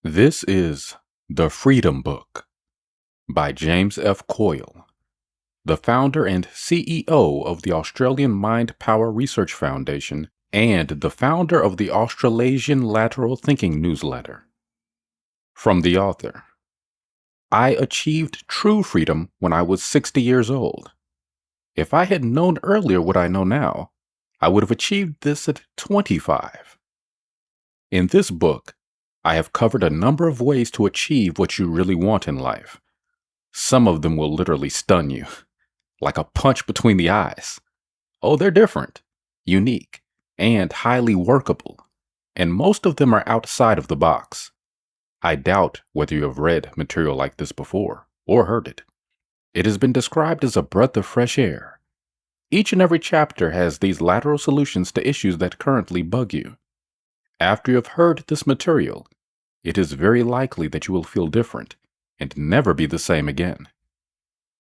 This is The Freedom Book by James F. Coyle, the founder and CEO of the Australian Mind Power Research Foundation and the founder of the Australasian Lateral Thinking newsletter. From the author: I achieved true freedom when I was 60 years old. If I had known earlier what I know now, I would have achieved this at 25. In this book, I have covered a number of ways to achieve what you really want in life. Some of them will literally stun you, like a punch between the eyes. Oh, they're different, unique, and highly workable, and most of them are outside of the box. I doubt whether you have read material like this before or heard it. It has been described as a breath of fresh air. Each and every chapter has these lateral solutions to issues that currently bug you. After you have heard this material, it is very likely that you will feel different and never be the same again.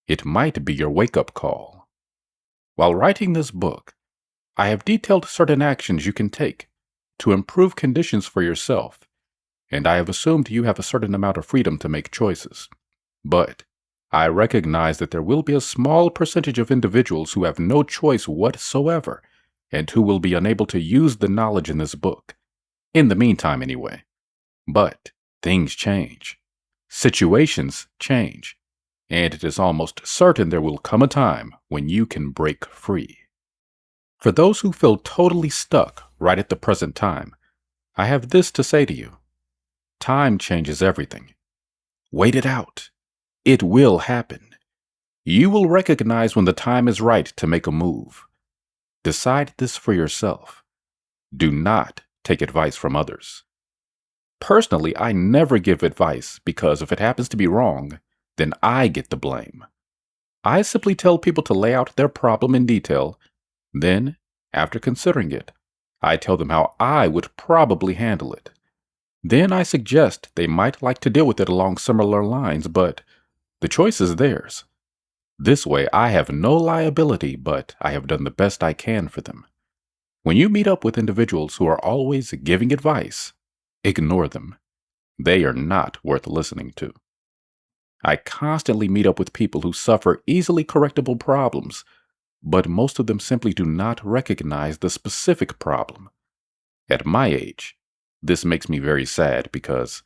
It might be your wake-up call. While writing this book, I have detailed certain actions you can take to improve conditions for yourself, and I have assumed you have a certain amount of freedom to make choices. But I recognize that there will be a small percentage of individuals who have no choice whatsoever and who will be unable to use the knowledge in this book. In the meantime, anyway. But things change. Situations change. And it is almost certain there will come a time when you can break free. For those who feel totally stuck right at the present time, I have this to say to you. Time changes everything. Wait it out. It will happen. You will recognize when the time is right to make a move. Decide this for yourself. Do not take advice from others. Personally, I never give advice because if it happens to be wrong, then I get the blame. I simply tell people to lay out their problem in detail. Then, after considering it, I tell them how I would probably handle it. Then I suggest they might like to deal with it along similar lines, but the choice is theirs. This way, I have no liability, but I have done the best I can for them. When you meet up with individuals who are always giving advice, ignore them. They are not worth listening to. I constantly meet up with people who suffer easily correctable problems, but most of them simply do not recognize the specific problem. At my age, this makes me very sad because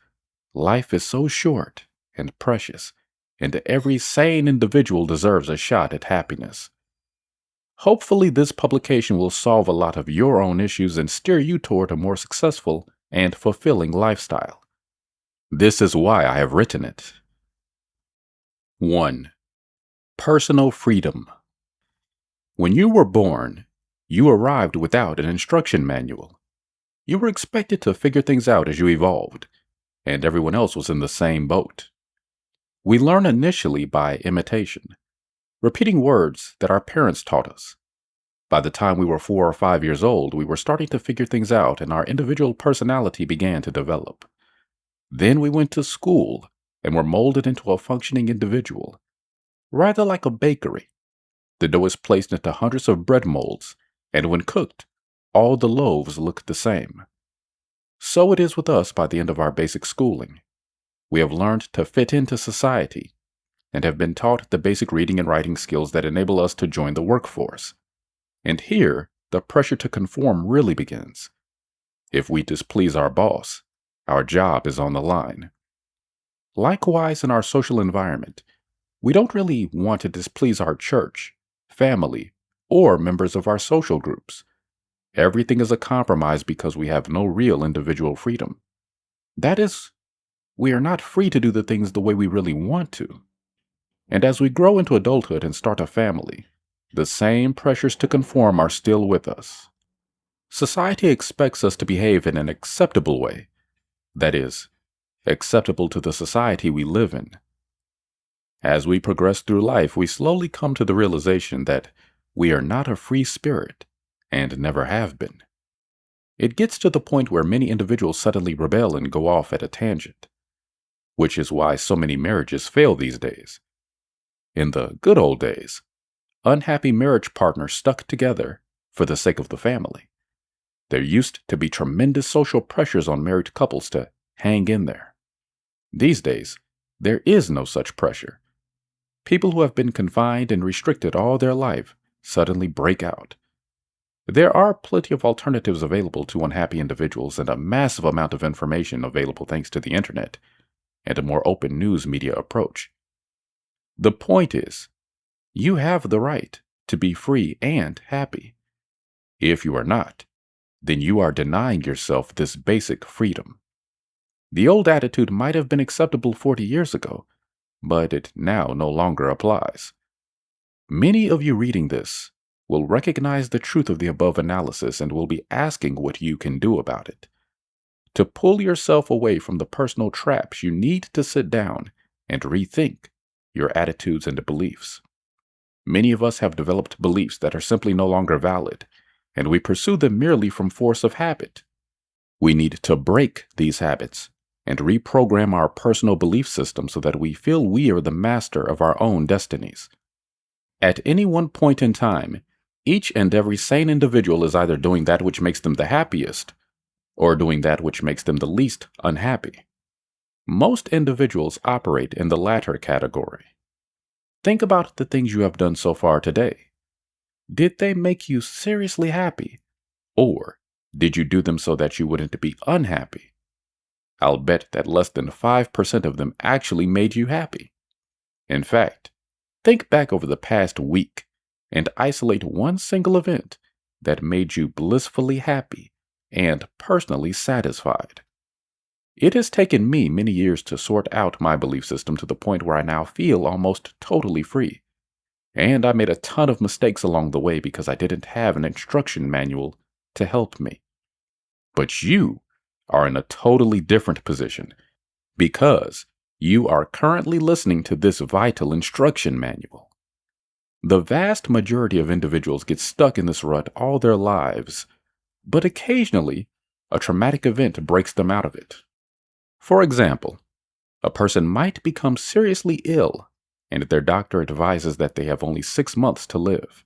life is so short and precious, and every sane individual deserves a shot at happiness. Hopefully, this publication will solve a lot of your own issues and steer you toward a more successful and fulfilling lifestyle. This is why I have written it. 1. Personal freedom. When you were born, you arrived without an instruction manual. You were expected to figure things out as you evolved, and everyone else was in the same boat. We learn initially by imitation, repeating words that our parents taught us. By the time we were 4 or 5 years old, we were starting to figure things out and our individual personality began to develop. Then we went to school and were molded into a functioning individual. Rather like a bakery, the dough is placed into hundreds of bread molds, and when cooked, all the loaves look the same. So it is with us by the end of our basic schooling. We have learned to fit into society and have been taught the basic reading and writing skills that enable us to join the workforce. And here, the pressure to conform really begins. If we displease our boss, our job is on the line. Likewise, in our social environment, we don't really want to displease our church, family, or members of our social groups. Everything is a compromise because we have no real individual freedom. That is, we are not free to do the things the way we really want to. And as we grow into adulthood and start a family, the same pressures to conform are still with us. Society expects us to behave in an acceptable way. That is, acceptable to the society we live in. As we progress through life, we slowly come to the realization that we are not a free spirit and never have been. It gets to the point where many individuals suddenly rebel and go off at a tangent, which is why so many marriages fail these days. In the good old days, unhappy marriage partners stuck together for the sake of the family. There used to be tremendous social pressures on married couples to hang in there. These days, there is no such pressure. People who have been confined and restricted all their life suddenly break out. There are plenty of alternatives available to unhappy individuals and a massive amount of information available thanks to the internet and a more open news media approach. The point is, you have the right to be free and happy. If you are not, then you are denying yourself this basic freedom. The old attitude might have been acceptable 40 years ago, but it now no longer applies. Many of you reading this will recognize the truth of the above analysis and will be asking what you can do about it. To pull yourself away from the personal traps, you need to sit down and rethink your attitudes and beliefs. Many of us have developed beliefs that are simply no longer valid, and we pursue them merely from force of habit. We need to break these habits and reprogram our personal belief system so that we feel we are the master of our own destinies. At any one point in time, each and every sane individual is either doing that which makes them the happiest or doing that which makes them the least unhappy. Most individuals operate in the latter category. Think about the things you have done so far today. Did they make you seriously happy, or did you do them so that you wouldn't be unhappy? I'll bet that less than 5% of them actually made you happy. In fact, think back over the past week and isolate one single event that made you blissfully happy and personally satisfied. It has taken me many years to sort out my belief system to the point where I now feel almost totally free. And I made a ton of mistakes along the way because I didn't have an instruction manual to help me. But you are in a totally different position because you are currently listening to this vital instruction manual. The vast majority of individuals get stuck in this rut all their lives, but occasionally a traumatic event breaks them out of it. For example, a person might become seriously ill, and their doctor advises that they have only 6 months to live.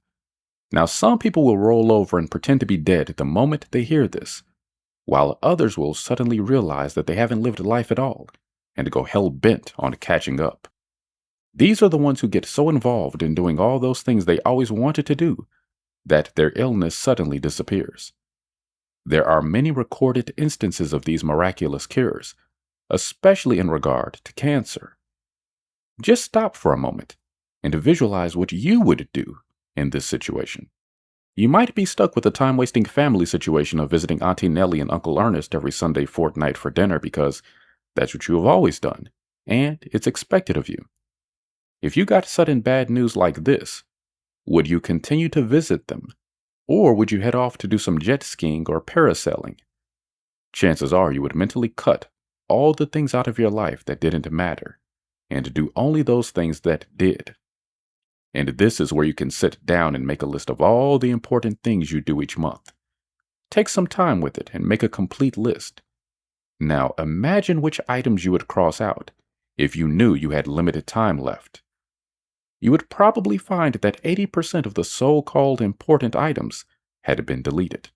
Now, some people will roll over and pretend to be dead the moment they hear this, while others will suddenly realize that they haven't lived life at all and go hell-bent on catching up. These are the ones who get so involved in doing all those things they always wanted to do that their illness suddenly disappears. There are many recorded instances of these miraculous cures, especially in regard to cancer. Just stop for a moment and visualize what you would do in this situation. You might be stuck with the time-wasting family situation of visiting Auntie Nellie and Uncle Ernest every Sunday fortnight for dinner because that's what you have always done, and it's expected of you. If you got sudden bad news like this, would you continue to visit them, or would you head off to do some jet skiing or parasailing? Chances are you would mentally cut all the things out of your life that didn't matter, and do only those things that did. And this is where you can sit down and make a list of all the important things you do each month. Take some time with it and make a complete list. Now imagine which items you would cross out if you knew you had limited time left. You would probably find that 80% of the so-called important items had been deleted.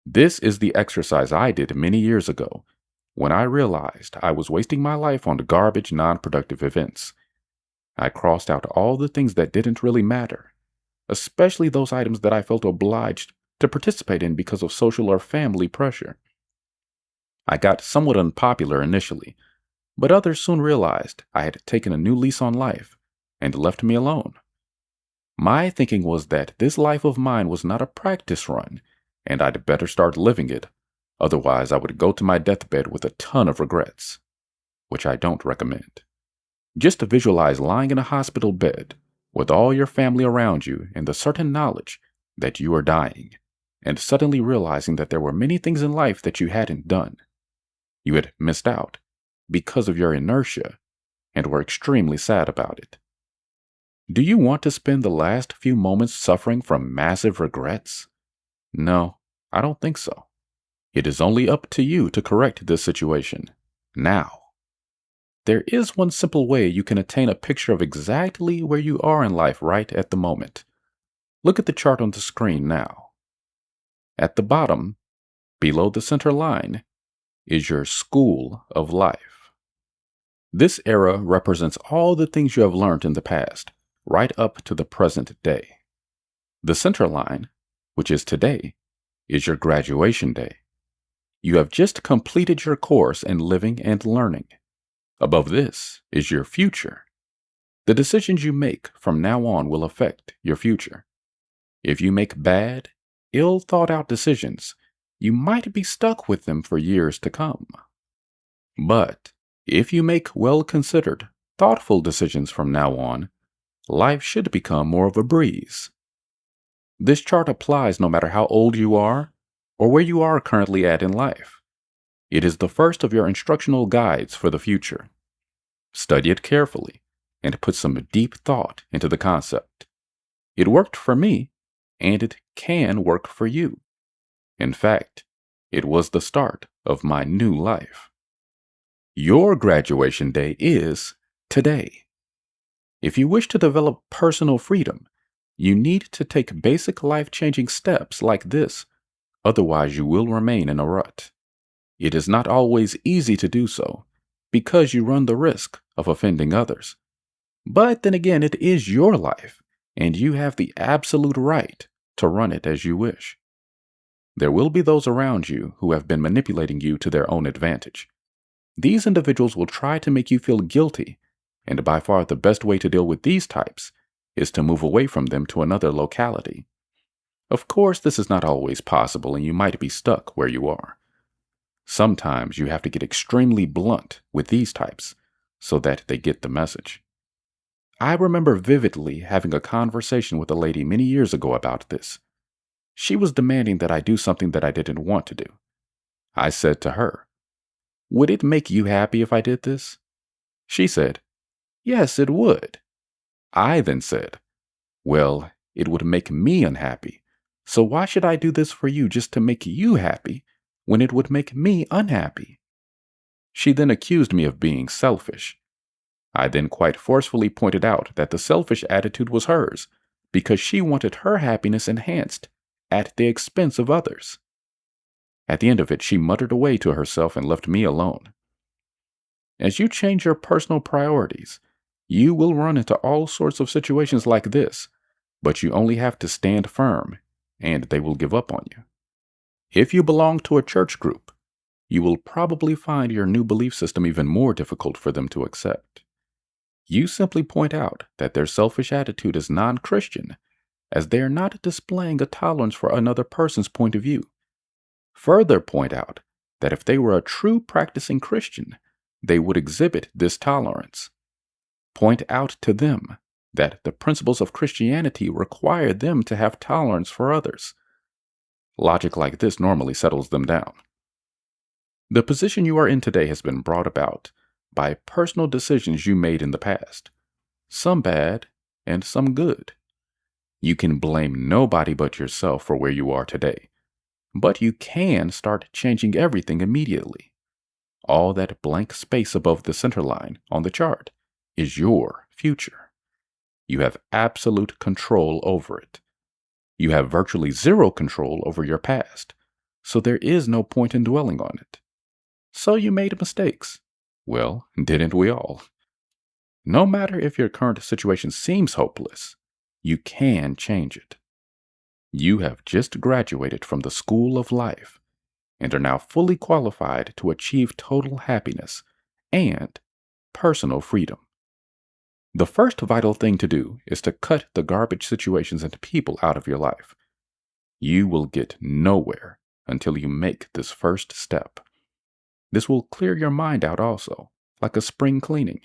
This is the exercise I did many years ago when I realized I was wasting my life on garbage, non-productive events. I crossed out all the things that didn't really matter, especially those items that I felt obliged to participate in because of social or family pressure. I got somewhat unpopular initially, but others soon realized I had taken a new lease on life and left me alone. My thinking was that this life of mine was not a practice run, and I'd better start living it. Otherwise, I would go to my deathbed with a ton of regrets, which I don't recommend. Just to visualize lying in a hospital bed with all your family around you and the certain knowledge that you are dying, and suddenly realizing that there were many things in life that you hadn't done. You had missed out because of your inertia and were extremely sad about it. Do you want to spend the last few moments suffering from massive regrets? No, I don't think so. It is only up to you to correct this situation now. There is one simple way you can attain a picture of exactly where you are in life right at the moment. Look at the chart on the screen now. At the bottom, below the center line, is your school of life. This era represents all the things you have learned in the past, right up to the present day. The center line, which is today, is your graduation day. You have just completed your course in living and learning. Above this is your future. The decisions you make from now on will affect your future. If you make bad, ill-thought-out decisions, you might be stuck with them for years to come. But if you make well-considered, thoughtful decisions from now on, life should become more of a breeze. This chart applies no matter how old you are or where you are currently at in life. It is the first of your instructional guides for the future. Study it carefully and put some deep thought into the concept. It worked for me, and it can work for you. In fact, it was the start of my new life. Your graduation day is today. If you wish to develop personal freedom, you need to take basic life-changing steps like this, otherwise you will remain in a rut. It is not always easy to do so, because you run the risk of offending others. But then again, it is your life, and you have the absolute right to run it as you wish. There will be those around you who have been manipulating you to their own advantage. These individuals will try to make you feel guilty, and by far the best way to deal with these types is to move away from them to another locality. Of course, this is not always possible, and you might be stuck where you are. Sometimes you have to get extremely blunt with these types so that they get the message. I remember vividly having a conversation with a lady many years ago about this. She was demanding that I do something that I didn't want to do. I said to her, "Would it make you happy if I did this?" She said, "Yes, it would." I then said, "Well, it would make me unhappy. So why should I do this for you just to make you happy when it would make me unhappy?" She then accused me of being selfish. I then quite forcefully pointed out that the selfish attitude was hers because she wanted her happiness enhanced at the expense of others. At the end of it, she muttered away to herself and left me alone. As you change your personal priorities, you will run into all sorts of situations like this, but you only have to stand firm, and they will give up on you. If you belong to a church group, you will probably find your new belief system even more difficult for them to accept. You simply point out that their selfish attitude is non-Christian, as they are not displaying a tolerance for another person's point of view. Further point out that if they were a true practicing Christian, they would exhibit this tolerance. Point out to them that the principles of Christianity require them to have tolerance for others. Logic like this normally settles them down. The position you are in today has been brought about by personal decisions you made in the past, some bad and some good. You can blame nobody but yourself for where you are today, but you can start changing everything immediately. All that blank space above the center line on the chart is your future. You have absolute control over it. You have virtually zero control over your past, so there is no point in dwelling on it. So you made mistakes. Well, didn't we all? No matter if your current situation seems hopeless, you can change it. You have just graduated from the school of life and are now fully qualified to achieve total happiness and personal freedom. The first vital thing to do is to cut the garbage situations and people out of your life. You will get nowhere until you make this first step. This will clear your mind out also, like a spring cleaning.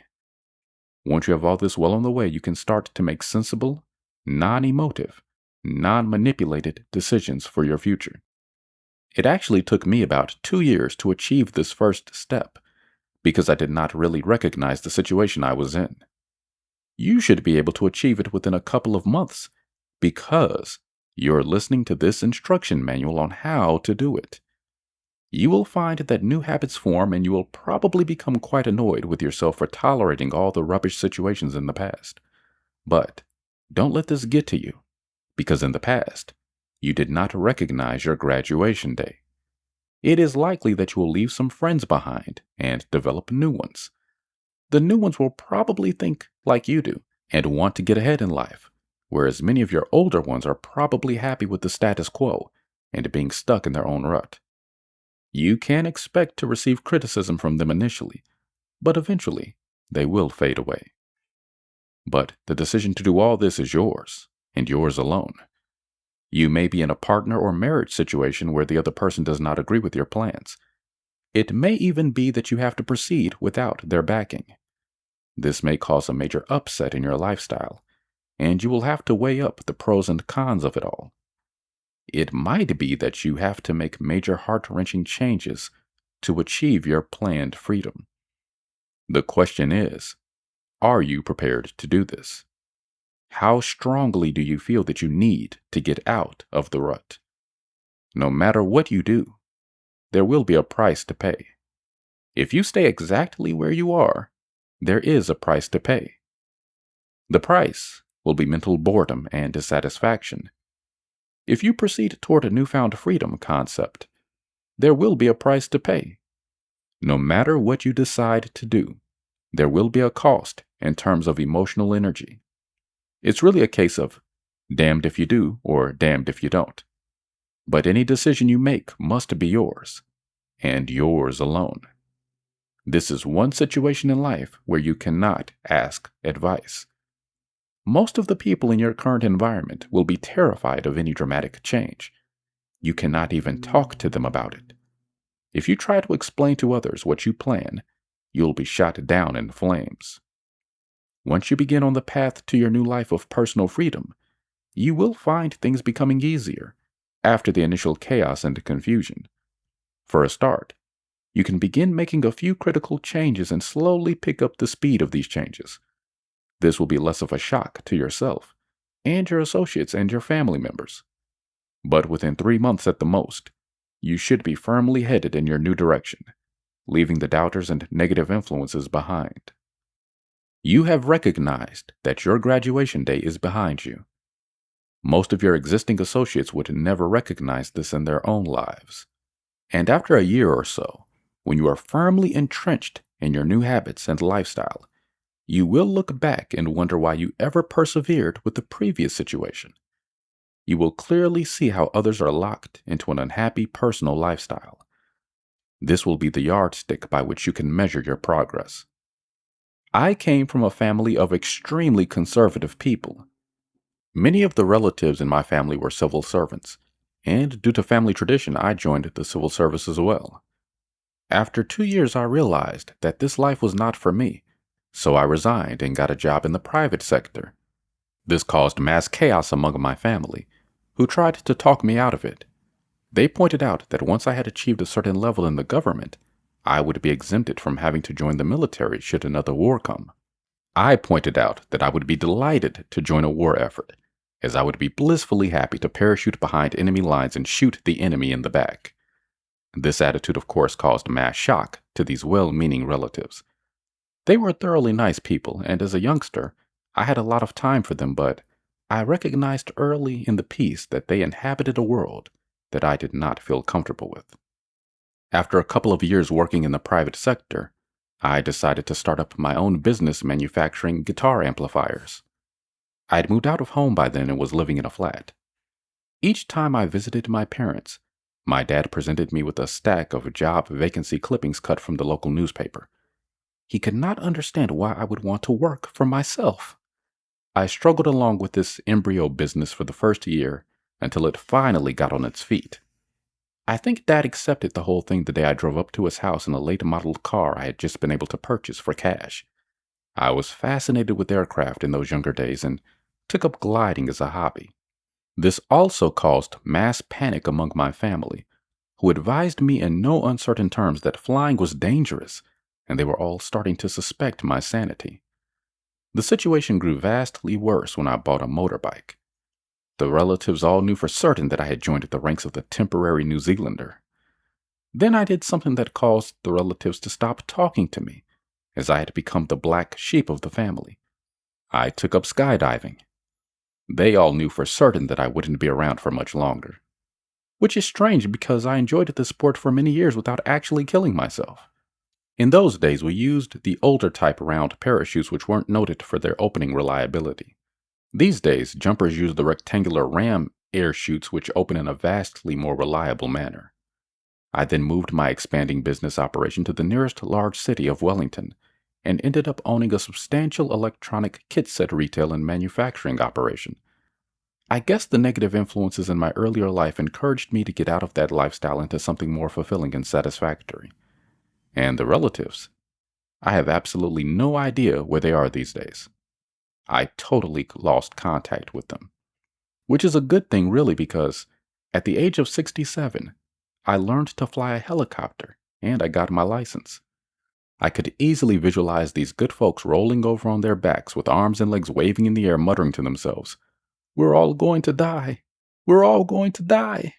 Once you have all this well on the way, you can start to make sensible, non-emotive, non-manipulated decisions for your future. It actually took me about 2 years to achieve this first step, because I did not really recognize the situation I was in. You should be able to achieve it within a couple of months, because you're listening to this instruction manual on how to do it. You will find that new habits form, and you will probably become quite annoyed with yourself for tolerating all the rubbish situations in the past. But don't let this get to you, because in the past, you did not recognize your graduation day. It is likely that you will leave some friends behind and develop new ones. the new ones will probably think like you do and want to get ahead in life, whereas many of your older ones are probably happy with the status quo and being stuck in their own rut. You can expect to receive criticism from them initially, but eventually they will fade away. But the decision to do all this is yours, and yours alone. You may be in a partner or marriage situation where the other person does not agree with your plans. It may even be that you have to proceed without their backing. This may cause a major upset in your lifestyle, and you will have to weigh up the pros and cons of it all. It might be that you have to make major heart-wrenching changes to achieve your planned freedom. The question is, are you prepared to do this? How strongly do you feel that you need to get out of the rut? No matter what you do, there will be a price to pay. If you stay exactly where you are, there is a price to pay. The price will be mental boredom and dissatisfaction. If you proceed toward a newfound freedom concept, there will be a price to pay. No matter what you decide to do, there will be a cost in terms of emotional energy. It's really a case of damned if you do or damned if you don't. But any decision you make must be yours, and yours alone. This is one situation in life where you cannot ask advice. Most of the people in your current environment will be terrified of any dramatic change. You cannot even talk to them about it. If you try to explain to others what you plan, you'll be shot down in flames. Once you begin on the path to your new life of personal freedom, you will find things becoming easier after the initial chaos and confusion. For a start, you can begin making a few critical changes and slowly pick up the speed of these changes. This will be less of a shock to yourself and your associates and your family members. But within 3 months at the most, you should be firmly headed in your new direction, leaving the doubters and negative influences behind. You have recognized that your graduation day is behind you. Most of your existing associates would never recognize this in their own lives. And after a year or so, when you are firmly entrenched in your new habits and lifestyle, you will look back and wonder why you ever persevered with the previous situation. You will clearly see how others are locked into an unhappy personal lifestyle. This will be the yardstick by which you can measure your progress. I came from a family of extremely conservative people. Many of the relatives in my family were civil servants, and due to family tradition, I joined the civil service as well. After 2 years, I realized that this life was not for me, so I resigned and got a job in the private sector. This caused mass chaos among my family, who tried to talk me out of it. They pointed out that once I had achieved a certain level in the government, I would be exempted from having to join the military should another war come. I pointed out that I would be delighted to join a war effort, as I would be blissfully happy to parachute behind enemy lines and shoot the enemy in the back. This attitude, of course, caused mass shock to these well-meaning relatives. They were thoroughly nice people, and as a youngster, I had a lot of time for them, but I recognized early in the piece that they inhabited a world that I did not feel comfortable with. After a couple of years working in the private sector, I decided to start up my own business manufacturing guitar amplifiers. I had moved out of home by then and was living in a flat. Each time I visited my parents, my dad presented me with a stack of job vacancy clippings cut from the local newspaper. He could not understand why I would want to work for myself. I struggled along with this embryo business for the first year until it finally got on its feet. I think Dad accepted the whole thing the day I drove up to his house in a late-modeled car I had just been able to purchase for cash. I was fascinated with aircraft in those younger days and took up gliding as a hobby. This also caused mass panic among my family, who advised me in no uncertain terms that flying was dangerous, and they were all starting to suspect my sanity. The situation grew vastly worse when I bought a motorbike. The relatives all knew for certain that I had joined the ranks of the temporary New Zealander. Then I did something that caused the relatives to stop talking to me, as I had become the black sheep of the family. I took up skydiving. They all knew for certain that I wouldn't be around for much longer. Which is strange because I enjoyed the sport for many years without actually killing myself. In those days, we used the older type round parachutes which weren't noted for their opening reliability. These days, jumpers use the rectangular ram air chutes which open in a vastly more reliable manner. I then moved my expanding business operation to the nearest large city of Wellington and ended up owning a substantial electronic kit set retail and manufacturing operation. I guess the negative influences in my earlier life encouraged me to get out of that lifestyle into something more fulfilling and satisfactory. And the relatives, I have absolutely no idea where they are these days. I totally lost contact with them, which is a good thing really because at the age of 67, I learned to fly a helicopter and I got my license. I could easily visualize these good folks rolling over on their backs with arms and legs waving in the air, muttering to themselves, "We're all going to die. We're all going to die."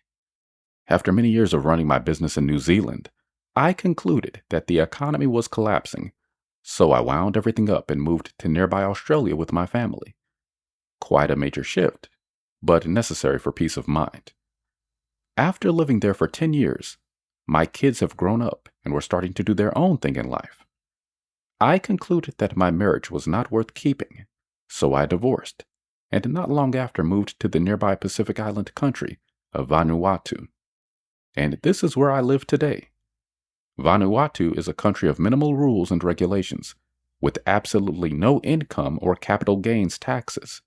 After many years of running my business in New Zealand, I concluded that the economy was collapsing, so I wound everything up and moved to nearby Australia with my family. Quite a major shift, but necessary for peace of mind. After living there for 10 years, my kids have grown up and were starting to do their own thing in life. I concluded that my marriage was not worth keeping, so I divorced, and not long after moved to the nearby Pacific Island country of Vanuatu. And this is where I live today. Vanuatu is a country of minimal rules and regulations, with absolutely no income or capital gains taxes.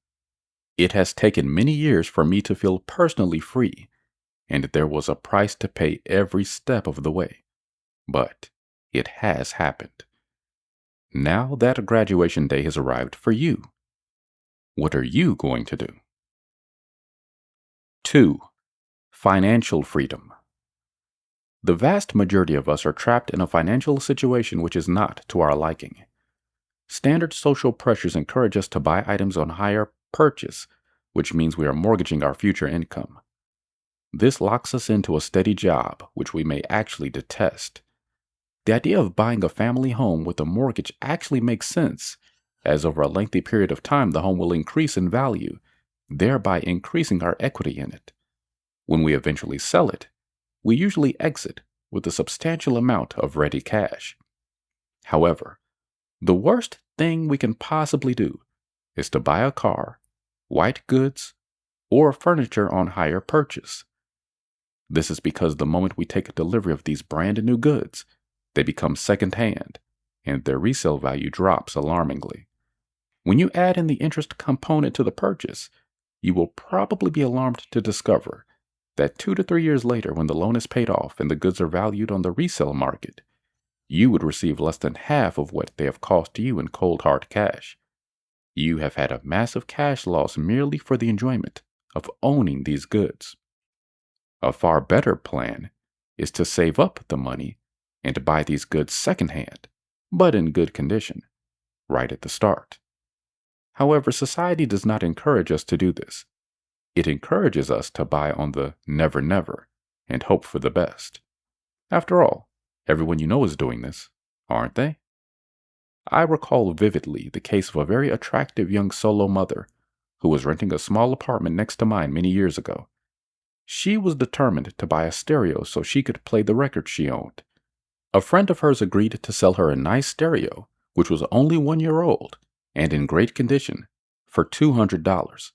It has taken many years for me to feel personally free, and there was a price to pay every step of the way. But it has happened. Now that graduation day has arrived for you. What are you going to do? 2. Financial freedom. The vast majority of us are trapped in a financial situation which is not to our liking. Standard social pressures encourage us to buy items on hire purchase, which means we are mortgaging our future income. This locks us into a steady job, which we may actually detest. The idea of buying a family home with a mortgage actually makes sense, as over a lengthy period of time the home will increase in value, thereby increasing our equity in it. When we eventually sell it, we usually exit with a substantial amount of ready cash. However, the worst thing we can possibly do is to buy a car, white goods, or furniture on hire purchase. This is because the moment we take delivery of these brand new goods, they become second-hand, and their resale value drops alarmingly. When you add in the interest component to the purchase, you will probably be alarmed to discover that 2 to 3 years later, when the loan is paid off and the goods are valued on the resale market, you would receive less than half of what they have cost you in cold hard cash. You have had a massive cash loss merely for the enjoyment of owning these goods. A far better plan is to save up the money and buy these goods secondhand, but in good condition, right at the start. However, society does not encourage us to do this. It encourages us to buy on the never and hope for the best. After all, everyone you know is doing this, aren't they? I recall vividly the case of a very attractive young solo mother who was renting a small apartment next to mine many years ago. She was determined to buy a stereo so she could play the records she owned. A friend of hers agreed to sell her a nice stereo, which was only 1 year old and in great condition, for $200.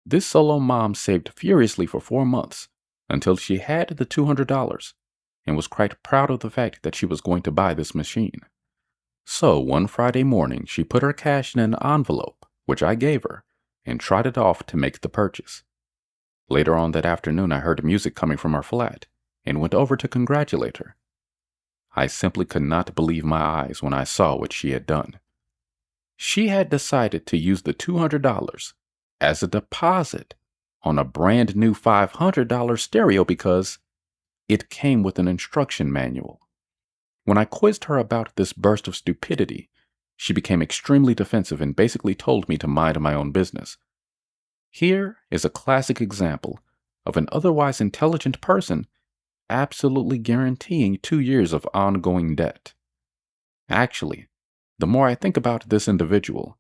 This solo mom saved furiously for 4 months until she had the $200 and was quite proud of the fact that she was going to buy this machine. So one Friday morning, she put her cash in an envelope, which I gave her, and trotted off to make the purchase. Later on that afternoon, I heard music coming from our flat and went over to congratulate her. I simply could not believe my eyes when I saw what she had done. She had decided to use the $200 as a deposit on a brand new $500 stereo because it came with an instruction manual. When I quizzed her about this burst of stupidity, she became extremely defensive and basically told me to mind my own business. Here is a classic example of an otherwise intelligent person absolutely guaranteeing 2 years of ongoing debt. Actually, the more I think about this individual,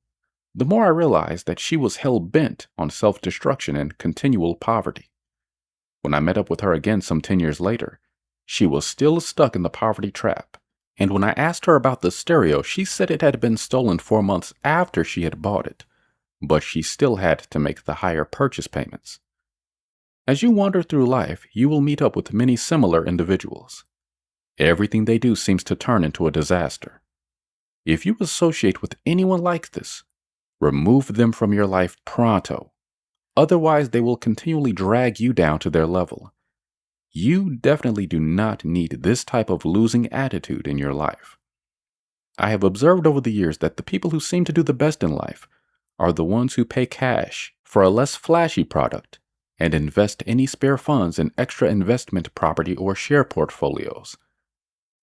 the more I realize that she was hell-bent on self-destruction and continual poverty. When I met up with her again some 10 years later, she was still stuck in the poverty trap And when I asked her about the stereo, she said it had been stolen 4 months after she had bought it, but she still had to make the higher purchase payments. As you wander through life, you will meet up with many similar individuals. Everything they do seems to turn into a disaster. If you associate with anyone like this, remove them from your life pronto. Otherwise, they will continually drag you down to their level. You definitely do not need this type of losing attitude in your life. I have observed over the years that the people who seem to do the best in life are the ones who pay cash for a less flashy product and invest any spare funds in extra investment property or share portfolios.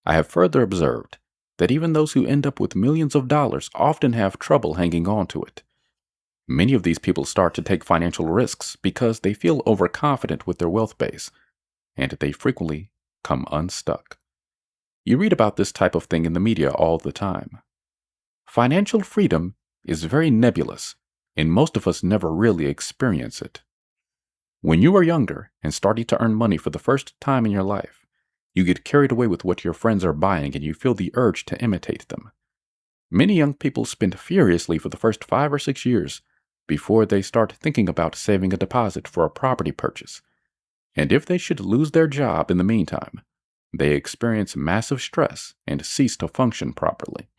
I have further observed that even those who end up with millions of dollars often have trouble hanging on to it. Many of these people start to take financial risks because they feel overconfident with their wealth base, and they frequently come unstuck. You read about this type of thing in the media all the time. Financial freedom is very nebulous, and most of us never really experience it. When you are younger and starting to earn money for the first time in your life, you get carried away with what your friends are buying and you feel the urge to imitate them. Many young people spend furiously for the first 5 or 6 years before they start thinking about saving a deposit for a property purchase. And if they should lose their job in the meantime, they experience massive stress and cease to function properly.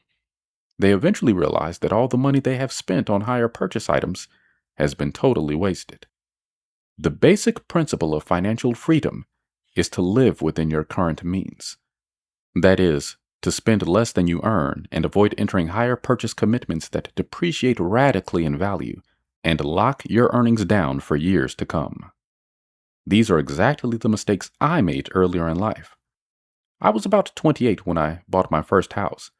They eventually realize that all the money they have spent on higher purchase items has been totally wasted. The basic principle of financial freedom is to live within your current means. That is, to spend less than you earn and avoid entering higher purchase commitments that depreciate radically in value and lock your earnings down for years to come. These are exactly the mistakes I made earlier in life. I was about 28 when I bought my first house,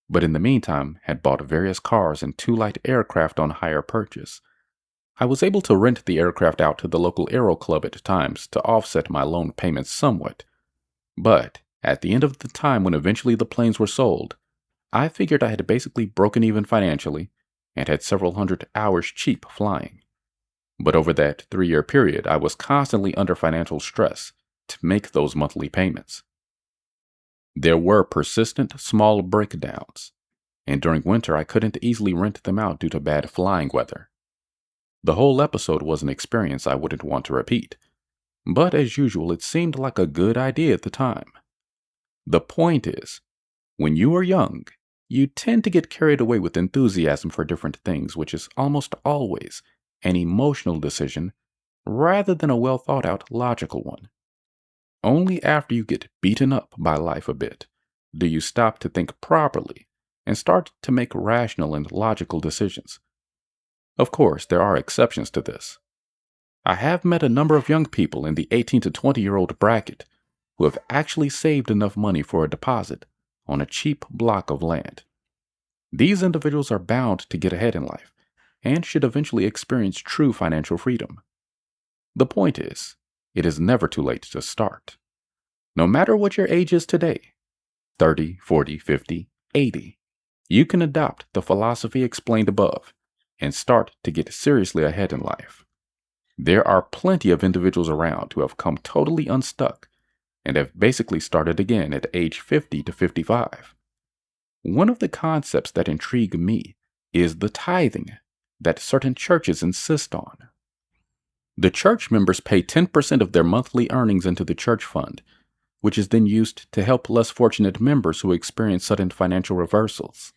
but in the meantime had bought various cars and 2 light aircraft on hire purchase. I was able to rent the aircraft out to the local aero club at times to offset my loan payments somewhat. But at the end of the time when eventually the planes were sold, I figured I had basically broken even financially and had several hundred hours cheap flying. But over that 3-year period, I was constantly under financial stress to make those monthly payments. There were persistent small breakdowns, and during winter I couldn't easily rent them out due to bad flying weather. The whole episode was an experience I wouldn't want to repeat, but as usual, it seemed like a good idea at the time. The point is, when you are young, you tend to get carried away with enthusiasm for different things, which is almost always an emotional decision rather than a well thought out logical one. Only after you get beaten up by life a bit do you stop to think properly and start to make rational and logical decisions. Of course, there are exceptions to this. I have met a number of young people in the 18 to 20-year-old bracket who have actually saved enough money for a deposit on a cheap block of land. These individuals are bound to get ahead in life and should eventually experience true financial freedom. The point is, it is never too late to start. No matter what your age is today, 30, 40, 50, 80, you can adopt the philosophy explained above and start to get seriously ahead in life. There are plenty of individuals around who have come totally unstuck and have basically started again at age 50 to 55. One of the concepts that intrigue me is the tithing that certain churches insist on. The church members pay 10% of their monthly earnings into the church fund, which is then used to help less fortunate members who experience sudden financial reversals.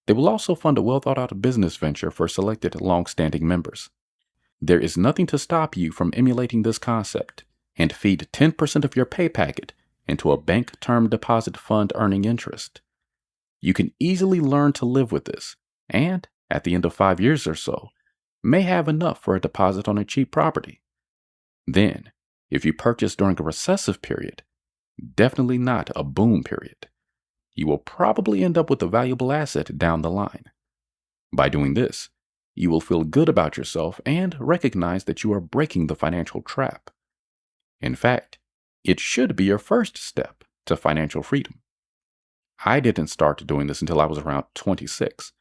They will also fund a well-thought-out business venture for selected long-standing members. There is nothing to stop you from emulating this concept and feed 10% of your pay packet into a bank term deposit fund earning interest. You can easily learn to live with this, and at the end of 5 years or so, may have enough for a deposit on a cheap property. Then, if you purchase during a recessive period, definitely not a boom period, you will probably end up with a valuable asset down the line. By doing this, you will feel good about yourself and recognize that you are breaking the financial trap. In fact, it should be your first step to financial freedom. I didn't start doing this until I was around 26,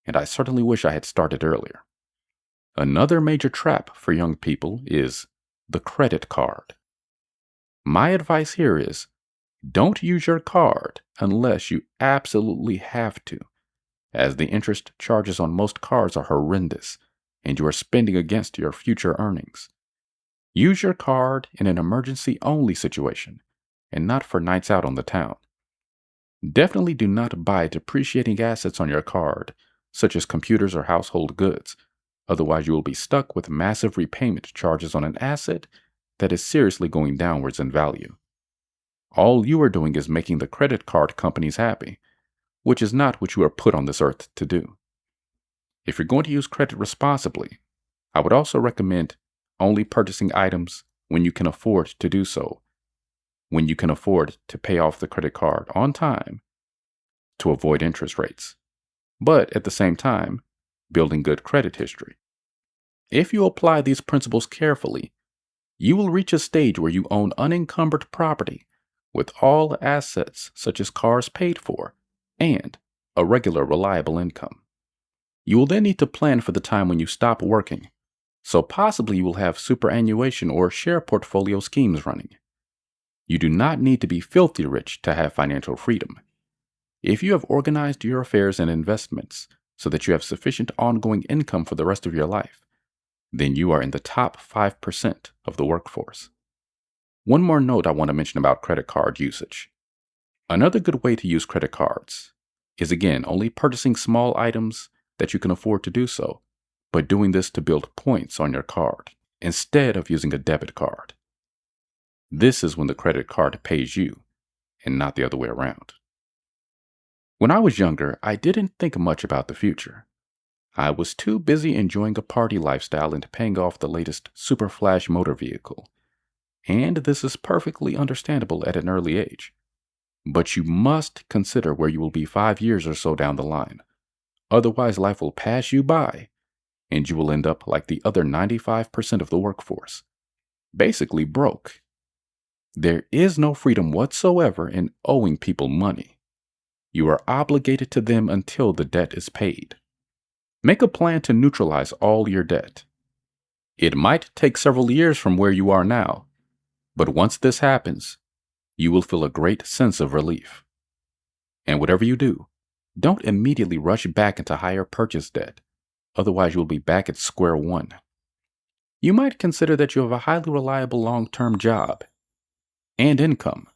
and I certainly wish I had started earlier. Another major trap for young people is the credit card. My advice here is, Don't use your card unless you absolutely have to, as the interest charges on most cards are horrendous and you are spending against your future earnings. Use your card in an emergency-only situation and not for nights out on the town. Definitely do not buy depreciating assets on your card, such as computers or household goods. Otherwise, you will be stuck with massive repayment charges on an asset that is seriously going downwards in value. All you are doing is making the credit card companies happy, which is not what you are put on this earth to do. If you're going to use credit responsibly, I would also recommend only purchasing items when you can afford to do so, when you can afford to pay off the credit card on time to avoid interest rates, but at the same time, building good credit history. If you apply these principles carefully, you will reach a stage where you own unencumbered property with all assets such as cars paid for and a regular reliable income. You will then need to plan for the time when you stop working, so possibly you will have superannuation or share portfolio schemes running. You do not need to be filthy rich to have financial freedom. If you have organized your affairs and investments so that you have sufficient ongoing income for the rest of your life, then you are in the top 5% of the workforce. One more note I want to mention about credit card usage. Another good way to use credit cards is again only purchasing small items that you can afford to do so, but doing this to build points on your card instead of using a debit card. This is when the credit card pays you and not the other way around. When I was younger, I didn't think much about the future. I was too busy enjoying a party lifestyle and paying off the latest super flash motor vehicle. And this is perfectly understandable at an early age. But you must consider where you will be 5 years or so down the line. Otherwise, life will pass you by, and you will end up like the other 95% of the workforce, basically broke. There is no freedom whatsoever in owing people money. You are obligated to them until the debt is paid. Make a plan to neutralize all your debt. It might take several years from where you are now, but once this happens, you will feel a great sense of relief. And whatever you do, don't immediately rush back into higher purchase debt, otherwise you will be back at square one. You might consider that you have a highly reliable long-term job and income,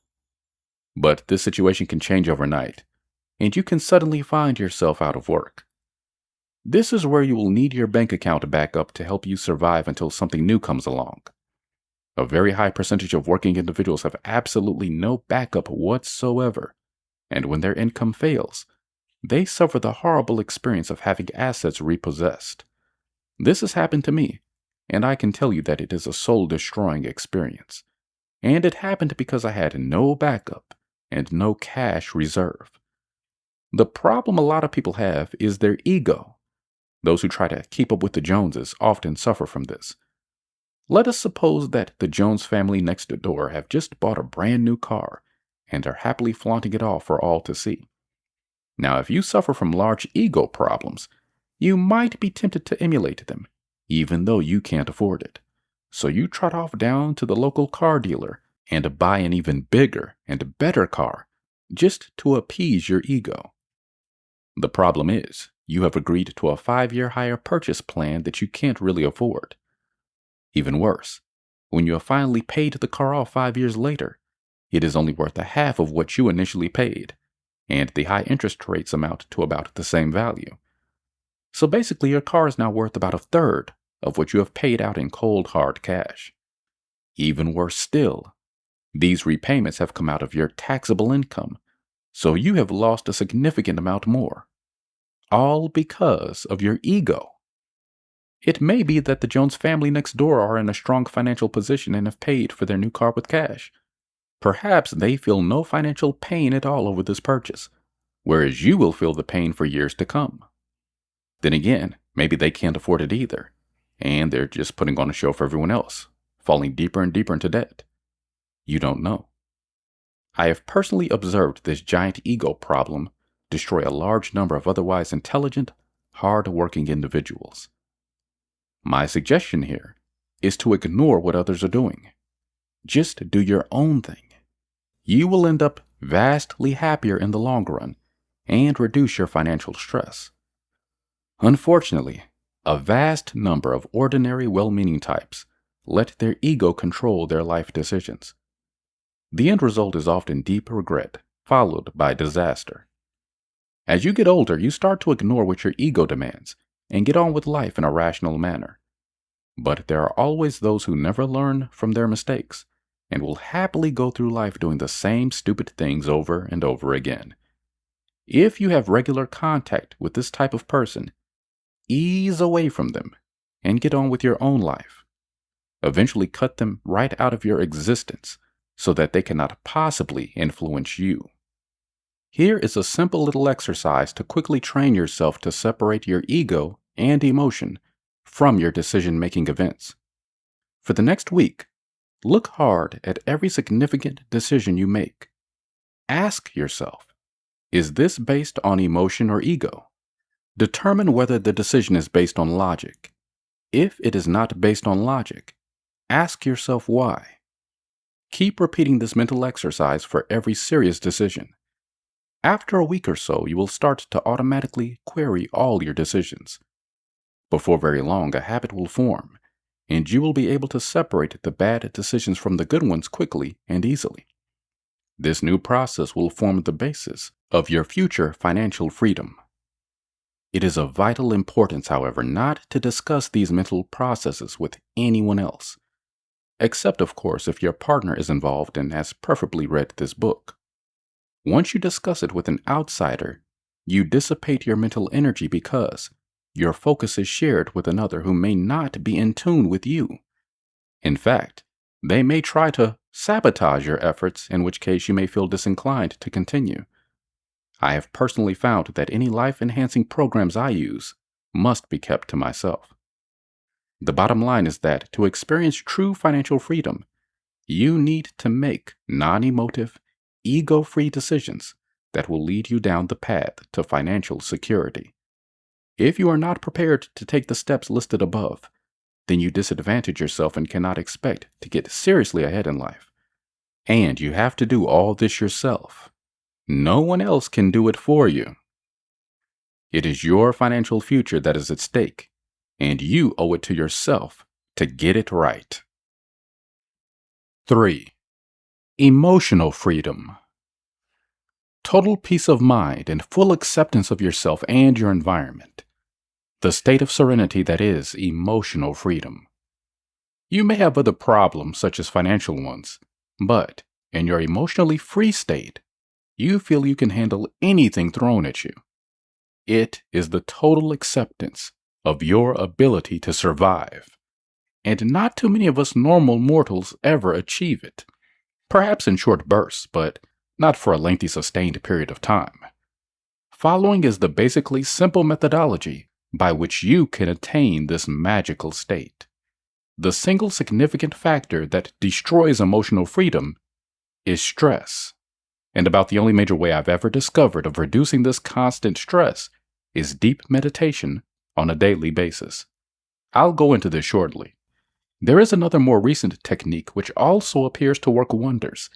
but this situation can change overnight, and you can suddenly find yourself out of work. This is where you will need your bank account backup to help you survive until something new comes along. A very high percentage of working individuals have absolutely no backup whatsoever, and when their income fails, they suffer the horrible experience of having assets repossessed. This has happened to me, and I can tell you that it is a soul-destroying experience. And it happened because I had no backup and no cash reserve. The problem a lot of people have is their ego. Those who try to keep up with the Joneses often suffer from this. Let us suppose that the Jones family next door have just bought a brand new car and are happily flaunting it off for all to see. Now, if you suffer from large ego problems, you might be tempted to emulate them, even though you can't afford it. So you trot off down to the local car dealer and buy an even bigger and better car just to appease your ego. The problem is, you have agreed to a 5-year hire purchase plan that you can't really afford. Even worse, when you have finally paid the car off 5 years later, it is only worth a half of what you initially paid, and the high interest rates amount to about the same value. So basically, your car is now worth about a third of what you have paid out in cold hard cash. Even worse still, these repayments have come out of your taxable income, so you have lost a significant amount more. All because of your ego. It may be that the Jones family next door are in a strong financial position and have paid for their new car with cash. Perhaps they feel no financial pain at all over this purchase, whereas you will feel the pain for years to come. Then again, maybe they can't afford it either, and they're just putting on a show for everyone else, falling deeper and deeper into debt. You don't know. I have personally observed this giant ego problem destroy a large number of otherwise intelligent, hard-working individuals. My suggestion here is to ignore what others are doing. Just do your own thing. you will end up vastly happier in the long run and reduce your financial stress. Unfortunately, a vast number of ordinary well-meaning types let their ego control their life decisions. The end result is often deep regret, followed by disaster. As you get older, you start to ignore what your ego demands and get on with life in a rational manner. But there are always those who never learn from their mistakes and will happily go through life doing the same stupid things over and over again. If you have regular contact with this type of person, ease away from them and get on with your own life. Eventually cut them right out of your existence so that they cannot possibly influence you. Here is a simple little exercise to quickly train yourself to separate your ego and emotion from your decision-making events. For the next week, look hard at every significant decision you make. Ask yourself, is this based on emotion or ego? Determine whether the decision is based on logic. If it is not based on logic, ask yourself why. Keep repeating this mental exercise for every serious decision. After a week or so, you will start to automatically query all your decisions. Before very long, a habit will form, and you will be able to separate the bad decisions from the good ones quickly and easily. This new process will form the basis of your future financial freedom. It is of vital importance, however, not to discuss these mental processes with anyone else, except, of course, if your partner is involved and has preferably read this book. Once you discuss it with an outsider, you dissipate your mental energy because your focus is shared with another who may not be in tune with you. In fact, they may try to sabotage your efforts, in which case you may feel disinclined to continue. I have personally found that any life-enhancing programs I use must be kept to myself. The bottom line is that to experience true financial freedom, you need to make non-emotive, ego-free decisions that will lead you down the path to financial security. If you are not prepared to take the steps listed above, then you disadvantage yourself and cannot expect to get seriously ahead in life. And you have to do all this yourself. No one else can do it for you. It is your financial future that is at stake, and you owe it to yourself to get it right. 3. Emotional freedom. Total peace of mind and full acceptance of yourself and your environment. The state of serenity that is emotional freedom. You may have other problems, such as financial ones, but in your emotionally free state, you feel you can handle anything thrown at you. It is the total acceptance of your ability to survive. And not too many of us normal mortals ever achieve it. Perhaps in short bursts, but not for a lengthy sustained period of time. Following is the basically simple methodology by which you can attain this magical state. The single significant factor that destroys emotional freedom is stress. And about the only major way I've ever discovered of reducing this constant stress is deep meditation on a daily basis. I'll go into this shortly. There is another more recent technique which also appears to work wonders,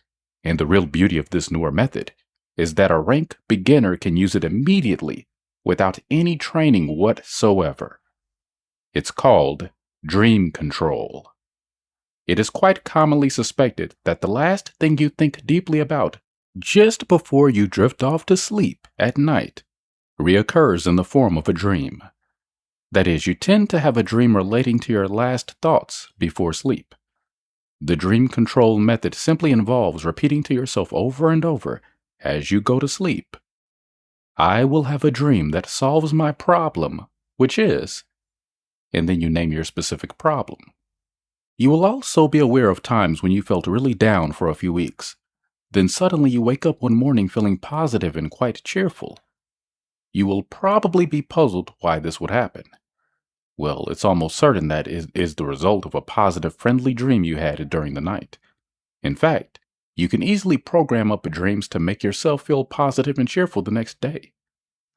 and the real beauty of this newer method is that a rank beginner can use it immediately without any training whatsoever. It's called dream control. It is quite commonly suspected that the last thing you think deeply about just before you drift off to sleep at night reoccurs in the form of a dream. That is, you tend to have a dream relating to your last thoughts before sleep. The dream control method simply involves repeating to yourself over and over as you go to sleep, I will have a dream that solves my problem, which is, and then you name your specific problem. You will also be aware of times when you felt really down for a few weeks. Then suddenly you wake up one morning feeling positive and quite cheerful. You will probably be puzzled why this would happen. Well, it's almost certain that it is the result of a positive, friendly dream you had during the night. In fact, you can easily program up dreams to make yourself feel positive and cheerful the next day.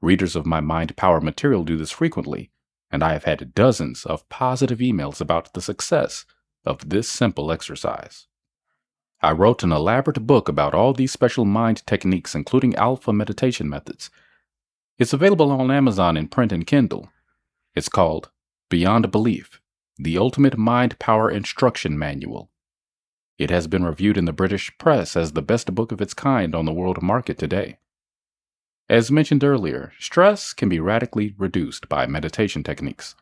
Readers of my Mind Power material do this frequently, and I have had dozens of positive emails about the success of this simple exercise. I wrote an elaborate book about all these special mind techniques, including alpha meditation methods. It's available on Amazon in print and Kindle. It's called Beyond Belief, The Ultimate Mind Power Instruction Manual. It has been reviewed in the British press as the best book of its kind on the world market today. As mentioned earlier, stress can be radically reduced by meditation techniques.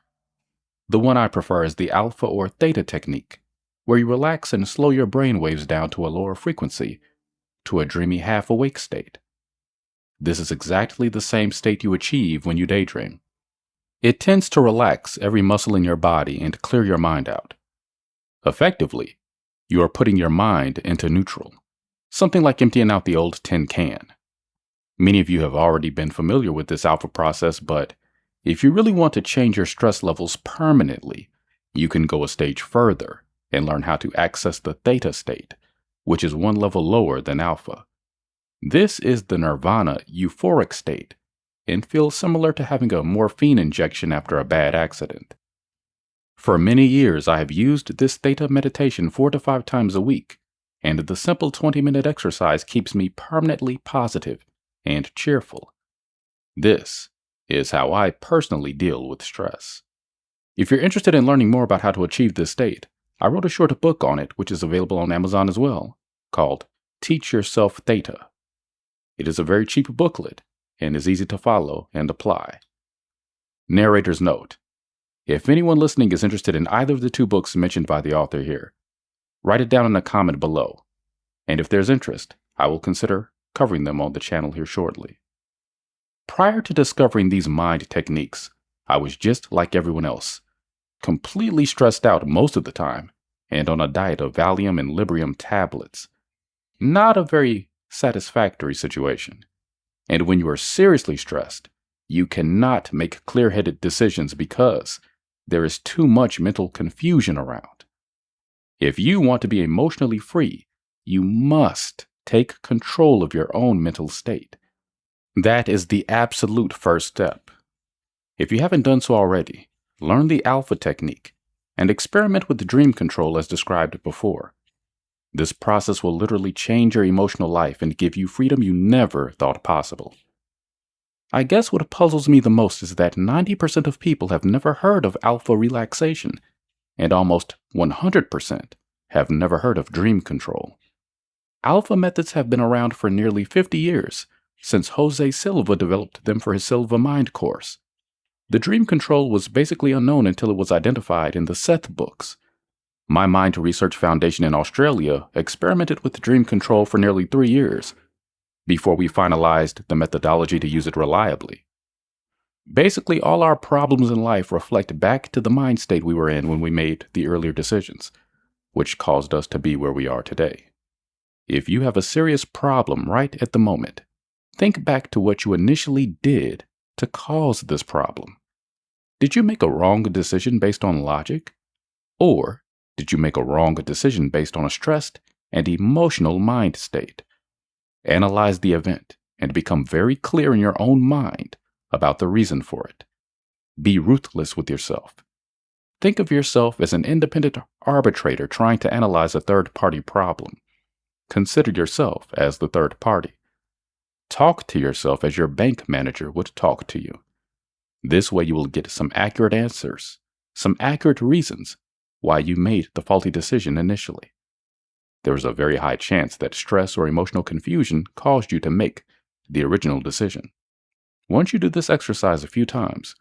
The one I prefer is the alpha or theta technique, where you relax and slow your brain waves down to a lower frequency, to a dreamy half-awake state. This is exactly the same state you achieve when you daydream. It tends to relax every muscle in your body and clear your mind out. Effectively, you are putting your mind into neutral, something like emptying out the old tin can. Many of you have already been familiar with this alpha process, but if you really want to change your stress levels permanently, you can go a stage further and learn how to access the theta state, which is one level lower than alpha. This is the nirvana euphoric state and feels similar to having a morphine injection after a bad accident. For many years, I have used this theta meditation 4 to 5 times a week, and the simple 20-minute exercise keeps me permanently positive and cheerful. This is how I personally deal with stress. If you're interested in learning more about how to achieve this state, I wrote a short book on it, which is available on Amazon as well, called Teach Yourself Theta. It is a very cheap booklet and is easy to follow and apply. Narrator's note: if anyone listening is interested in either of the 2 books mentioned by the author here, write it down in a comment below, and if there's interest, I will consider covering them on the channel here shortly. Prior to discovering these mind techniques, I was just like everyone else, completely stressed out most of the time, and on a diet of Valium and Librium tablets. Not a very satisfactory situation. And when you are seriously stressed, you cannot make clear-headed decisions because there is too much mental confusion around. If you want to be emotionally free, you must take control of your own mental state. That is the absolute first step. If you haven't done so already, learn the alpha technique and experiment with the dream control as described before. This process will literally change your emotional life and give you freedom you never thought possible. I guess what puzzles me the most is that 90% of people have never heard of alpha relaxation, and almost 100% have never heard of dream control. Alpha methods have been around for nearly 50 years, since Jose Silva developed them for his Silva Mind course. The dream control was basically unknown until it was identified in the Seth books. My Mind Research Foundation in Australia experimented with dream control for nearly 3 years, before we finalized the methodology to use it reliably. Basically, all our problems in life reflect back to the mind state we were in when we made the earlier decisions, which caused us to be where we are today. If you have a serious problem right at the moment, think back to what you initially did to cause this problem. Did you make a wrong decision based on logic? Or did you make a wrong decision based on a stressed and emotional mind state? Analyze the event and become very clear in your own mind about the reason for it. Be ruthless with yourself. Think of yourself as an independent arbitrator trying to analyze a third-party problem. Consider yourself as the third party. Talk to yourself as your bank manager would talk to you. This way you will get some accurate answers, some accurate reasons why you made the faulty decision initially. There is a very high chance that stress or emotional confusion caused you to make the original decision. Once you do this exercise a few times,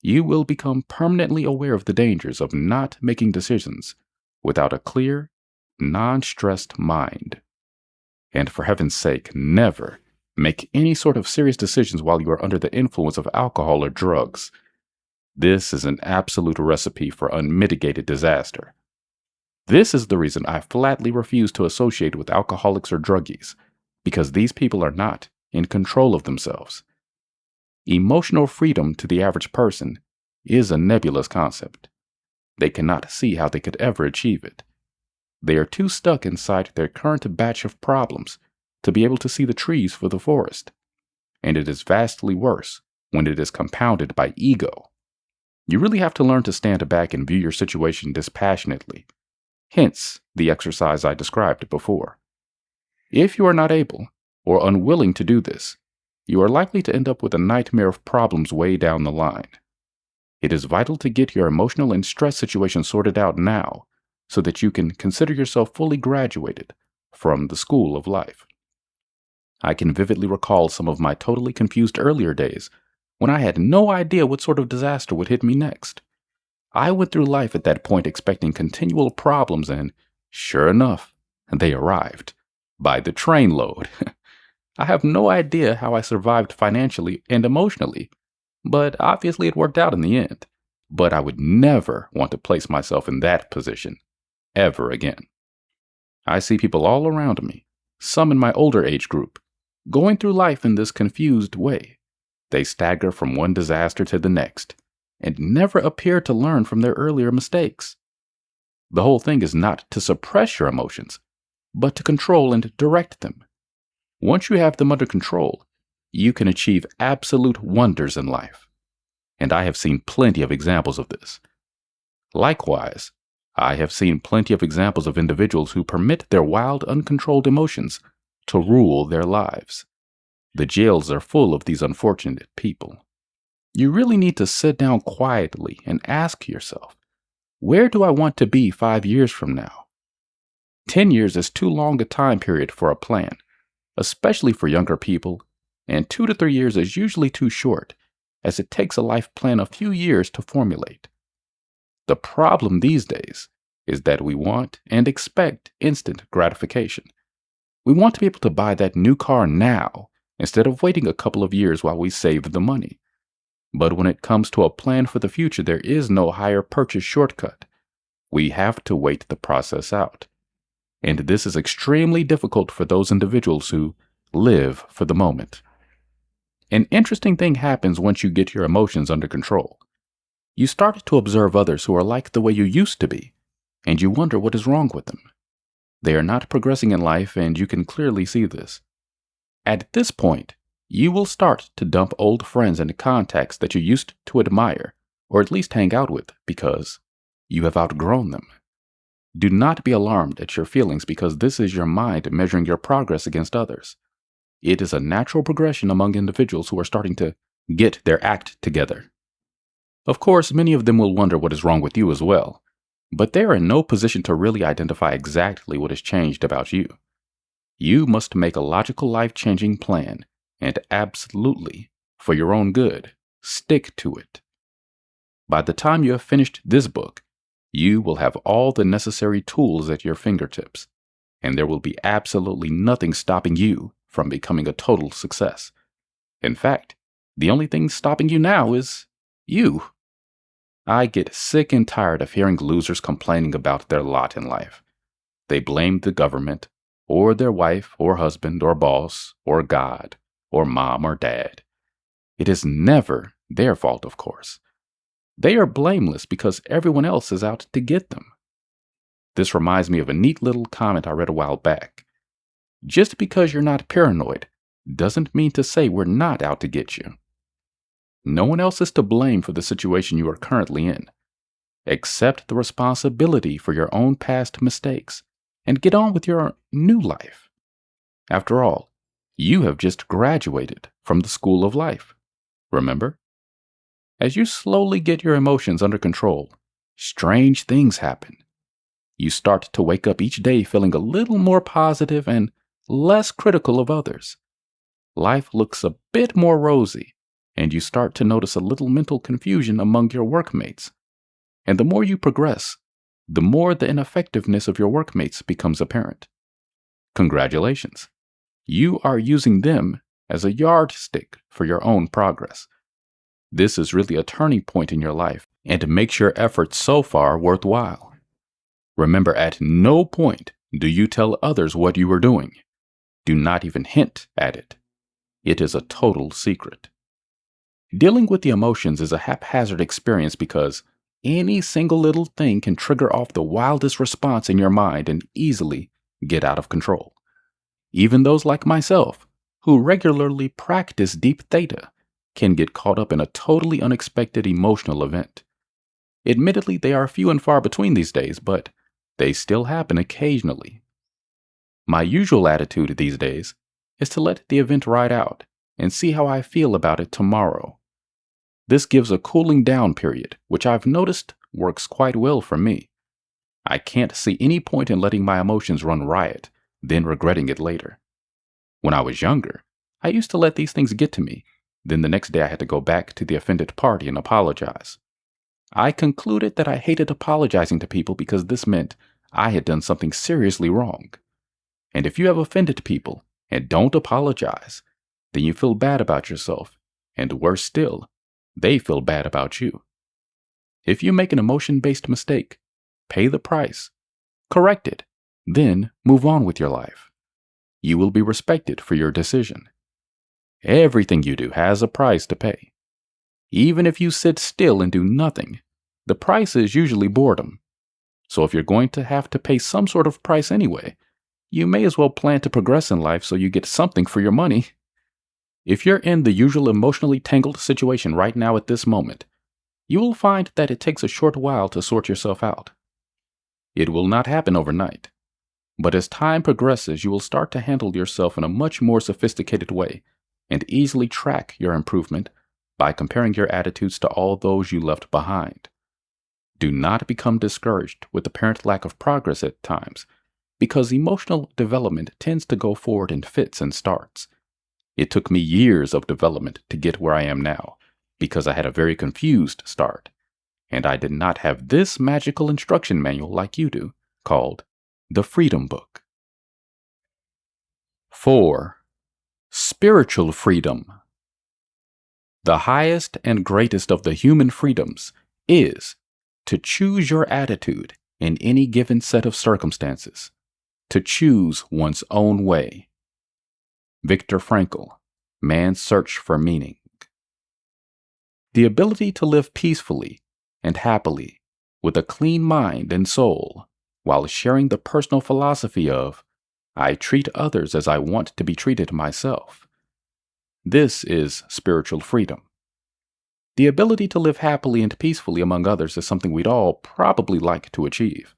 you will become permanently aware of the dangers of not making decisions without a clear, non-stressed mind. And for heaven's sake, never make any sort of serious decisions while you are under the influence of alcohol or drugs. This is an absolute recipe for unmitigated disaster. This is the reason I flatly refuse to associate with alcoholics or druggies, because these people are not in control of themselves. Emotional freedom to the average person is a nebulous concept. They cannot see how they could ever achieve it. They are too stuck inside their current batch of problems to be able to see the trees for the forest. And it is vastly worse when it is compounded by ego. You really have to learn to stand back and view your situation dispassionately. hence the exercise I described before. If you are not able or unwilling to do this, you are likely to end up with a nightmare of problems way down the line. It is vital to get your emotional and stress situation sorted out now so that you can consider yourself fully graduated from the school of life. I can vividly recall some of my totally confused earlier days when I had no idea what sort of disaster would hit me next. I went through life at that point expecting continual problems, and sure enough, they arrived by the trainload. I have no idea how I survived financially and emotionally, but obviously it worked out in the end. But I would never want to place myself in that position ever again. I see people all around me, some in my older age group, going through life in this confused way. They stagger from one disaster to the next and never appear to learn from their earlier mistakes. The whole thing is not to suppress your emotions, but to control and direct them. Once you have them under control, you can achieve absolute wonders in life. And I have seen plenty of examples of this. Likewise, I have seen plenty of examples of individuals who permit their wild, uncontrolled emotions to rule their lives. The jails are full of these unfortunate people. You really need to sit down quietly and ask yourself, where do I want to be 5 years from now? 10 years is too long a time period for a plan, especially for younger people, and 2 to 3 years is usually too short, as it takes a life plan a few years to formulate. The problem these days is that we want and expect instant gratification. We want to be able to buy that new car now instead of waiting a couple of years while we save the money. But when it comes to a plan for the future, there is no hire purchase shortcut. We have to wait the process out. And this is extremely difficult for those individuals who live for the moment. An interesting thing happens once you get your emotions under control. You start to observe others who are like the way you used to be, and you wonder what is wrong with them. They are not progressing in life, and you can clearly see this. At this point, you will start to dump old friends and contacts that you used to admire, or at least hang out with, because you have outgrown them. Do not be alarmed at your feelings, because this is your mind measuring your progress against others. It is a natural progression among individuals who are starting to get their act together. Of course, many of them will wonder what is wrong with you as well, but they are in no position to really identify exactly what has changed about you. You must make a logical life-changing plan, and absolutely, for your own good, stick to it. By the time you have finished this book, you will have all the necessary tools at your fingertips, and there will be absolutely nothing stopping you from becoming a total success. In fact, the only thing stopping you now is you. I get sick and tired of hearing losers complaining about their lot in life. They blame the government, or their wife, or husband, or boss, or God, or mom, or dad. It is never their fault, of course. They are blameless because everyone else is out to get them. This reminds me of a neat little comment I read a while back. Just because you're not paranoid doesn't mean to say we're not out to get you. No one else is to blame for the situation you are currently in. Accept the responsibility for your own past mistakes and get on with your new life. After all, you have just graduated from the school of life. Remember? As you slowly get your emotions under control, strange things happen. You start to wake up each day feeling a little more positive and less critical of others. Life looks a bit more rosy, and you start to notice a little mental confusion among your workmates. And the more you progress, the more the ineffectiveness of your workmates becomes apparent. Congratulations. You are using them as a yardstick for your own progress. This is really a turning point in your life and makes your efforts so far worthwhile. Remember, at no point do you tell others what you are doing. Do not even hint at it. It is a total secret. Dealing with the emotions is a haphazard experience because any single little thing can trigger off the wildest response in your mind and easily get out of control. Even those like myself, who regularly practice deep theta, can get caught up in a totally unexpected emotional event. Admittedly, they are few and far between these days, but they still happen occasionally. My usual attitude these days is to let the event ride out and see how I feel about it tomorrow. This gives a cooling down period, which I've noticed works quite well for me. I can't see any point in letting my emotions run riot, then regretting it later. When I was younger, I used to let these things get to me. Then the next day I had to go back to the offended party and apologize. I concluded that I hated apologizing to people because this meant I had done something seriously wrong. And if you have offended people and don't apologize, then you feel bad about yourself, and worse still, they feel bad about you. If you make an emotion-based mistake, pay the price, correct it, then move on with your life. You will be respected for your decision. Everything you do has a price to pay. Even if you sit still and do nothing, the price is usually boredom. So if you're going to have to pay some sort of price anyway, you may as well plan to progress in life so you get something for your money. If you're in the usual emotionally tangled situation right now at this moment, you will find that it takes a short while to sort yourself out. It will not happen overnight, but as time progresses, you will start to handle yourself in a much more sophisticated way and easily track your improvement by comparing your attitudes to all those you left behind. Do not become discouraged with apparent lack of progress at times, because emotional development tends to go forward in fits and starts. It took me years of development to get where I am now, because I had a very confused start, and I did not have this magical instruction manual like you do, called the Freedom Book. 4. Spiritual freedom. The highest and greatest of the human freedoms is to choose your attitude in any given set of circumstances, to choose one's own way. Viktor Frankl, Man's Search for Meaning. The ability to live peacefully and happily with a clean mind and soul while sharing the personal philosophy of, I treat others as I want to be treated myself. This is spiritual freedom. The ability to live happily and peacefully among others is something we'd all probably like to achieve.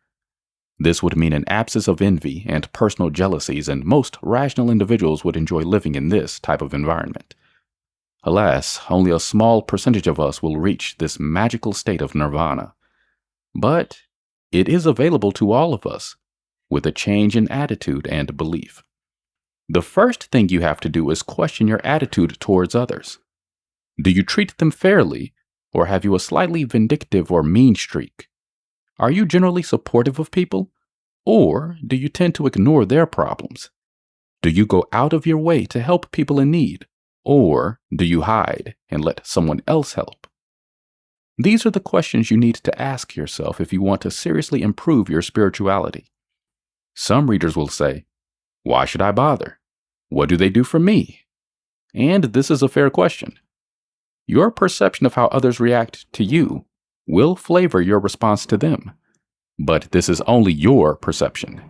This would mean an absence of envy and personal jealousies, and most rational individuals would enjoy living in this type of environment. Alas, only a small percentage of us will reach this magical state of nirvana. But it is available to all of us, with a change in attitude and belief. The first thing you have to do is question your attitude towards others. Do you treat them fairly, or have you a slightly vindictive or mean streak? Are you generally supportive of people, or do you tend to ignore their problems? Do you go out of your way to help people in need, or do you hide and let someone else help? These are the questions you need to ask yourself if you want to seriously improve your spirituality. Some readers will say, why should I bother? What do they do for me? And this is a fair question. Your perception of how others react to you will flavor your response to them, but this is only your perception.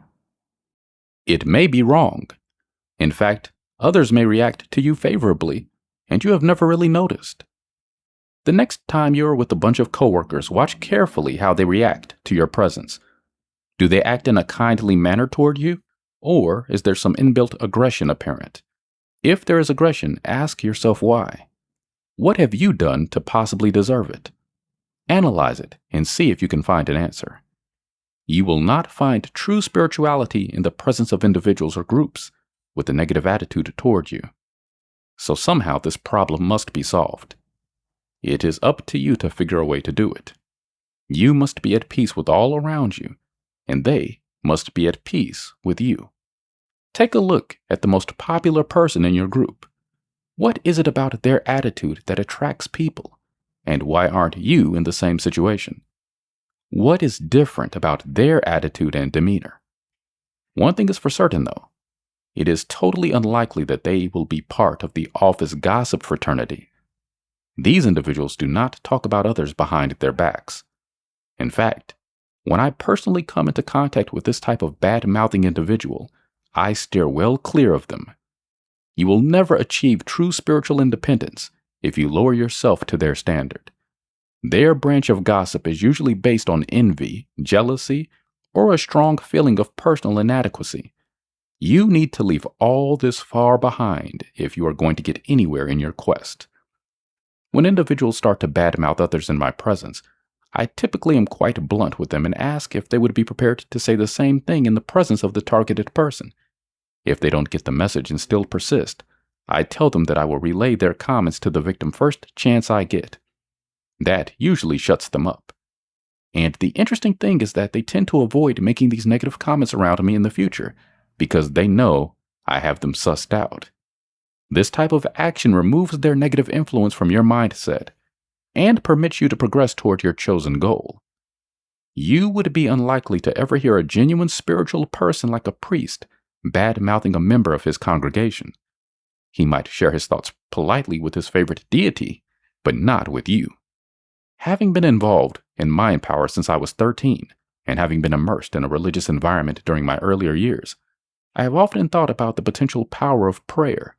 It may be wrong. In fact, others may react to you favorably, and you have never really noticed. The next time you're with a bunch of coworkers, watch carefully how they react to your presence. Do they act in a kindly manner toward you, or is there some inbuilt aggression apparent? If there is aggression, ask yourself why. What have you done to possibly deserve it? Analyze it and see if you can find an answer. You will not find true spirituality in the presence of individuals or groups with a negative attitude toward you. So somehow this problem must be solved. It is up to you to figure a way to do it. You must be at peace with all around you, and they must be at peace with you. Take a look at the most popular person in your group. What is it about their attitude that attracts people, and why aren't you in the same situation? What is different about their attitude and demeanor? One thing is for certain, though. It is totally unlikely that they will be part of the office gossip fraternity. These individuals do not talk about others behind their backs. In fact, when I personally come into contact with this type of bad-mouthing individual, I steer well clear of them. You will never achieve true spiritual independence if you lower yourself to their standard. Their branch of gossip is usually based on envy, jealousy, or a strong feeling of personal inadequacy. You need to leave all this far behind if you are going to get anywhere in your quest. When individuals start to badmouth others in my presence, I typically am quite blunt with them and ask if they would be prepared to say the same thing in the presence of the targeted person. If they don't get the message and still persist, I tell them that I will relay their comments to the victim first chance I get. That usually shuts them up. And the interesting thing is that they tend to avoid making these negative comments around me in the future because they know I have them sussed out. This type of action removes their negative influence from your mindset and permits you to progress toward your chosen goal. You would be unlikely to ever hear a genuine spiritual person like a priest bad-mouthing a member of his congregation. He might share his thoughts politely with his favorite deity, but not with you. Having been involved in mind power since I was 13, and having been immersed in a religious environment during my earlier years, I have often thought about the potential power of prayer,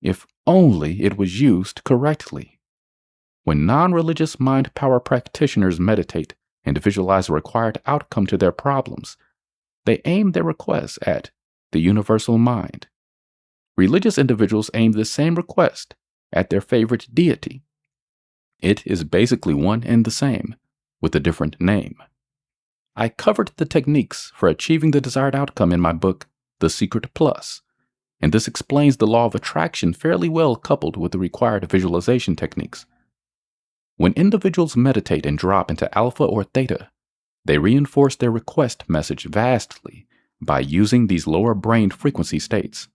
if only it was used correctly. When non-religious mind power practitioners meditate and visualize a required outcome to their problems, they aim their requests at the universal mind. Religious individuals aim the same request at their favorite deity. It is basically one and the same, with a different name. I covered the techniques for achieving the desired outcome in my book, The Secret Plus, and this explains the law of attraction fairly well coupled with the required visualization techniques. When individuals meditate and drop into alpha or theta, they reinforce their request message vastly by using these lower brain frequency states.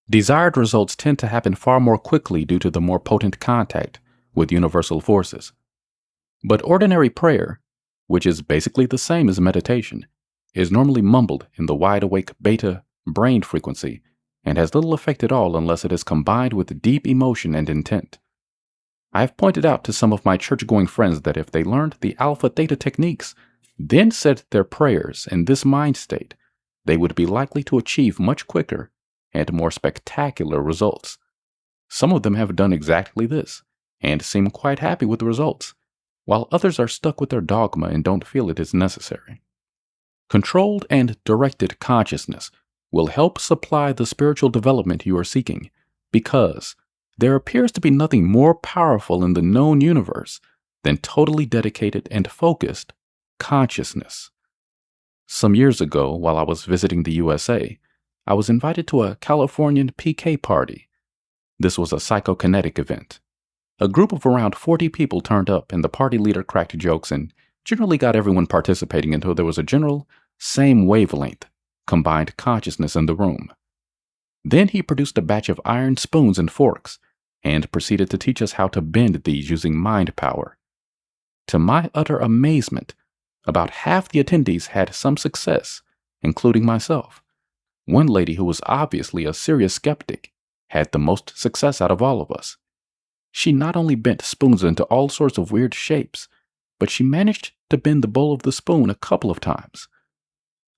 Desired results tend to happen far more quickly due to the more potent contact with universal forces. But ordinary prayer, which is basically the same as meditation, is normally mumbled in the wide-awake beta brain frequency and has little effect at all unless it is combined with deep emotion and intent. I have pointed out to some of my church-going friends that if they learned the alpha-theta techniques, then said their prayers in this mind state, they would be likely to achieve much quicker and more spectacular results. Some of them have done exactly this and seem quite happy with the results, while others are stuck with their dogma and don't feel it is necessary. Controlled and directed consciousness will help supply the spiritual development you are seeking, because there appears to be nothing more powerful in the known universe than totally dedicated and focused consciousness. Some years ago, while I was visiting the USA, I was invited to a Californian PK party. This was a psychokinetic event. A group of around 40 people turned up and the party leader cracked jokes and generally got everyone participating until there was a general same wavelength, combined consciousness in the room. Then he produced a batch of iron spoons and forks and proceeded to teach us how to bend these using mind power. To my utter amazement, about half the attendees had some success, including myself. One lady who was obviously a serious skeptic had the most success out of all of us. She not only bent spoons into all sorts of weird shapes, but she managed to bend the bowl of the spoon a couple of times.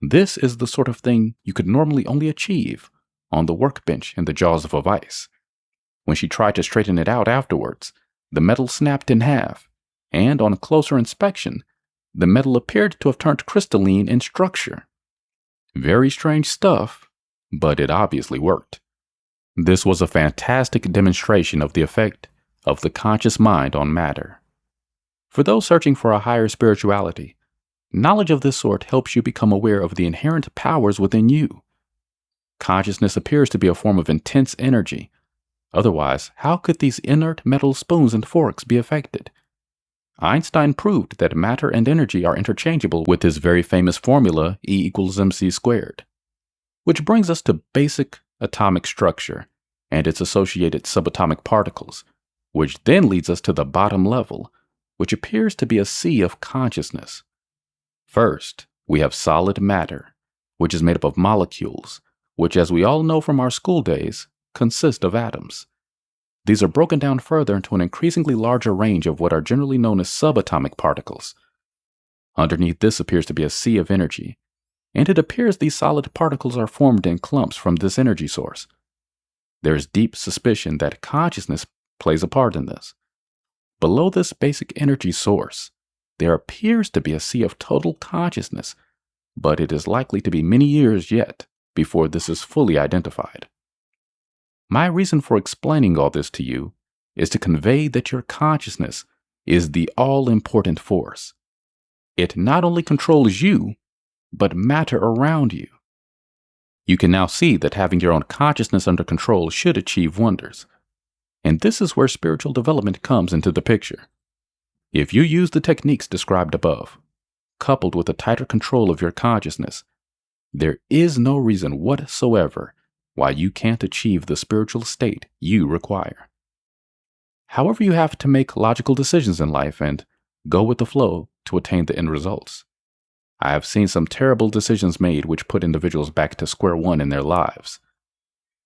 This is the sort of thing you could normally only achieve on the workbench in the jaws of a vice. When she tried to straighten it out afterwards, the metal snapped in half, and on closer inspection, the metal appeared to have turned crystalline in structure. Very strange stuff, but it obviously worked. This was a fantastic demonstration of the effect of the conscious mind on matter. For those searching for a higher spirituality, knowledge of this sort helps you become aware of the inherent powers within you. Consciousness appears to be a form of intense energy. Otherwise, how could these inert metal spoons and forks be affected? Einstein proved that matter and energy are interchangeable with his very famous formula E = mc squared. Which brings us to basic atomic structure and its associated subatomic particles, which then leads us to the bottom level, which appears to be a sea of consciousness. First, we have solid matter, which is made up of molecules, which, as we all know from our school days, consist of atoms. These are broken down further into an increasingly larger range of what are generally known as subatomic particles. Underneath this appears to be a sea of energy, and it appears these solid particles are formed in clumps from this energy source. There is deep suspicion that consciousness plays a part in this. Below this basic energy source, there appears to be a sea of total consciousness, but it is likely to be many years yet before this is fully identified. My reason for explaining all this to you is to convey that your consciousness is the all-important force. It not only controls you, but matter around you. You can now see that having your own consciousness under control should achieve wonders. And this is where spiritual development comes into the picture. If you use the techniques described above, coupled with a tighter control of your consciousness, there is no reason whatsoever why you can't achieve the spiritual state you require. However, you have to make logical decisions in life and go with the flow to attain the end results. I have seen some terrible decisions made which put individuals back to square one in their lives.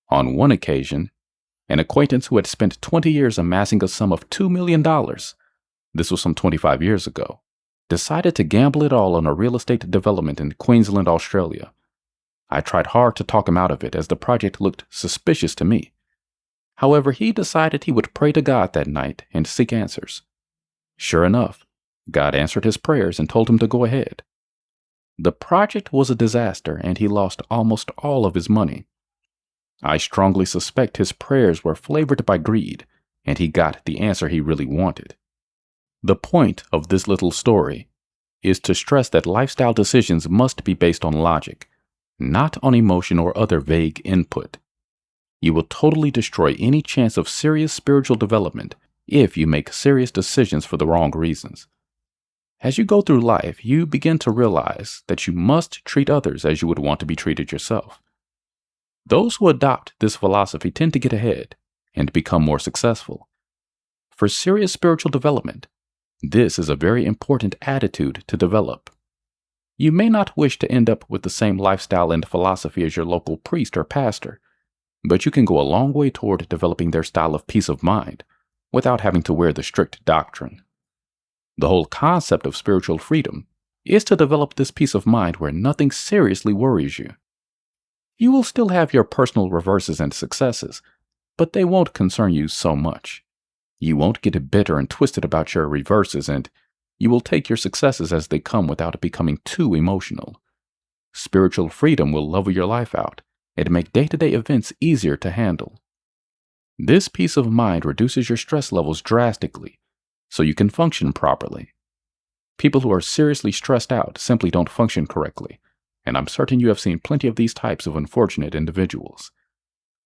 On one occasion, an acquaintance who had spent 20 years amassing a sum of $2 million, this was some 25 years ago, decided to gamble it all on a real estate development in Queensland, Australia. I tried hard to talk him out of it as the project looked suspicious to me. However, he decided he would pray to God that night and seek answers. Sure enough, God answered his prayers and told him to go ahead. The project was a disaster and he lost almost all of his money. I strongly suspect his prayers were flavored by greed and he got the answer he really wanted. The point of this little story is to stress that lifestyle decisions must be based on logic, not on emotion or other vague input. You will totally destroy any chance of serious spiritual development if you make serious decisions for the wrong reasons. As you go through life, you begin to realize that you must treat others as you would want to be treated yourself. Those who adopt this philosophy tend to get ahead and become more successful. For serious spiritual development, this is a very important attitude to develop. You may not wish to end up with the same lifestyle and philosophy as your local priest or pastor, but you can go a long way toward developing their style of peace of mind without having to wear the strict doctrine. The whole concept of spiritual freedom is to develop this peace of mind where nothing seriously worries you. You will still have your personal reverses and successes, but they won't concern you so much. You won't get bitter and twisted about your reverses, and you will take your successes as they come without becoming too emotional. Spiritual freedom will level your life out and make day-to-day events easier to handle. This peace of mind reduces your stress levels drastically, so you can function properly. People who are seriously stressed out simply don't function correctly, and I'm certain you have seen plenty of these types of unfortunate individuals.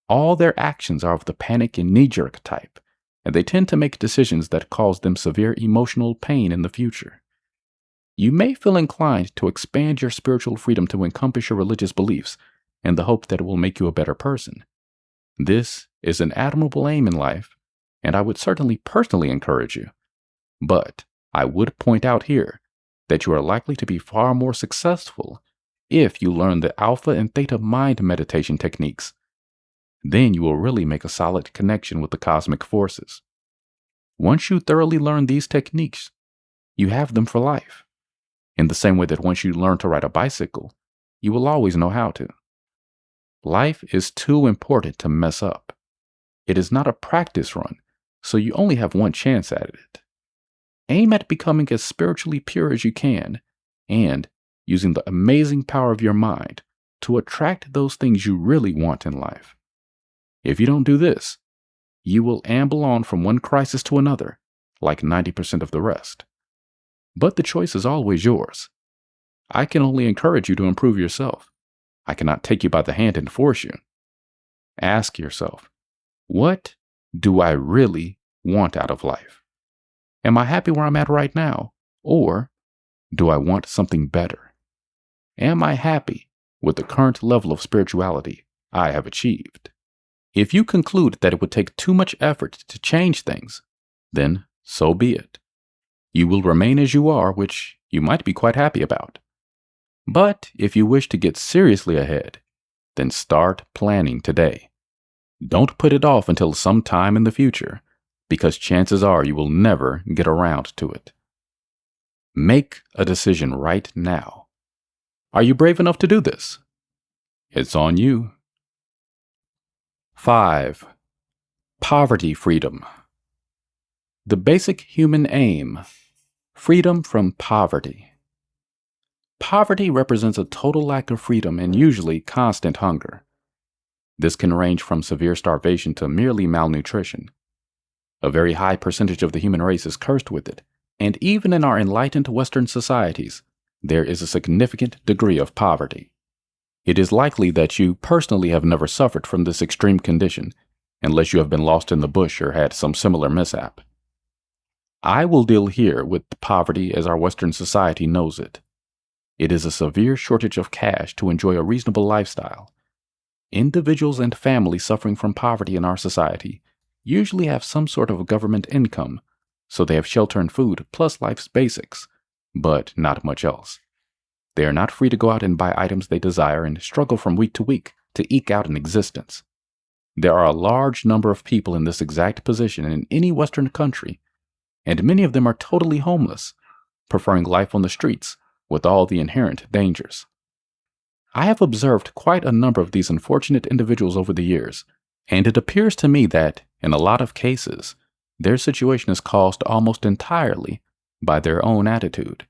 All their actions are of the panic and knee-jerk type, and they tend to make decisions that cause them severe emotional pain in the future. You may feel inclined to expand your spiritual freedom to encompass your religious beliefs in the hope that it will make you a better person. This is an admirable aim in life, and I would certainly personally encourage you. But I would point out here that you are likely to be far more successful if you learn the alpha and theta mind meditation techniques. Then you will really make a solid connection with the cosmic forces. Once you thoroughly learn these techniques, you have them for life. In the same way that once you learn to ride a bicycle, you will always know how to. Life is too important to mess up. It is not a practice run, so you only have one chance at it. Aim at becoming as spiritually pure as you can, and using the amazing power of your mind to attract those things you really want in life. If you don't do this, you will amble on from one crisis to another, like 90% of the rest. But the choice is always yours. I can only encourage you to improve yourself. I cannot take you by the hand and force you. Ask yourself, what do I really want out of life? Am I happy where I'm at right now, or do I want something better? Am I happy with the current level of spirituality I have achieved? If you conclude that it would take too much effort to change things, then so be it. You will remain as you are, which you might be quite happy about. But if you wish to get seriously ahead, then start planning today. Don't put it off until some time in the future, because chances are you will never get around to it. Make a decision right now. Are you brave enough to do this? It's on you. 5. Poverty freedom. The basic human aim: freedom from poverty. Poverty represents a total lack of freedom and usually constant hunger. This can range from severe starvation to merely malnutrition. A very high percentage of the human race is cursed with it, and even in our enlightened Western societies, there is a significant degree of poverty. It is likely that you personally have never suffered from this extreme condition, unless you have been lost in the bush or had some similar mishap. I will deal here with poverty as our Western society knows it. It is a severe shortage of cash to enjoy a reasonable lifestyle. Individuals and families suffering from poverty in our society usually have some sort of government income, so they have shelter and food plus life's basics, but not much else. They are not free to go out and buy items they desire and struggle from week to week to eke out an existence. There are a large number of people in this exact position in any Western country, and many of them are totally homeless, preferring life on the streets with all the inherent dangers. I have observed quite a number of these unfortunate individuals over the years, and it appears to me that, in a lot of cases, their situation is caused almost entirely by their own attitude.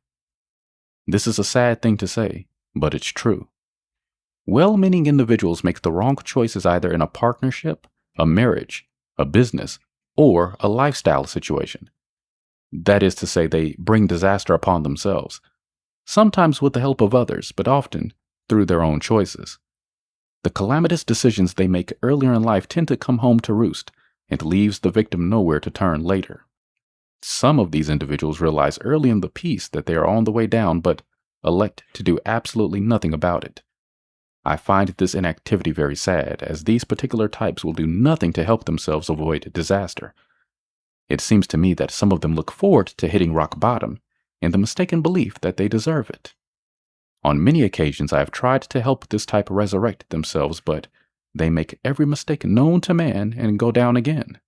This is a sad thing to say, but it's true. Well-meaning individuals make the wrong choices either in a partnership, a marriage, a business, or a lifestyle situation. That is to say, they bring disaster upon themselves, sometimes with the help of others, but often through their own choices. The calamitous decisions they make earlier in life tend to come home to roost and leaves the victim nowhere to turn later. Some of these individuals realize early in the piece that they are on the way down, but elect to do absolutely nothing about it. I find this inactivity very sad, as these particular types will do nothing to help themselves avoid disaster. It seems to me that some of them look forward to hitting rock bottom in the mistaken belief that they deserve it. On many occasions, I have tried to help this type resurrect themselves, but they make every mistake known to man and go down again.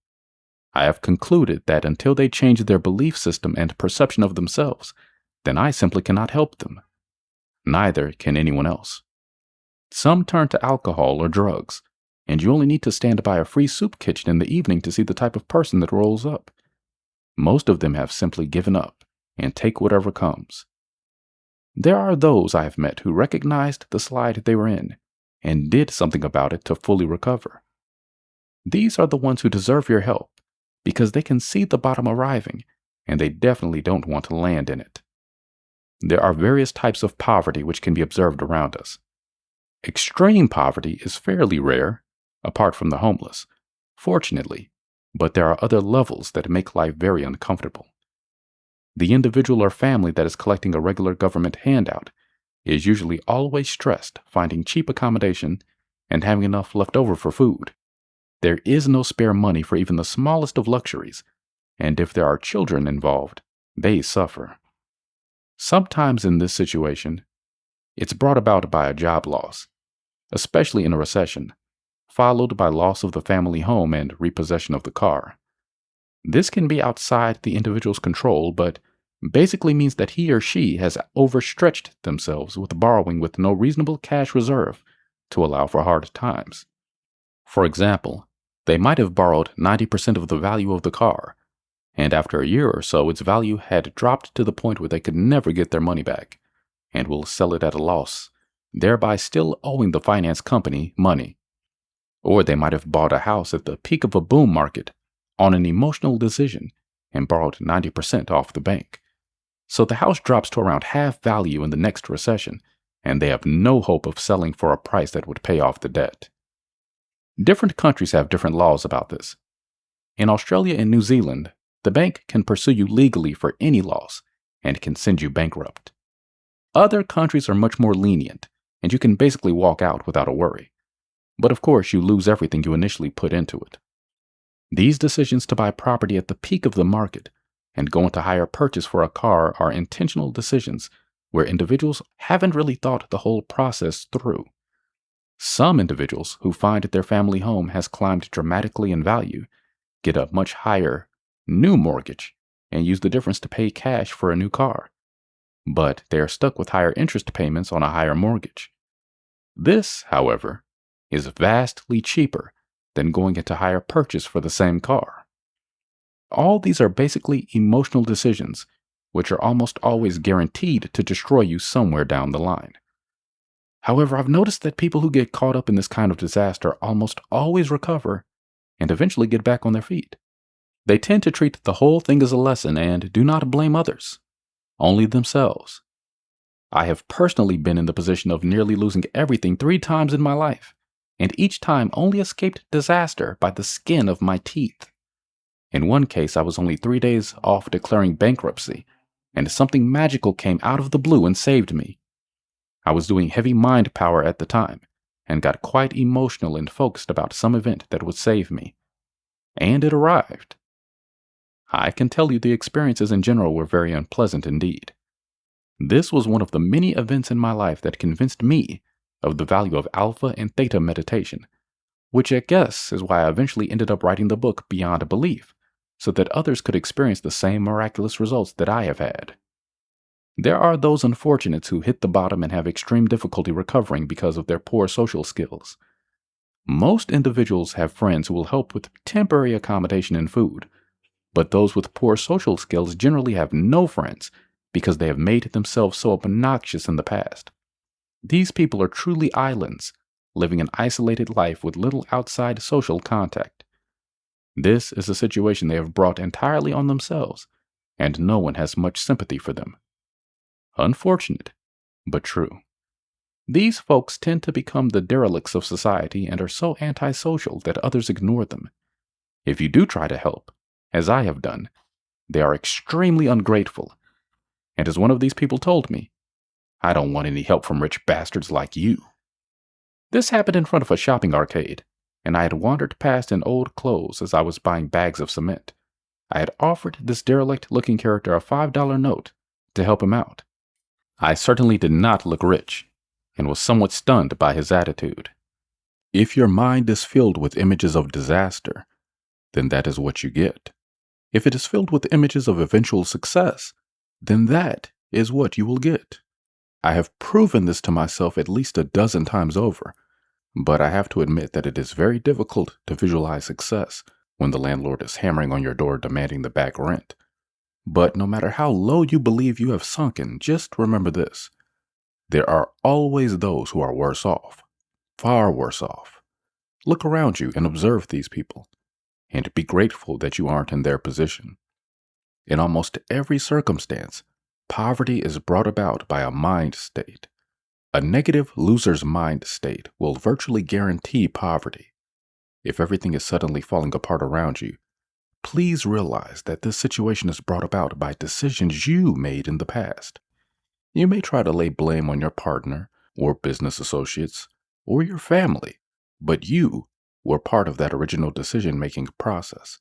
I have concluded that until they change their belief system and perception of themselves, then I simply cannot help them. Neither can anyone else. Some turn to alcohol or drugs, and you only need to stand by a free soup kitchen in the evening to see the type of person that rolls up. Most of them have simply given up and take whatever comes. There are those I have met who recognized the slide they were in and did something about it to fully recover. These are the ones who deserve your help because they can see the bottom arriving and they definitely don't want to land in it. There are various types of poverty which can be observed around us. Extreme poverty is fairly rare, apart from the homeless, fortunately, but there are other levels that make life very uncomfortable. The individual or family that is collecting a regular government handout is usually always stressed finding cheap accommodation and having enough left over for food. There is no spare money for even the smallest of luxuries, and if there are children involved, they suffer. Sometimes in this situation, it's brought about by a job loss, especially in a recession, followed by loss of the family home and repossession of the car. This can be outside the individual's control, but basically means that he or she has overstretched themselves with borrowing with no reasonable cash reserve to allow for hard times. For example, they might have borrowed 90% of the value of the car, and after a year or so its value had dropped to the point where they could never get their money back, and will sell it at a loss, thereby still owing the finance company money. Or they might have bought a house at the peak of a boom market on an emotional decision and borrowed 90% off the bank. So the house drops to around half value in the next recession, and they have no hope of selling for a price that would pay off the debt. Different countries have different laws about this. In Australia and New Zealand, the bank can pursue you legally for any loss and can send you bankrupt. Other countries are much more lenient, and you can basically walk out without a worry. But of course, you lose everything you initially put into it. These decisions to buy property at the peak of the market and go into higher purchase for a car are intentional decisions where individuals haven't really thought the whole process through. Some individuals who find their family home has climbed dramatically in value get a much higher new mortgage and use the difference to pay cash for a new car. But they are stuck with higher interest payments on a higher mortgage. This, however, is vastly cheaper than going into higher purchase for the same car. All these are basically emotional decisions which are almost always guaranteed to destroy you somewhere down the line. However, I've noticed that people who get caught up in this kind of disaster almost always recover and eventually get back on their feet. They tend to treat the whole thing as a lesson and do not blame others, only themselves. I have personally been in the position of nearly losing everything 3 times in my life, and each time only escaped disaster by the skin of my teeth. In one case, I was only 3 days off declaring bankruptcy, and something magical came out of the blue and saved me. I was doing heavy mind power at the time, and got quite emotional and focused about some event that would save me. And it arrived. I can tell you the experiences in general were very unpleasant indeed. This was one of the many events in my life that convinced me of the value of alpha and theta meditation, which I guess is why I eventually ended up writing the book Beyond Belief, so that others could experience the same miraculous results that I have had. There are those unfortunates who hit the bottom and have extreme difficulty recovering because of their poor social skills. Most individuals have friends who will help with temporary accommodation and food, but those with poor social skills generally have no friends because they have made themselves so obnoxious in the past. These people are truly islands, living an isolated life with little outside social contact. This is a situation they have brought entirely on themselves, and no one has much sympathy for them. Unfortunate, but true. These folks tend to become the derelicts of society and are so antisocial that others ignore them. If you do try to help, as I have done, they are extremely ungrateful. And as one of these people told me, I don't want any help from rich bastards like you. This happened in front of a shopping arcade, and I had wandered past in old clothes as I was buying bags of cement. I had offered this derelict-looking character a $5 note to help him out. I certainly did not look rich, and was somewhat stunned by his attitude. If your mind is filled with images of disaster, then that is what you get. If it is filled with images of eventual success, then that is what you will get. I have proven this to myself at least 12 times over, but I have to admit that it is very difficult to visualize success when the landlord is hammering on your door demanding the back rent. But no matter how low you believe you have sunken, just remember this. There are always those who are worse off, far worse off. Look around you and observe these people, and be grateful that you aren't in their position. In almost every circumstance, poverty is brought about by a mind state. A negative loser's mind state will virtually guarantee poverty. If everything is suddenly falling apart around you, please realize that this situation is brought about by decisions you made in the past. You may try to lay blame on your partner, or business associates, or your family, but you were part of that original decision-making process.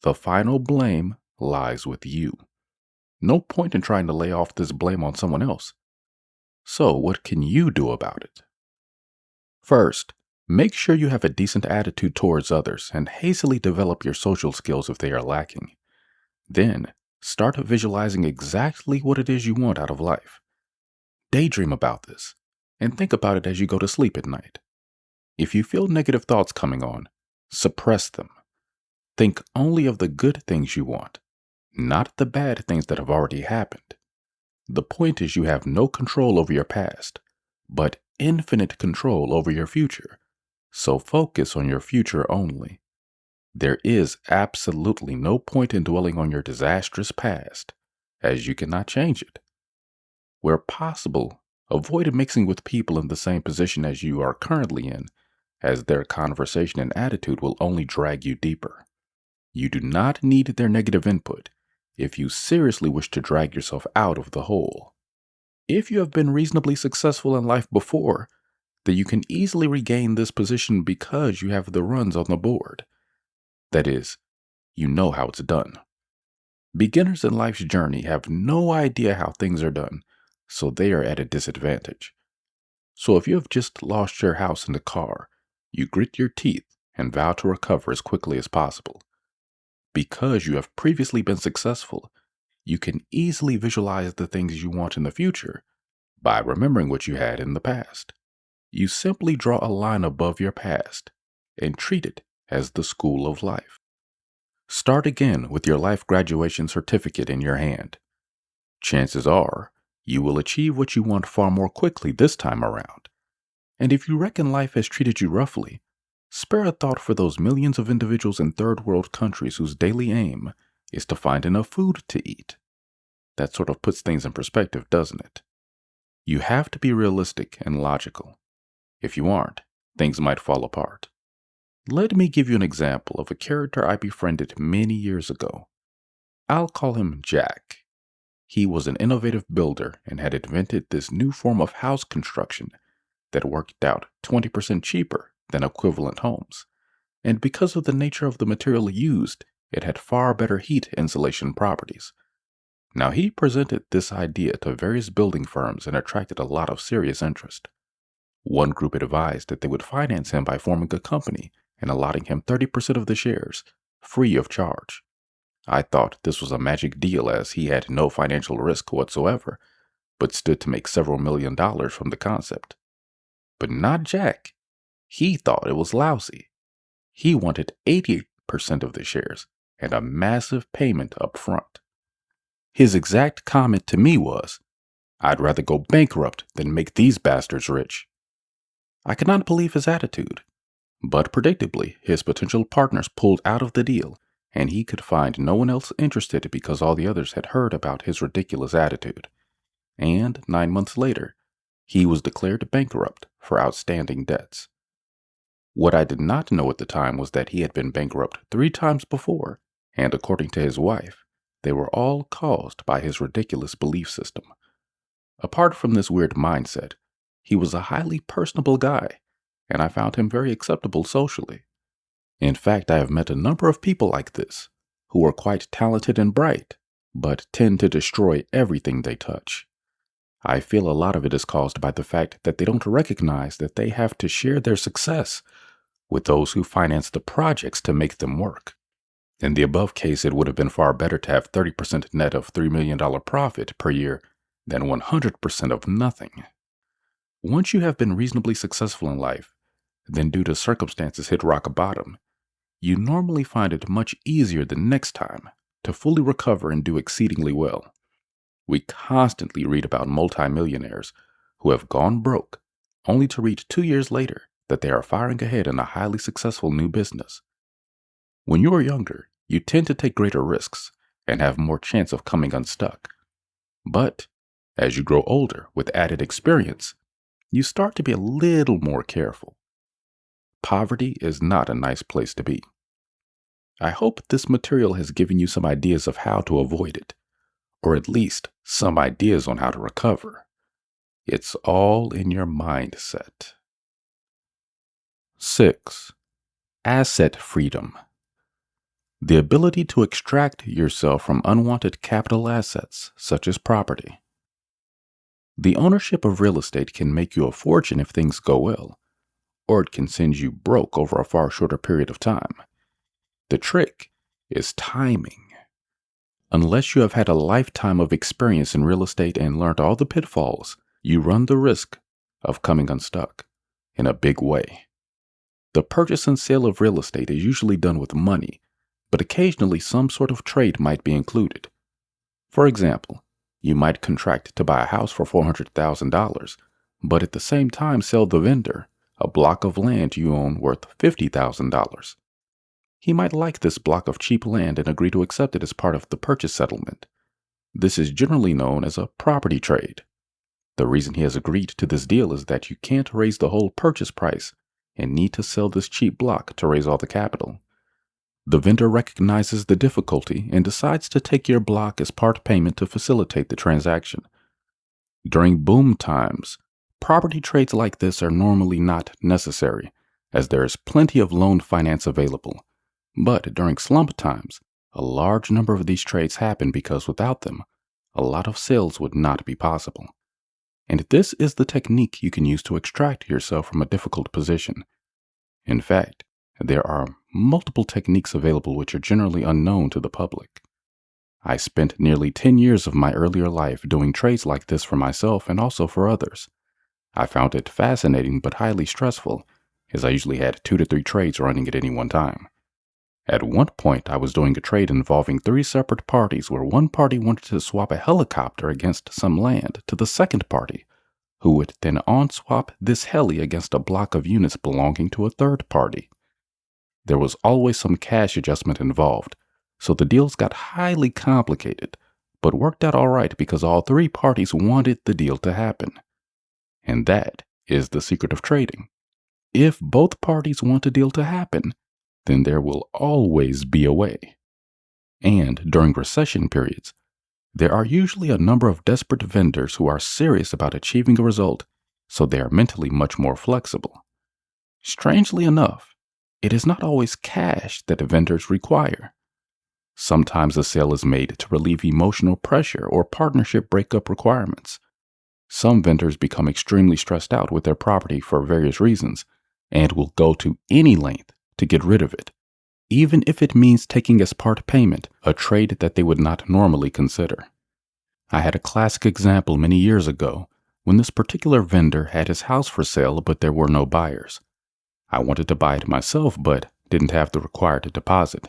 The final blame lies with you. No point in trying to lay off this blame on someone else. So what can you do about it? First, make sure you have a decent attitude towards others and hastily develop your social skills if they are lacking. Then, start visualizing exactly what it is you want out of life. Daydream about this, and think about it as you go to sleep at night. If you feel negative thoughts coming on, suppress them. Think only of the good things you want, not the bad things that have already happened. The point is you have no control over your past, but infinite control over your future. So focus on your future only. There is absolutely no point in dwelling on your disastrous past, as you cannot change it. Where possible, avoid mixing with people in the same position as you are currently in, as their conversation and attitude will only drag you deeper. You do not need their negative input if you seriously wish to drag yourself out of the hole. If you have been reasonably successful in life before, then you can easily regain this position because you have the runs on the board. That is, you know how it's done. Beginners in life's journey have no idea how things are done, so they are at a disadvantage. So if you have just lost your house and the car, you grit your teeth and vow to recover as quickly as possible. Because you have previously been successful, you can easily visualize the things you want in the future by remembering what you had in the past. You simply draw a line above your past and treat it as the school of life. Start again with your life graduation certificate in your hand. chances are you will achieve what you want far more quickly this time around. And if you reckon life has treated you roughly, spare a thought for those millions of individuals in third world countries whose daily aim is to find enough food to eat. That sort of puts things in perspective, doesn't it? You have to be realistic and logical. If you aren't, things might fall apart. Let me give you an example of a character I befriended many years ago. I'll call him Jack. He was an innovative builder and had invented this new form of house construction that worked out 20% cheaper than equivalent homes. And because of the nature of the material used, it had far better heat insulation properties. Now, he presented this idea to various building firms and attracted a lot of serious interest. One group advised that they would finance him by forming a company and allotting him 30% of the shares, free of charge. I thought this was a magic deal as he had no financial risk whatsoever, but stood to make several $1,000,000 from the concept. But not Jack. He thought it was lousy. He wanted 80% of the shares and a massive payment up front. His exact comment to me was, "I'd rather go bankrupt than make these bastards rich." I could not believe his attitude, but predictably, his potential partners pulled out of the deal, and he could find no one else interested because all the others had heard about his ridiculous attitude. And 9 months later, he was declared bankrupt for outstanding debts. What I did not know at the time was that he had been bankrupt 3 times before, and according to his wife, they were all caused by his ridiculous belief system. Apart from this weird mindset, he was a highly personable guy, and I found him very acceptable socially. In fact, I have met a number of people like this, who are quite talented and bright, but tend to destroy everything they touch. I feel a lot of it is caused by the fact that they don't recognize that they have to share their success with those who finance the projects to make them work. In the above case, it would have been far better to have 30% net of $3 million profit per year than 100% of nothing. Once you have been reasonably successful in life, then due to circumstances hit rock bottom, you normally find it much easier the next time to fully recover and do exceedingly well. We constantly read about multimillionaires who have gone broke only to read 2 years later that they are firing ahead in a highly successful new business. When you are younger, you tend to take greater risks and have more chance of coming unstuck. But as you grow older with added experience, you start to be a little more careful. Poverty is not a nice place to be. I hope this material has given you some ideas of how to avoid it, or at least some ideas on how to recover. It's all in your mindset. 6. Asset freedom. The ability to extract yourself from unwanted capital assets, such as property. The ownership of real estate can make you a fortune if things go well, or it can send you broke over a far shorter period of time. The trick is timing. Unless you have had a lifetime of experience in real estate and learned all the pitfalls, you run the risk of coming unstuck in a big way. The purchase and sale of real estate is usually done with money, but occasionally some sort of trade might be included. For example, you might contract to buy a house for $400,000, but at the same time sell the vendor a block of land you own worth $50,000. He might like this block of cheap land and agree to accept it as part of the purchase settlement. This is generally known as a property trade. The reason he has agreed to this deal is that you can't raise the whole purchase price and need to sell this cheap block to raise all the capital. The vendor recognizes the difficulty and decides to take your block as part payment to facilitate the transaction. During boom times, property trades like this are normally not necessary, as there is plenty of loan finance available. But during slump times, a large number of these trades happen because without them, a lot of sales would not be possible. And this is the technique you can use to extract yourself from a difficult position. In fact, there are multiple techniques available which are generally unknown to the public. I spent nearly 10 years of my earlier life doing trades like this for myself and also for others. I found it fascinating but highly stressful, as I usually had 2 to 3 trades running at any one time. At one point, I was doing a trade involving three separate parties where one party wanted to swap a helicopter against some land to the second party, who would then on-swap this heli against a block of units belonging to a third party. There was always some cash adjustment involved, so the deals got highly complicated, but worked out all right because all three parties wanted the deal to happen. And that is the secret of trading. If both parties want a deal to happen, then there will always be a way. And during recession periods, there are usually a number of desperate vendors who are serious about achieving a result, so they are mentally much more flexible. Strangely enough, it is not always cash that vendors require. Sometimes a sale is made to relieve emotional pressure or partnership breakup requirements. Some vendors become extremely stressed out with their property for various reasons and will go to any length to get rid of it, even if it means taking as part payment a trade that they would not normally consider. I had a classic example many years ago when this particular vendor had his house for sale but there were no buyers. I wanted to buy it myself but didn't have the required deposit.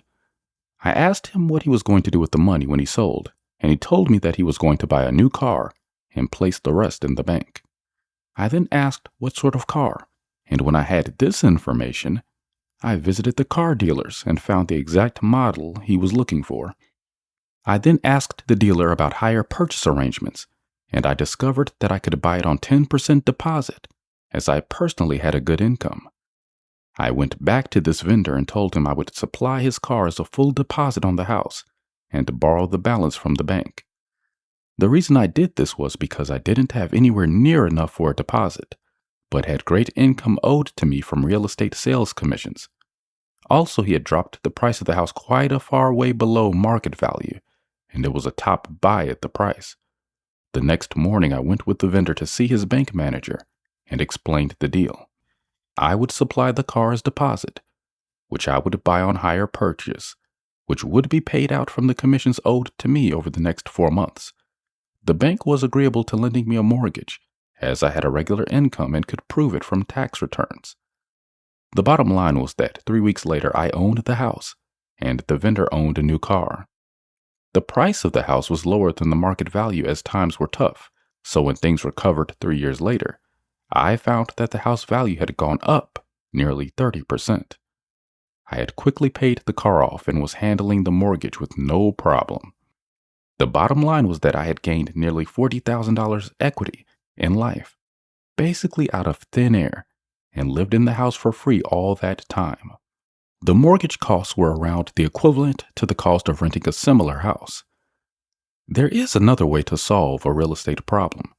I asked him what he was going to do with the money when he sold, and he told me that he was going to buy a new car and place the rest in the bank. I then asked what sort of car, and when I had this information, I visited the car dealers and found the exact model he was looking for. I then asked the dealer about hire purchase arrangements, and I discovered that I could buy it on 10% deposit, as I personally had a good income. I went back to this vendor and told him I would supply his car as a full deposit on the house and borrow the balance from the bank. The reason I did this was because I didn't have anywhere near enough for a deposit, but had great income owed to me from real estate sales commissions. Also, he had dropped the price of the house quite a far way below market value, and it was a top buy at the price. The next morning, I went with the vendor to see his bank manager and explained the deal. I would supply the car as deposit, which I would buy on hire purchase, which would be paid out from the commissions owed to me over the next 4 months. The bank was agreeable to lending me a mortgage, as I had a regular income and could prove it from tax returns. The bottom line was that 3 weeks later I owned the house, and the vendor owned a new car. The price of the house was lower than the market value as times were tough, so when things recovered 3 years later, I found that the house value had gone up nearly 30%. I had quickly paid the car off and was handling the mortgage with no problem. The bottom line was that I had gained nearly $40,000 equity in life, basically out of thin air, and lived in the house for free all that time. The mortgage costs were around the equivalent to the cost of renting a similar house. There is another way to solve a real estate problem.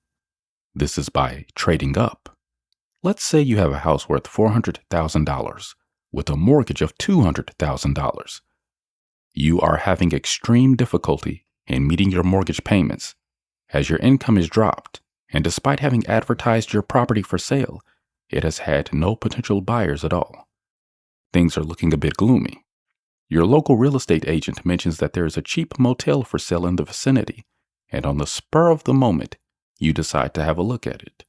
This is by trading up. Let's say you have a house worth $400,000 with a mortgage of $200,000. You are having extreme difficulty in meeting your mortgage payments as your income is dropped, and despite having advertised your property for sale, it has had no potential buyers at all. Things are looking a bit gloomy. Your local real estate agent mentions that there is a cheap motel for sale in the vicinity, and on the spur of the moment, you decide to have a look at it.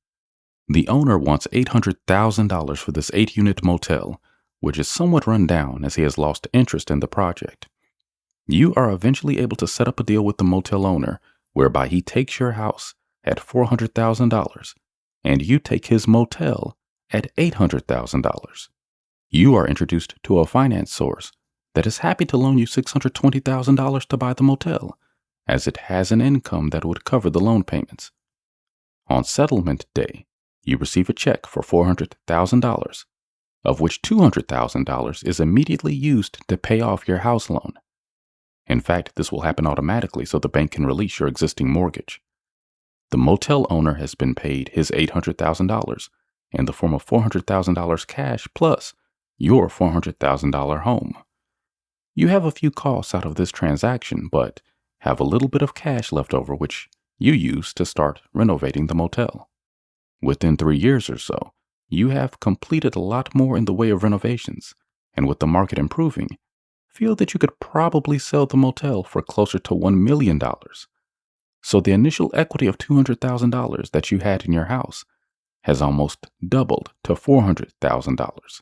The owner wants $800,000 for this 8-unit motel, which is somewhat run down as he has lost interest in the project. You are eventually able to set up a deal with the motel owner whereby he takes your house at $400,000 and you take his motel at $800,000. You are introduced to a finance source that is happy to loan you $620,000 to buy the motel, as it has an income that would cover the loan payments. On settlement day, you receive a check for $400,000, of which $200,000 is immediately used to pay off your house loan. In fact, this will happen automatically so the bank can release your existing mortgage. The motel owner has been paid his $800,000 in the form of $400,000 cash plus your $400,000 home. You have a few costs out of this transaction, but have a little bit of cash left over which you use to start renovating the motel. Within 3 years or so, you have completed a lot more in the way of renovations, and with the market improving, feel that you could probably sell the motel for closer to $1 million. So the initial equity of $200,000 that you had in your house has almost doubled to $400,000.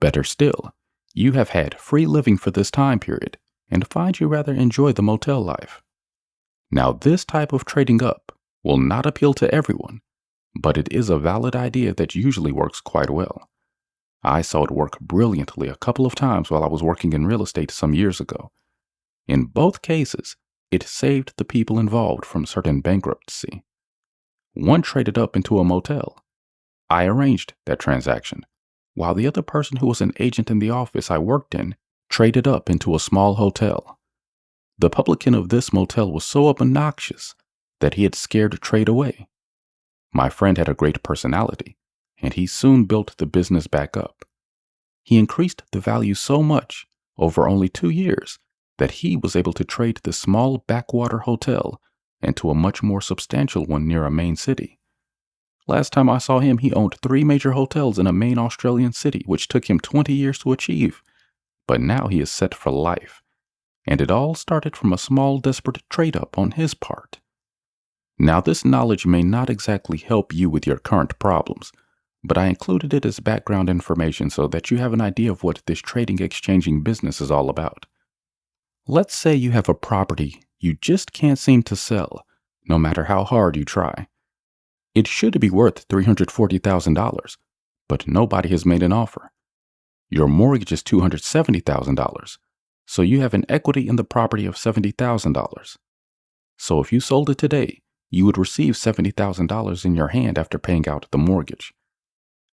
Better still, You have had free living for this time period and find you rather enjoy the motel life. Now, this type of trading up will not appeal to everyone, but it is a valid idea that usually works quite well. I saw it work brilliantly a couple of times while I was working in real estate some years ago. In both cases, it saved the people involved from certain bankruptcy. One traded up into a motel. I arranged that transaction, while the other person, who was an agent in the office I worked in, traded up into a small hotel. The publican of this motel was so obnoxious that he had scared trade away. My friend had a great personality, and he soon built the business back up. He increased the value so much over only 2 years that he was able to trade the small backwater hotel into a much more substantial one near a main city. Last time I saw him, he owned 3 major hotels in a main Australian city, which took him 20 years to achieve. But now he is set for life. And it all started from a small, desperate trade-up on his part. Now, this knowledge may not exactly help you with your current problems, but I included it as background information so that you have an idea of what this trading exchanging business is all about. Let's say you have a property you just can't seem to sell, no matter how hard you try. It should be worth $340,000, but nobody has made an offer. Your mortgage is $270,000, so you have an equity in the property of $70,000. So if you sold it today, you would receive $70,000 in your hand after paying out the mortgage.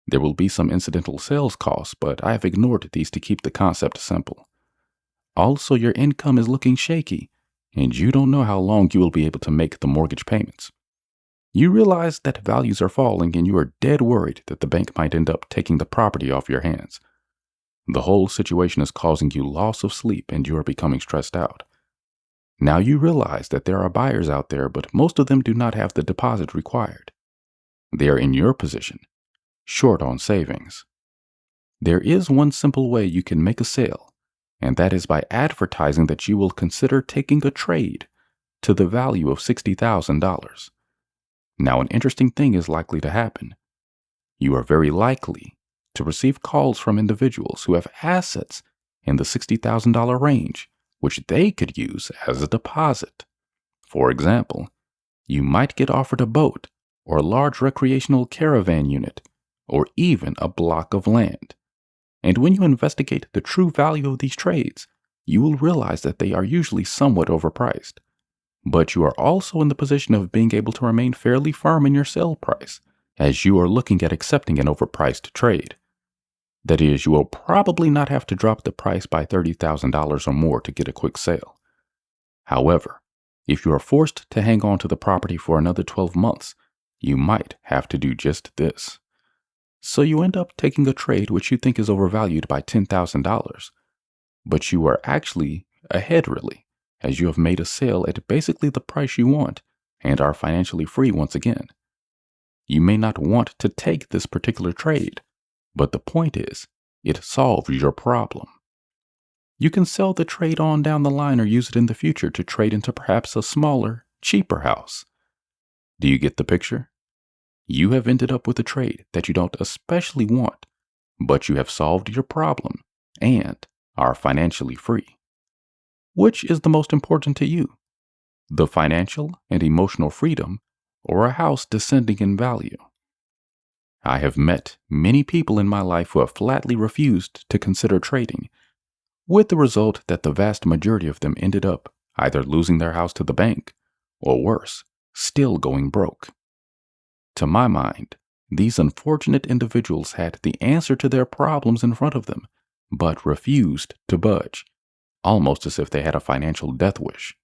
There will be some incidental sales costs, but I have ignored these to keep the concept simple. Also, your income is looking shaky, and you don't know how long you will be able to make the mortgage payments. You realize that values are falling, and you are dead worried that the bank might end up taking the property off your hands. The whole situation is causing you loss of sleep, and you are becoming stressed out. Now you realize that there are buyers out there, but most of them do not have the deposit required. They are in your position, short on savings. There is one simple way you can make a sale, and that is by advertising that you will consider taking a trade to the value of $60,000. Now, an interesting thing is likely to happen. You are very likely to receive calls from individuals who have assets in the $60,000 range, which they could use as a deposit. For example, you might get offered a boat or a large recreational caravan unit, or even a block of land. And when you investigate the true value of these trades, you will realize that they are usually somewhat overpriced. But you are also in the position of being able to remain fairly firm in your sale price, as you are looking at accepting an overpriced trade. That is, you will probably not have to drop the price by $30,000 or more to get a quick sale. However, if you are forced to hang on to the property for another 12 months, you might have to do just this. So you end up taking a trade which you think is overvalued by $10,000, but you are actually ahead really, as you have made a sale at basically the price you want and are financially free once again. You may not want to take this particular trade, but the point is, it solves your problem. You can sell the trade on down the line or use it in the future to trade into perhaps a smaller, cheaper house. Do you get the picture? You have ended up with a trade that you don't especially want, but you have solved your problem and are financially free. Which is the most important to you? The financial and emotional freedom, or a house descending in value? I have met many people in my life who have flatly refused to consider trading, with the result that the vast majority of them ended up either losing their house to the bank, or worse, still going broke. To my mind, these unfortunate individuals had the answer to their problems in front of them, but refused to budge, almost as if they had a financial death wish.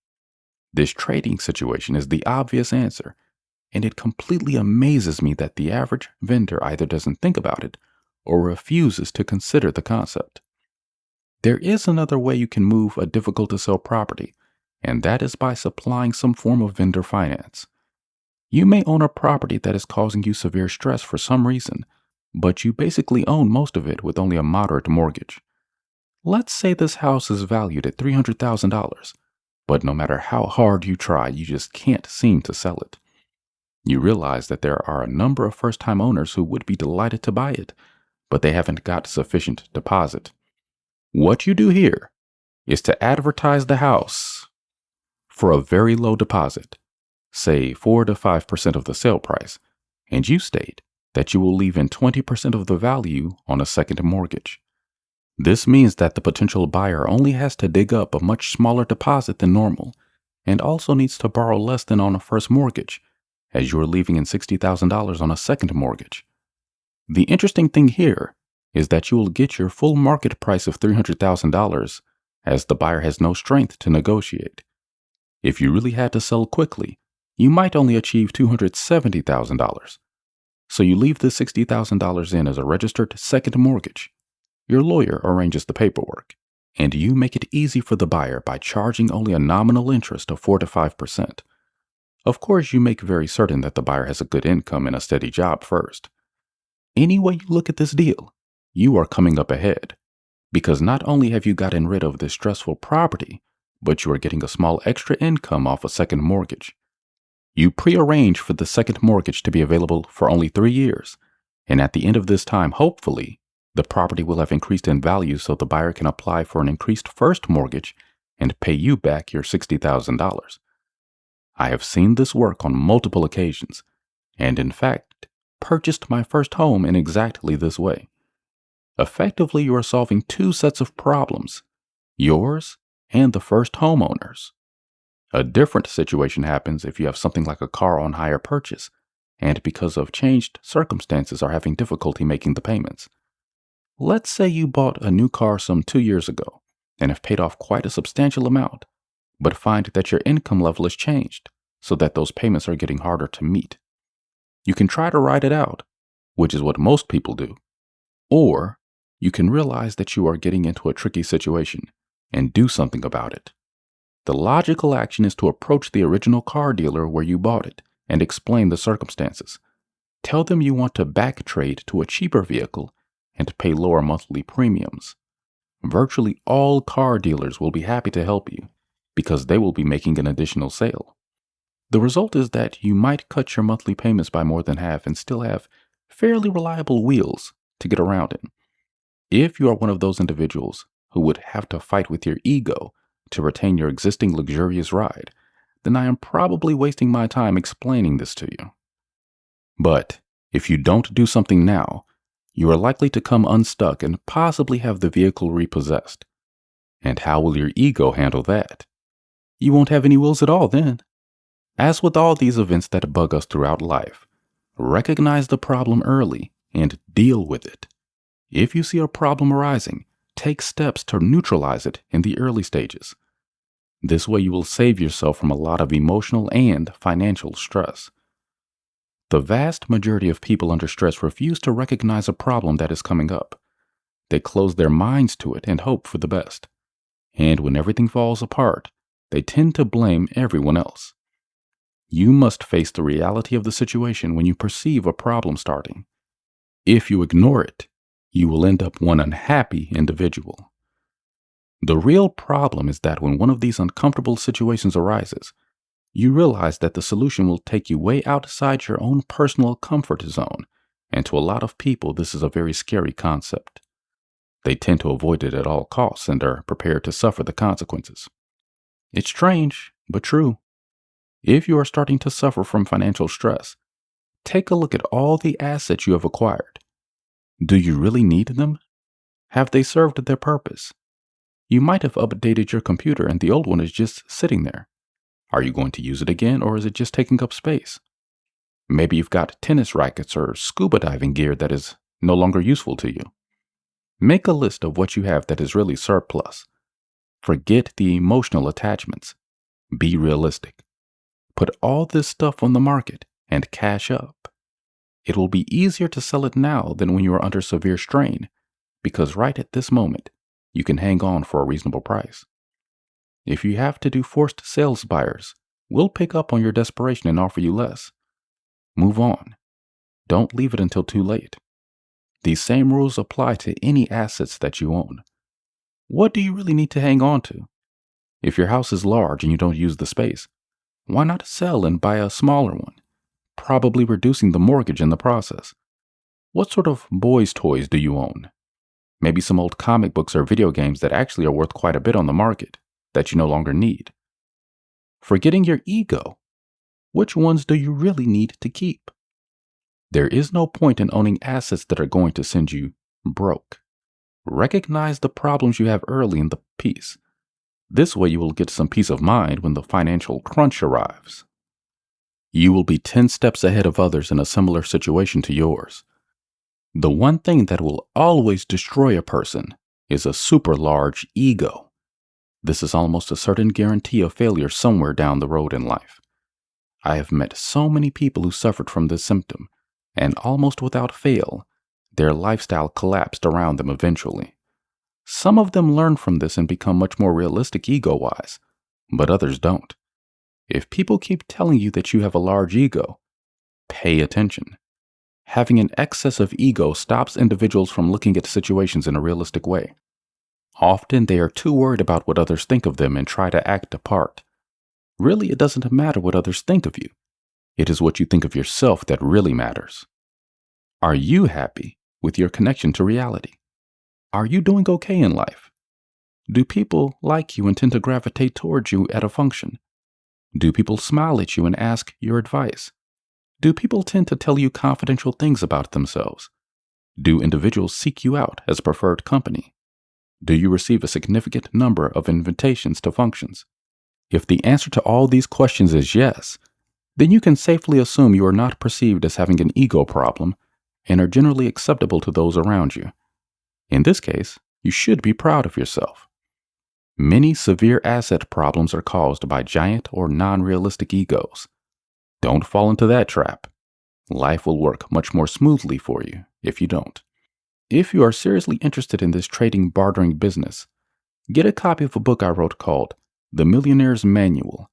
This trading situation is the obvious answer, and it completely amazes me that the average vendor either doesn't think about it or refuses to consider the concept. There is another way you can move a difficult-to-sell property, and that is by supplying some form of vendor finance. You may own a property that is causing you severe stress for some reason, but you basically own most of it with only a moderate mortgage. Let's say this house is valued at $300,000, but no matter how hard you try, you just can't seem to sell it. You realize that there are a number of first-time owners who would be delighted to buy it, but they haven't got sufficient deposit. What you do here is to advertise the house for a very low deposit, say 4 to 5% of the sale price, and you state that you will leave in 20% of the value on a second mortgage. This means that the potential buyer only has to dig up a much smaller deposit than normal and also needs to borrow less than on a first mortgage, as you are leaving in $60,000 on a second mortgage. The interesting thing here is that you will get your full market price of $300,000 as the buyer has no strength to negotiate. If you really had to sell quickly, you might only achieve $270,000. So you leave this $60,000 in as a registered second mortgage. Your lawyer arranges the paperwork, and you make it easy for the buyer by charging only a nominal interest of 4 to 5%. Of course, you make very certain that the buyer has a good income and a steady job first. Any way you look at this deal, you are coming up ahead, because not only have you gotten rid of this stressful property, but you are getting a small extra income off a second mortgage. You pre-arrange for the second mortgage to be available for only 3 years, and at the end of this time, hopefully, the property will have increased in value so the buyer can apply for an increased first mortgage and pay you back your $60,000. I have seen this work on multiple occasions, and in fact, purchased my first home in exactly this way. Effectively, you are solving 2 sets of problems, yours and the first homeowner's. A different situation happens if you have something like a car on hire purchase, and because of changed circumstances are having difficulty making the payments. Let's say you bought a new car some 2 years ago and have paid off quite a substantial amount, but find that your income level has changed so that those payments are getting harder to meet. You can try to ride it out, which is what most people do, or you can realize that you are getting into a tricky situation and do something about it. The logical action is to approach the original car dealer where you bought it and explain the circumstances. Tell them you want to back trade to a cheaper vehicle and pay lower monthly premiums. Virtually all car dealers will be happy to help you because they will be making an additional sale. The result is that you might cut your monthly payments by more than half and still have fairly reliable wheels to get around in. If you are one of those individuals who would have to fight with your ego to retain your existing luxurious ride, then I am probably wasting my time explaining this to you. But if you don't do something now, you are likely to come unstuck and possibly have the vehicle repossessed. And how will your ego handle that? You won't have any wheels at all then. As with all these events that bug us throughout life, recognize the problem early and deal with it. If you see a problem arising, take steps to neutralize it in the early stages. This way you will save yourself from a lot of emotional and financial stress. The vast majority of people under stress refuse to recognize a problem that is coming up. They close their minds to it and hope for the best. And when everything falls apart, they tend to blame everyone else. You must face the reality of the situation when you perceive a problem starting. If you ignore it, you will end up one unhappy individual. The real problem is that when one of these uncomfortable situations arises, you realize that the solution will take you way outside your own personal comfort zone, and to a lot of people this is a very scary concept. They tend to avoid it at all costs and are prepared to suffer the consequences. It's strange, but true. If you are starting to suffer from financial stress, take a look at all the assets you have acquired. Do you really need them? Have they served their purpose? You might have updated your computer and the old one is just sitting there. Are you going to use it again, or is it just taking up space? Maybe you've got tennis rackets or scuba diving gear that is no longer useful to you. Make a list of what you have that is really surplus. Forget the emotional attachments. Be realistic. Put all this stuff on the market and cash up. It will be easier to sell it now than when you are under severe strain, because right at this moment, you can hang on for a reasonable price. If you have to do forced sales buyers, we'll pick up on your desperation and offer you less. Move on. Don't leave it until too late. These same rules apply to any assets that you own. What do you really need to hang on to? If your house is large and you don't use the space, why not sell and buy a smaller one, probably reducing the mortgage in the process? What sort of boys' toys do you own? Maybe some old comic books or video games that actually are worth quite a bit on the market that you no longer need. Forgetting your ego, which ones do you really need to keep? There is no point in owning assets that are going to send you broke. Recognize the problems you have early in the piece. This way you will get some peace of mind when the financial crunch arrives. You will be 10 steps ahead of others in a similar situation to yours. The one thing that will always destroy a person is a super large ego. This is almost a certain guarantee of failure somewhere down the road in life. I have met so many people who suffered from this symptom, and almost without fail, their lifestyle collapsed around them eventually. Some of them learn from this and become much more realistic ego-wise, but others don't. If people keep telling you that you have a large ego, pay attention. Having an excess of ego stops individuals from looking at situations in a realistic way. Often they are too worried about what others think of them and try to act a part. Really, it doesn't matter what others think of you. It is what you think of yourself that really matters. Are you happy with your connection to reality? Are you doing okay in life? Do people like you and tend to gravitate towards you at a function? Do people smile at you and ask your advice? Do people tend to tell you confidential things about themselves? Do individuals seek you out as preferred company? Do you receive a significant number of invitations to functions? If the answer to all these questions is yes, then you can safely assume you are not perceived as having an ego problem and are generally acceptable to those around you. In this case, you should be proud of yourself. Many severe asset problems are caused by giant or non-realistic egos. Don't fall into that trap. Life will work much more smoothly for you if you don't. If you are seriously interested in this trading bartering business, get a copy of a book I wrote called The Millionaire's Manual.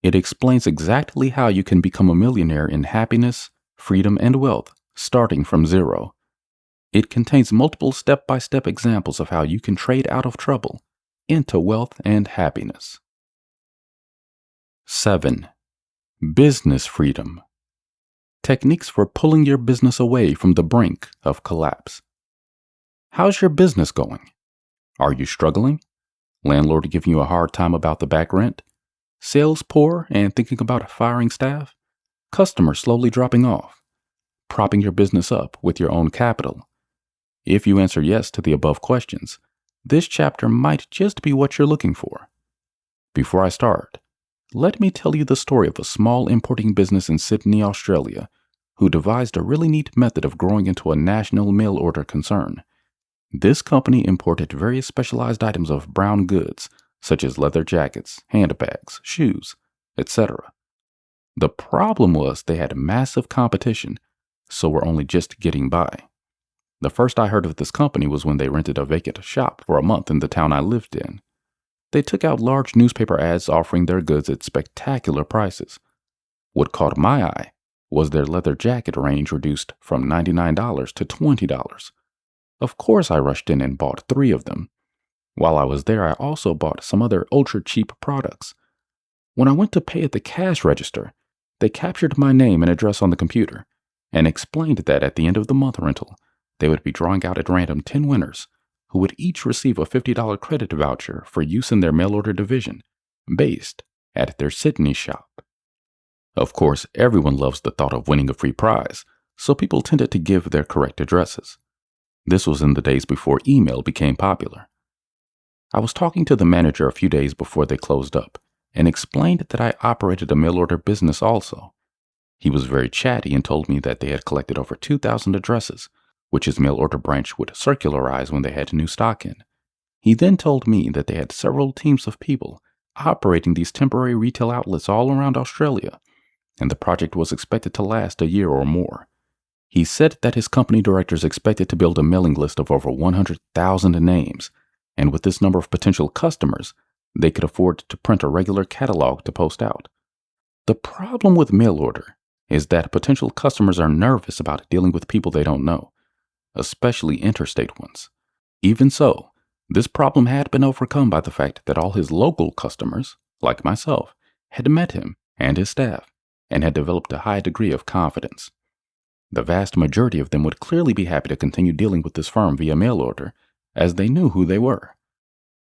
It explains exactly how you can become a millionaire in happiness, freedom, and wealth, starting from zero. It contains multiple step-by-step examples of how you can trade out of trouble into wealth and happiness. 7. Business freedom. Techniques for pulling your business away from the brink of collapse. How's your business going? Are you struggling? Landlord giving you a hard time about the back rent? Sales poor and thinking about firing staff? Customers slowly dropping off? Propping your business up with your own capital? If you answer yes to the above questions, this chapter might just be what you're looking for. Before I start, let me tell you the story of a small importing business in Sydney, Australia, who devised a really neat method of growing into a national mail order concern. This company imported various specialized items of brown goods, such as leather jackets, handbags, shoes, etc. The problem was they had massive competition, so were only just getting by. The first I heard of this company was when they rented a vacant shop for a month in the town I lived in. They took out large newspaper ads offering their goods at spectacular prices. What caught my eye was their leather jacket range reduced from $99 to $20. Of course, I rushed in and bought 3 of them. While I was there, I also bought some other ultra-cheap products. When I went to pay at the cash register, they captured my name and address on the computer and explained that at the end of the month rental, they would be drawing out at random 10 winners who would each receive a $50 credit voucher for use in their mail order division, based at their Sydney shop. Of course, everyone loves the thought of winning a free prize, so people tended to give their correct addresses. This was in the days before email became popular. I was talking to the manager a few days before they closed up and explained that I operated a mail order business also. He was very chatty and told me that they had collected over 2,000 addresses, which his mail order branch would circularize when they had new stock in. He then told me that they had several teams of people operating these temporary retail outlets all around Australia, and the project was expected to last a year or more. He said that his company directors expected to build a mailing list of over 100,000 names, and with this number of potential customers, they could afford to print a regular catalog to post out. The problem with mail order is that potential customers are nervous about dealing with people they don't know, especially interstate ones. Even so, this problem had been overcome by the fact that all his local customers, like myself, had met him and his staff and had developed a high degree of confidence. The vast majority of them would clearly be happy to continue dealing with this firm via mail order, as they knew who they were.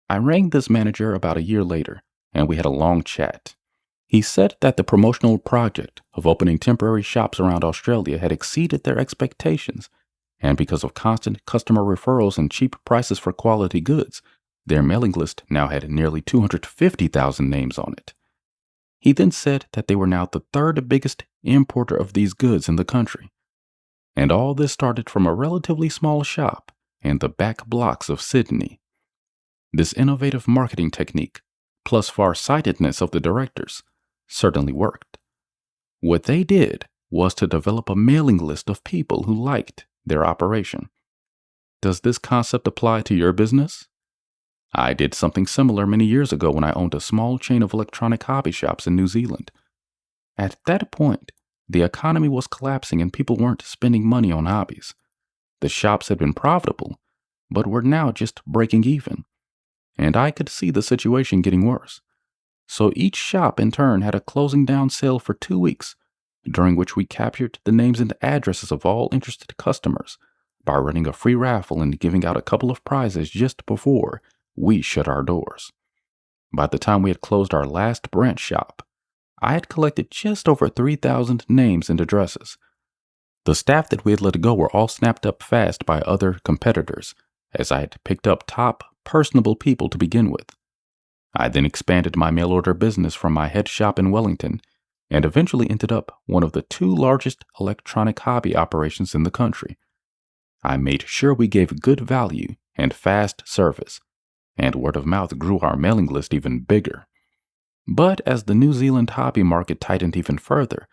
I rang this manager about a year later, and we had a long chat. He said that the promotional project of opening temporary shops around Australia had exceeded their expectations, and because of constant customer referrals and cheap prices for quality goods, their mailing list now had nearly 250,000 names on it. He then said that they were now the third biggest importer of these goods in the country. And all this started from a relatively small shop in the back blocks of Sydney. This innovative marketing technique, plus far-sightedness of the directors, certainly worked. What they did was to develop a mailing list of people who liked their operation. Does this concept apply to your business? I did something similar many years ago when I owned a small chain of electronic hobby shops in New Zealand. At that point, the economy was collapsing and people weren't spending money on hobbies. The shops had been profitable, but were now just breaking even. And I could see the situation getting worse. So each shop in turn had a closing down sale for 2 weeks, during which we captured the names and addresses of all interested customers by running a free raffle and giving out a couple of prizes just before we shut our doors. By the time we had closed our last branch shop, I had collected just over 3,000 names and addresses. The staff that we had let go were all snapped up fast by other competitors, as I had picked up top, personable people to begin with. I then expanded my mail order business from my head shop in Wellington and eventually ended up one of the 2 largest electronic hobby operations in the country. I made sure we gave good value and fast service, and word of mouth grew our mailing list even bigger. But as the New Zealand hobby market tightened even further,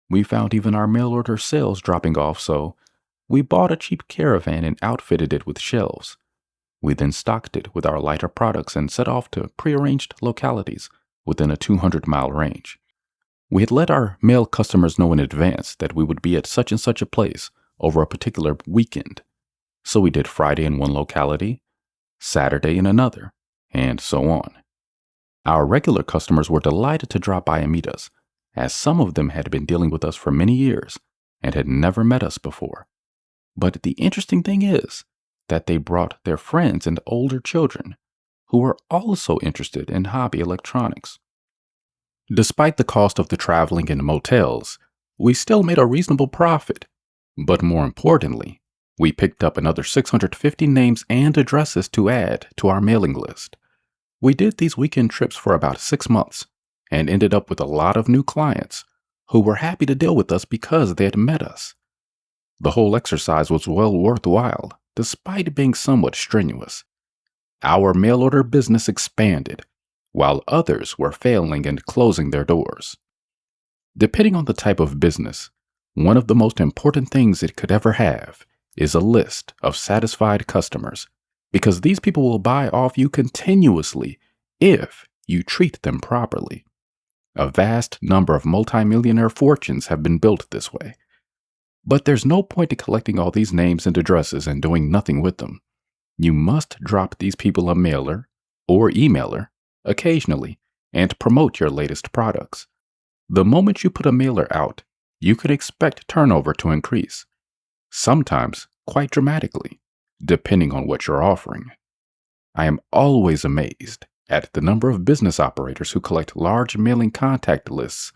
we found even our mail order sales dropping off, so we bought a cheap caravan and outfitted it with shelves. We then stocked it with our lighter products and set off to prearranged localities within a 200-mile range. We had let our mail customers know in advance that we would be at such and such a place over a particular weekend. So we did Friday in one locality, Saturday in another, and so on. Our regular customers were delighted to drop by and meet us, as some of them had been dealing with us for many years and had never met us before. But the interesting thing is that they brought their friends and older children who were also interested in hobby electronics. Despite the cost of the traveling and motels, we still made a reasonable profit. But more importantly, we picked up another 650 names and addresses to add to our mailing list. We did these weekend trips for about 6 months and ended up with a lot of new clients who were happy to deal with us because they had met us. The whole exercise was well worthwhile, despite being somewhat strenuous. Our mail order business expanded, while others were failing and closing their doors. Depending on the type of business, one of the most important things it could ever have is a list of satisfied customers, because these people will buy off you continuously if you treat them properly. A vast number of multimillionaire fortunes have been built this way. But there's no point in collecting all these names and addresses and doing nothing with them. You must drop these people a mailer or emailer occasionally and promote your latest products. The moment you put a mailer out, you can expect turnover to increase, sometimes quite dramatically, depending on what you're offering. I am always amazed at the number of business operators who collect large mailing contact lists,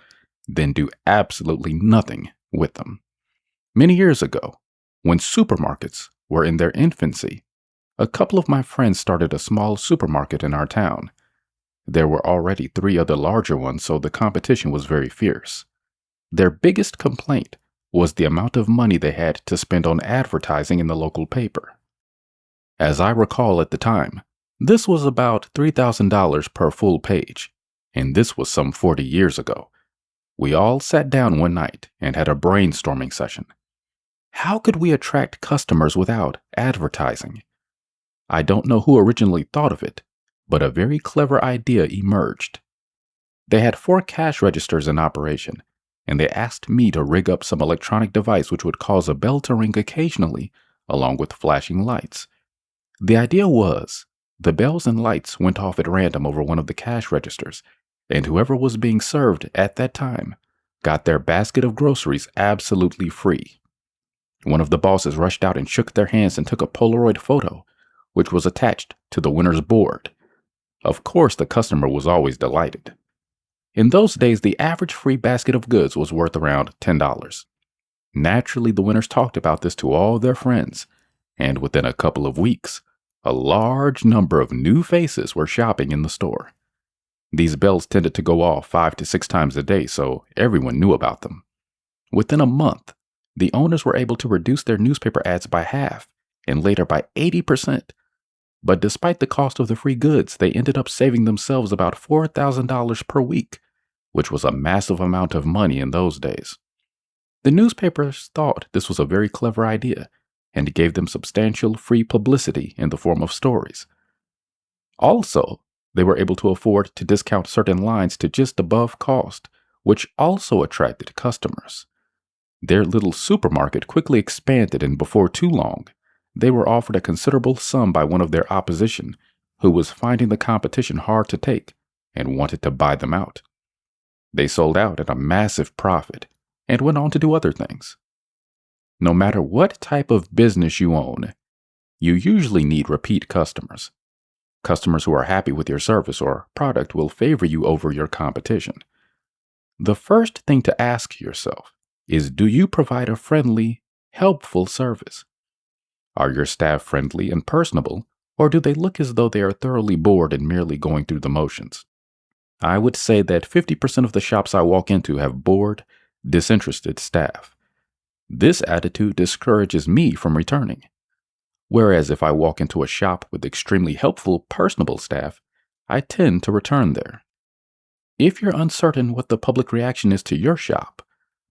then do absolutely nothing with them. Many years ago, when supermarkets were in their infancy, a couple of my friends started a small supermarket in our town. There were already 3 other larger ones, so the competition was very fierce. Their biggest complaint was the amount of money they had to spend on advertising in the local paper. As I recall at the time, this was about $3,000 per full page, and this was some 40 years ago. We all sat down one night and had a brainstorming session. How could we attract customers without advertising? I don't know who originally thought of it, but a very clever idea emerged. They had 4 cash registers in operation, and they asked me to rig up some electronic device which would cause a bell to ring occasionally, along with flashing lights. The idea was, the bells and lights went off at random over one of the cash registers, and whoever was being served at that time got their basket of groceries absolutely free. One of the bosses rushed out and shook their hands and took a Polaroid photo, which was attached to the winner's board. Of course, the customer was always delighted. In those days, the average free basket of goods was worth around $10. Naturally, the winners talked about this to all their friends, and within a couple of weeks, a large number of new faces were shopping in the store. These bells tended to go off 5 to 6 times a day, so everyone knew about them. Within a month, the owners were able to reduce their newspaper ads by half, and later by 80%. But despite the cost of the free goods, they ended up saving themselves about $4,000 per week, which was a massive amount of money in those days. The newspapers thought this was a very clever idea and gave them substantial free publicity in the form of stories. Also, they were able to afford to discount certain lines to just above cost, which also attracted customers. Their little supermarket quickly expanded, and before too long, they were offered a considerable sum by one of their opposition, who was finding the competition hard to take and wanted to buy them out. They sold out at a massive profit and went on to do other things. No matter what type of business you own, you usually need repeat customers. Customers who are happy with your service or product will favor you over your competition. The first thing to ask yourself is, do you provide a friendly, helpful service? Are your staff friendly and personable, or do they look as though they are thoroughly bored and merely going through the motions? I would say that 50% of the shops I walk into have bored, disinterested staff. This attitude discourages me from returning. Whereas if I walk into a shop with extremely helpful, personable staff, I tend to return there. If you're uncertain what the public reaction is to your shop,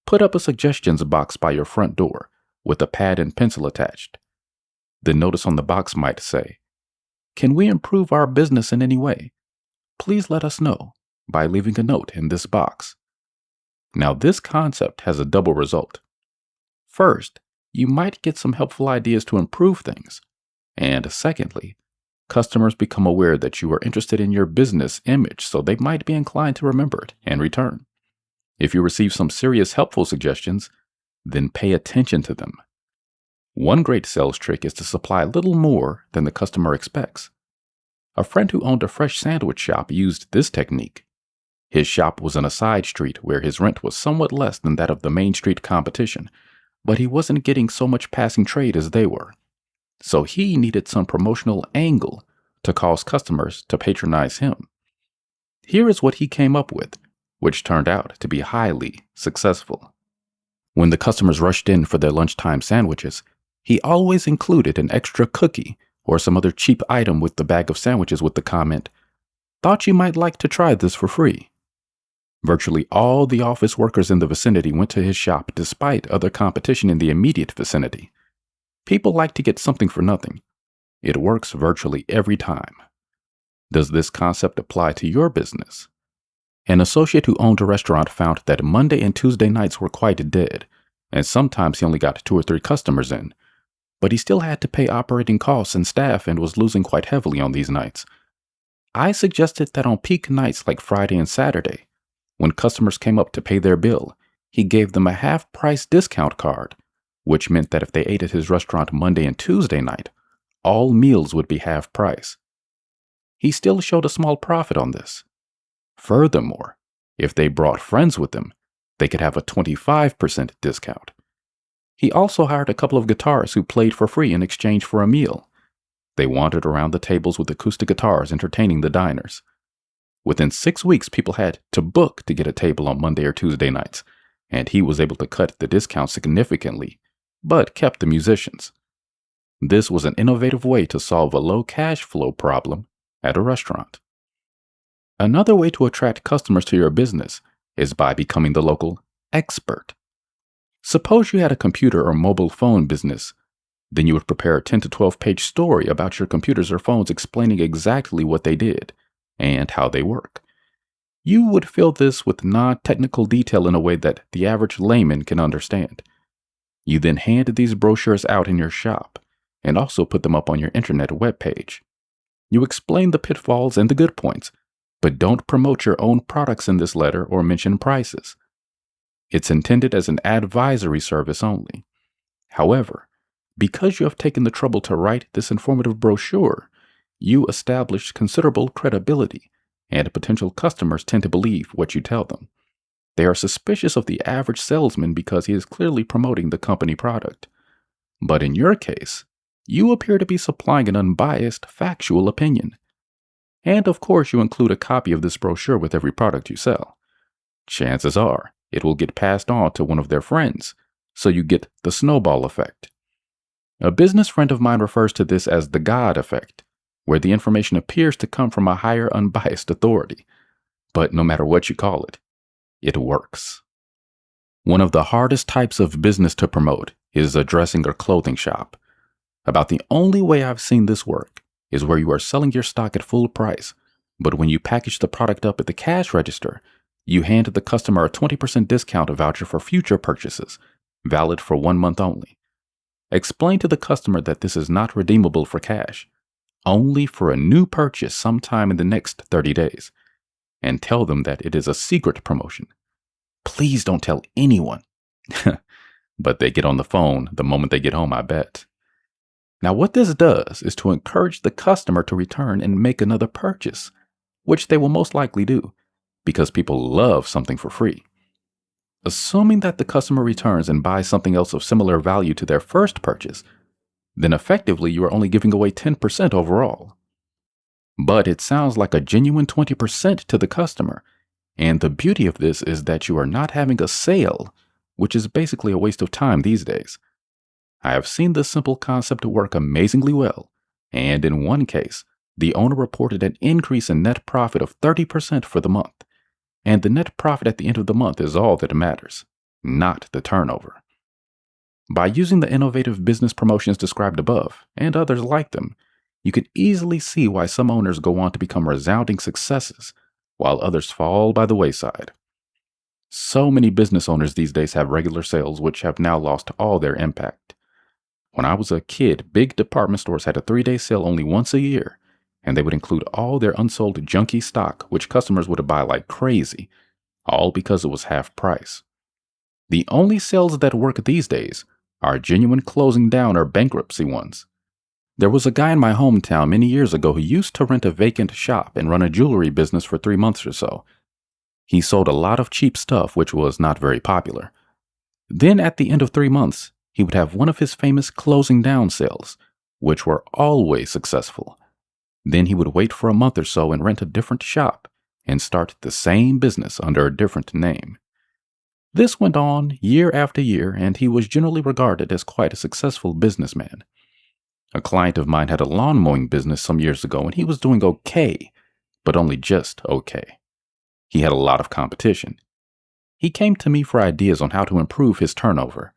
put up a suggestions box by your front door with a pad and pencil attached. The notice on the box might say, "Can we improve our business in any way? Please let us know by leaving a note in this box." Now, this concept has a double result. First, you might get some helpful ideas to improve things. And secondly, customers become aware that you are interested in your business image, so they might be inclined to remember it and return. If you receive some serious helpful suggestions, then pay attention to them. One great sales trick is to supply a little more than the customer expects. A friend who owned a fresh sandwich shop used this technique. His shop was in a side street where his rent was somewhat less than that of the main street competition, but he wasn't getting so much passing trade as they were. So he needed some promotional angle to cause customers to patronize him. Here is what he came up with, which turned out to be highly successful. When the customers rushed in for their lunchtime sandwiches, he always included an extra cookie or some other cheap item with the bag of sandwiches with the comment, "Thought you might like to try this for free." Virtually all the office workers in the vicinity went to his shop despite other competition in the immediate vicinity. People like to get something for nothing. It works virtually every time. Does this concept apply to your business? An associate who owned a restaurant found that Monday and Tuesday nights were quite dead, and sometimes he only got 2 or 3 customers in. But he still had to pay operating costs and staff and was losing quite heavily on these nights. I suggested that on peak nights like Friday and Saturday, when customers came up to pay their bill, he gave them a half-price discount card, which meant that if they ate at his restaurant Monday and Tuesday night, all meals would be half price. He still showed a small profit on this. Furthermore, if they brought friends with them, they could have a 25% discount. He also hired a couple of guitarists who played for free in exchange for a meal. They wandered around the tables with acoustic guitars entertaining the diners. Within 6 weeks, people had to book to get a table on Monday or Tuesday nights, and he was able to cut the discount significantly, but kept the musicians. This was an innovative way to solve a low cash flow problem at a restaurant. Another way to attract customers to your business is by becoming the local expert. Suppose you had a computer or mobile phone business. Then you would prepare a 10 to 12 page story about your computers or phones explaining exactly what they did and how they work. You would fill this with non-technical detail in a way that the average layman can understand. You then hand these brochures out in your shop and also put them up on your internet webpage. You explain the pitfalls and the good points, but don't promote your own products in this letter or mention prices. It's intended as an advisory service only. However, because you have taken the trouble to write this informative brochure, you establish considerable credibility, and potential customers tend to believe what you tell them. They are suspicious of the average salesman because he is clearly promoting the company product. But in your case, you appear to be supplying an unbiased, factual opinion. And of course, you include a copy of this brochure with every product you sell. Chances are, it will get passed on to one of their friends, so you get the snowball effect. A business friend of mine refers to this as the God effect, where the information appears to come from a higher unbiased authority. But no matter what you call it, it works. One of the hardest types of business to promote is a dressing or clothing shop. About the only way I've seen this work is where you are selling your stock at full price, but when you package the product up at the cash register, you hand the customer a 20% discount voucher for future purchases, valid for 1 month only. Explain to the customer that this is not redeemable for cash, only for a new purchase sometime in the next 30 days, and tell them that it is a secret promotion. Please don't tell anyone. But they get on the phone the moment they get home, I bet. Now, what this does is to encourage the customer to return and make another purchase, which they will most likely do, because people love something for free. Assuming that the customer returns and buys something else of similar value to their first purchase, then effectively you are only giving away 10% overall. But it sounds like a genuine 20% to the customer, and the beauty of this is that you are not having a sale, which is basically a waste of time these days. I have seen this simple concept work amazingly well, and in one case, the owner reported an increase in net profit of 30% for the month, and the net profit at the end of the month is all that matters, not the turnover. By using the innovative business promotions described above, and others like them, you can easily see why some owners go on to become resounding successes, while others fall by the wayside. So many business owners these days have regular sales which have now lost all their impact. When I was a kid, big department stores had a 3-day sale only once a year, and they would include all their unsold junky stock which customers would buy like crazy, all because it was half price. The only sales that work these days are genuine closing down or bankruptcy ones. There was a guy in my hometown many years ago who used to rent a vacant shop and run a jewelry business for 3 months or so. He sold a lot of cheap stuff which was not very popular. Then at the end of 3 months, he would have one of his famous closing down sales, which were always successful. Then he would wait for a month or so and rent a different shop and start the same business under a different name. This went on year after year, and he was generally regarded as quite a successful businessman. A client of mine had a lawn mowing business some years ago, and he was doing okay, but only just okay. He had a lot of competition. He came to me for ideas on how to improve his turnover.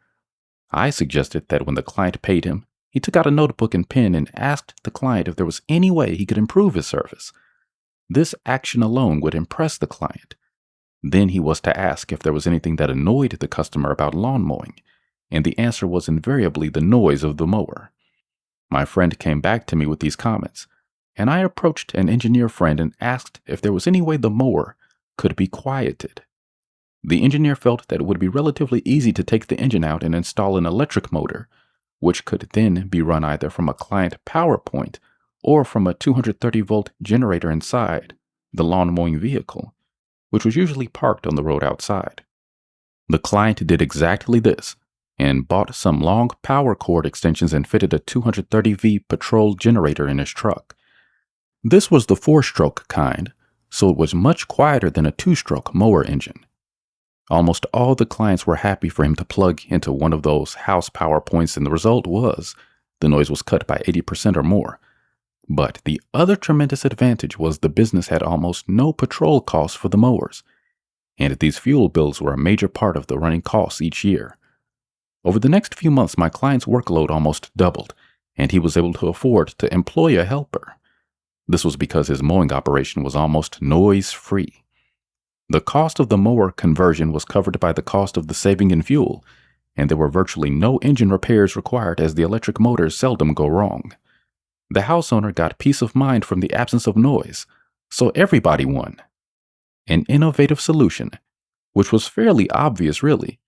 I suggested that when the client paid him, he took out a notebook and pen and asked the client if there was any way he could improve his service. This action alone would impress the client. Then he was to ask if there was anything that annoyed the customer about lawn mowing, and the answer was invariably the noise of the mower. My friend came back to me with these comments, and I approached an engineer friend and asked if there was any way the mower could be quieted. The engineer felt that it would be relatively easy to take the engine out and install an electric motor, which could then be run either from a client power point or from a 230-volt generator inside the lawn mowing vehicle, which was usually parked on the road outside. The client did exactly this and bought some long power cord extensions and fitted a 230V petrol generator in his truck. This was the 4-stroke kind, so it was much quieter than a 2-stroke mower engine. Almost all the clients were happy for him to plug into one of those house power points, and the result was the noise was cut by 80% or more. But the other tremendous advantage was the business had almost no patrol costs for the mowers, and these fuel bills were a major part of the running costs each year. Over the next few months, my client's workload almost doubled, and he was able to afford to employ a helper. This was because his mowing operation was almost noise-free. The cost of the mower conversion was covered by the cost of the saving in fuel, and there were virtually no engine repairs required as the electric motors seldom go wrong. The house owner got peace of mind from the absence of noise, so everybody won. An innovative solution, which was fairly obvious really,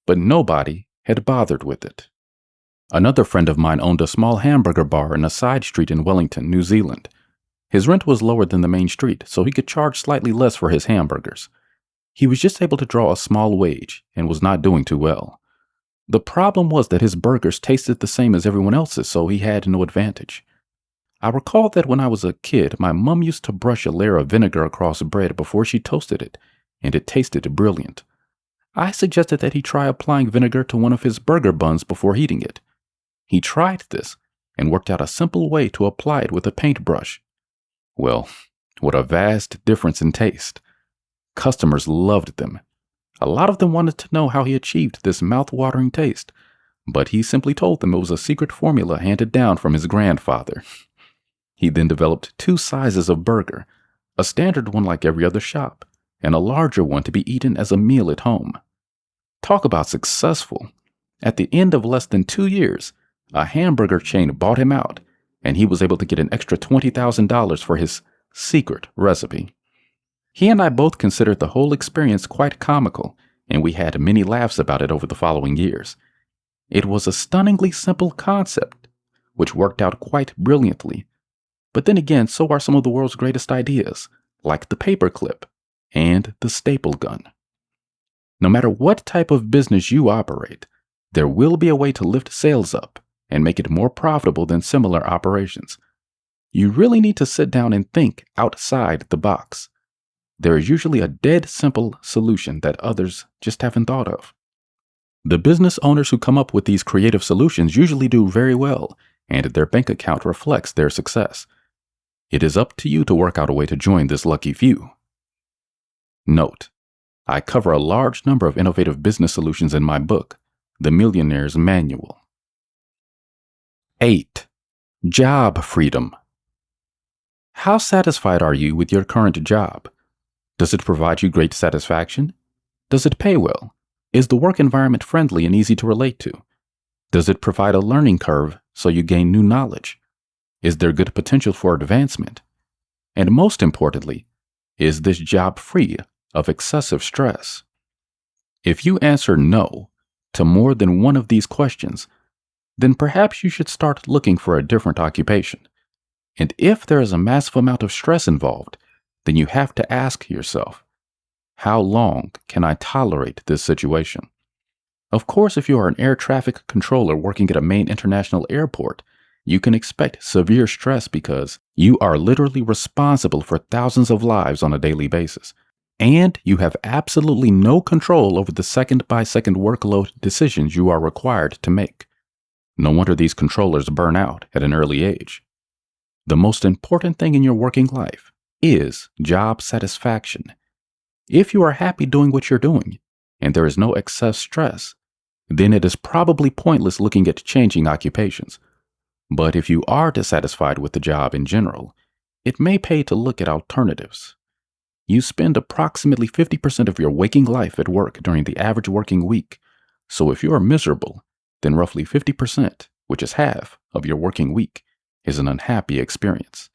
but nobody had bothered with it. Another friend of mine owned a small hamburger bar in a side street in Wellington, New Zealand. His rent was lower than the main street, so he could charge slightly less for his hamburgers. He was just able to draw a small wage and was not doing too well. The problem was that his burgers tasted the same as everyone else's, so he had no advantage. I recall that when I was a kid, my mom used to brush a layer of vinegar across bread before she toasted it, and it tasted brilliant. I suggested that he try applying vinegar to one of his burger buns before heating it. He tried this and worked out a simple way to apply it with a paintbrush. Well, what a vast difference in taste. Customers loved them. A lot of them wanted to know how he achieved this mouth-watering taste, but he simply told them it was a secret formula handed down from his grandfather. He then developed 2 sizes of burger, a standard one like every other shop, and a larger one to be eaten as a meal at home. Talk about successful. At the end of less than 2 years, a hamburger chain bought him out, and he was able to get an extra $20,000 for his secret recipe. He and I both considered the whole experience quite comical, and we had many laughs about it over the following years. It was a stunningly simple concept, which worked out quite brilliantly. But then again, so are some of the world's greatest ideas, like the paperclip and the staple gun. No matter what type of business you operate, there will be a way to lift sales up and make it more profitable than similar operations. You really need to sit down and think outside the box. There is usually a dead simple solution that others just haven't thought of. The business owners who come up with these creative solutions usually do very well, and their bank account reflects their success. It is up to you to work out a way to join this lucky few. Note: I cover a large number of innovative business solutions in my book, The Millionaire's Manual. 8. Job freedom. How satisfied are you with your current job? Does it provide you great satisfaction? Does it pay well? Is the work environment friendly and easy to relate to? Does it provide a learning curve so you gain new knowledge? Is there good potential for advancement? And most importantly, is this job free of excessive stress? If you answer no to more than one of these questions, then perhaps you should start looking for a different occupation. And if there is a massive amount of stress involved, then you have to ask yourself, how long can I tolerate this situation? Of course, if you are an air traffic controller working at a main international airport, you can expect severe stress because you are literally responsible for thousands of lives on a daily basis, and you have absolutely no control over the second-by-second workload decisions you are required to make. No wonder these controllers burn out at an early age. The most important thing in your working life is job satisfaction. If you are happy doing what you're doing, and there is no excess stress, then it is probably pointless looking at changing occupations. But if you are dissatisfied with the job in general, it may pay to look at alternatives. You spend approximately 50% of your waking life at work during the average working week, so if you are miserable, then roughly 50%, which is half of your working week, is an unhappy experience.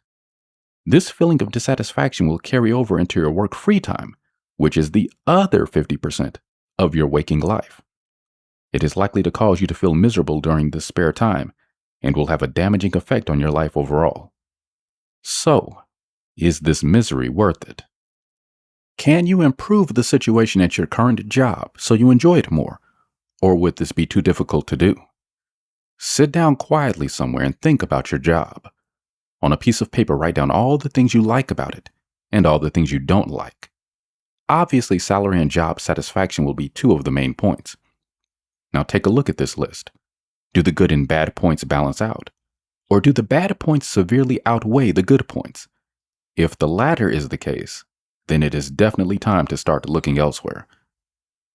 This feeling of dissatisfaction will carry over into your work-free time, which is the other 50% of your waking life. It is likely to cause you to feel miserable during this spare time and will have a damaging effect on your life overall. So, is this misery worth it? Can you improve the situation at your current job so you enjoy it more, or would this be too difficult to do? Sit down quietly somewhere and think about your job. On a piece of paper, write down all the things you like about it and all the things you don't like. Obviously, salary and job satisfaction will be 2 of the main points. Now take a look at this list. Do the good and bad points balance out? Or do the bad points severely outweigh the good points? If the latter is the case, then it is definitely time to start looking elsewhere.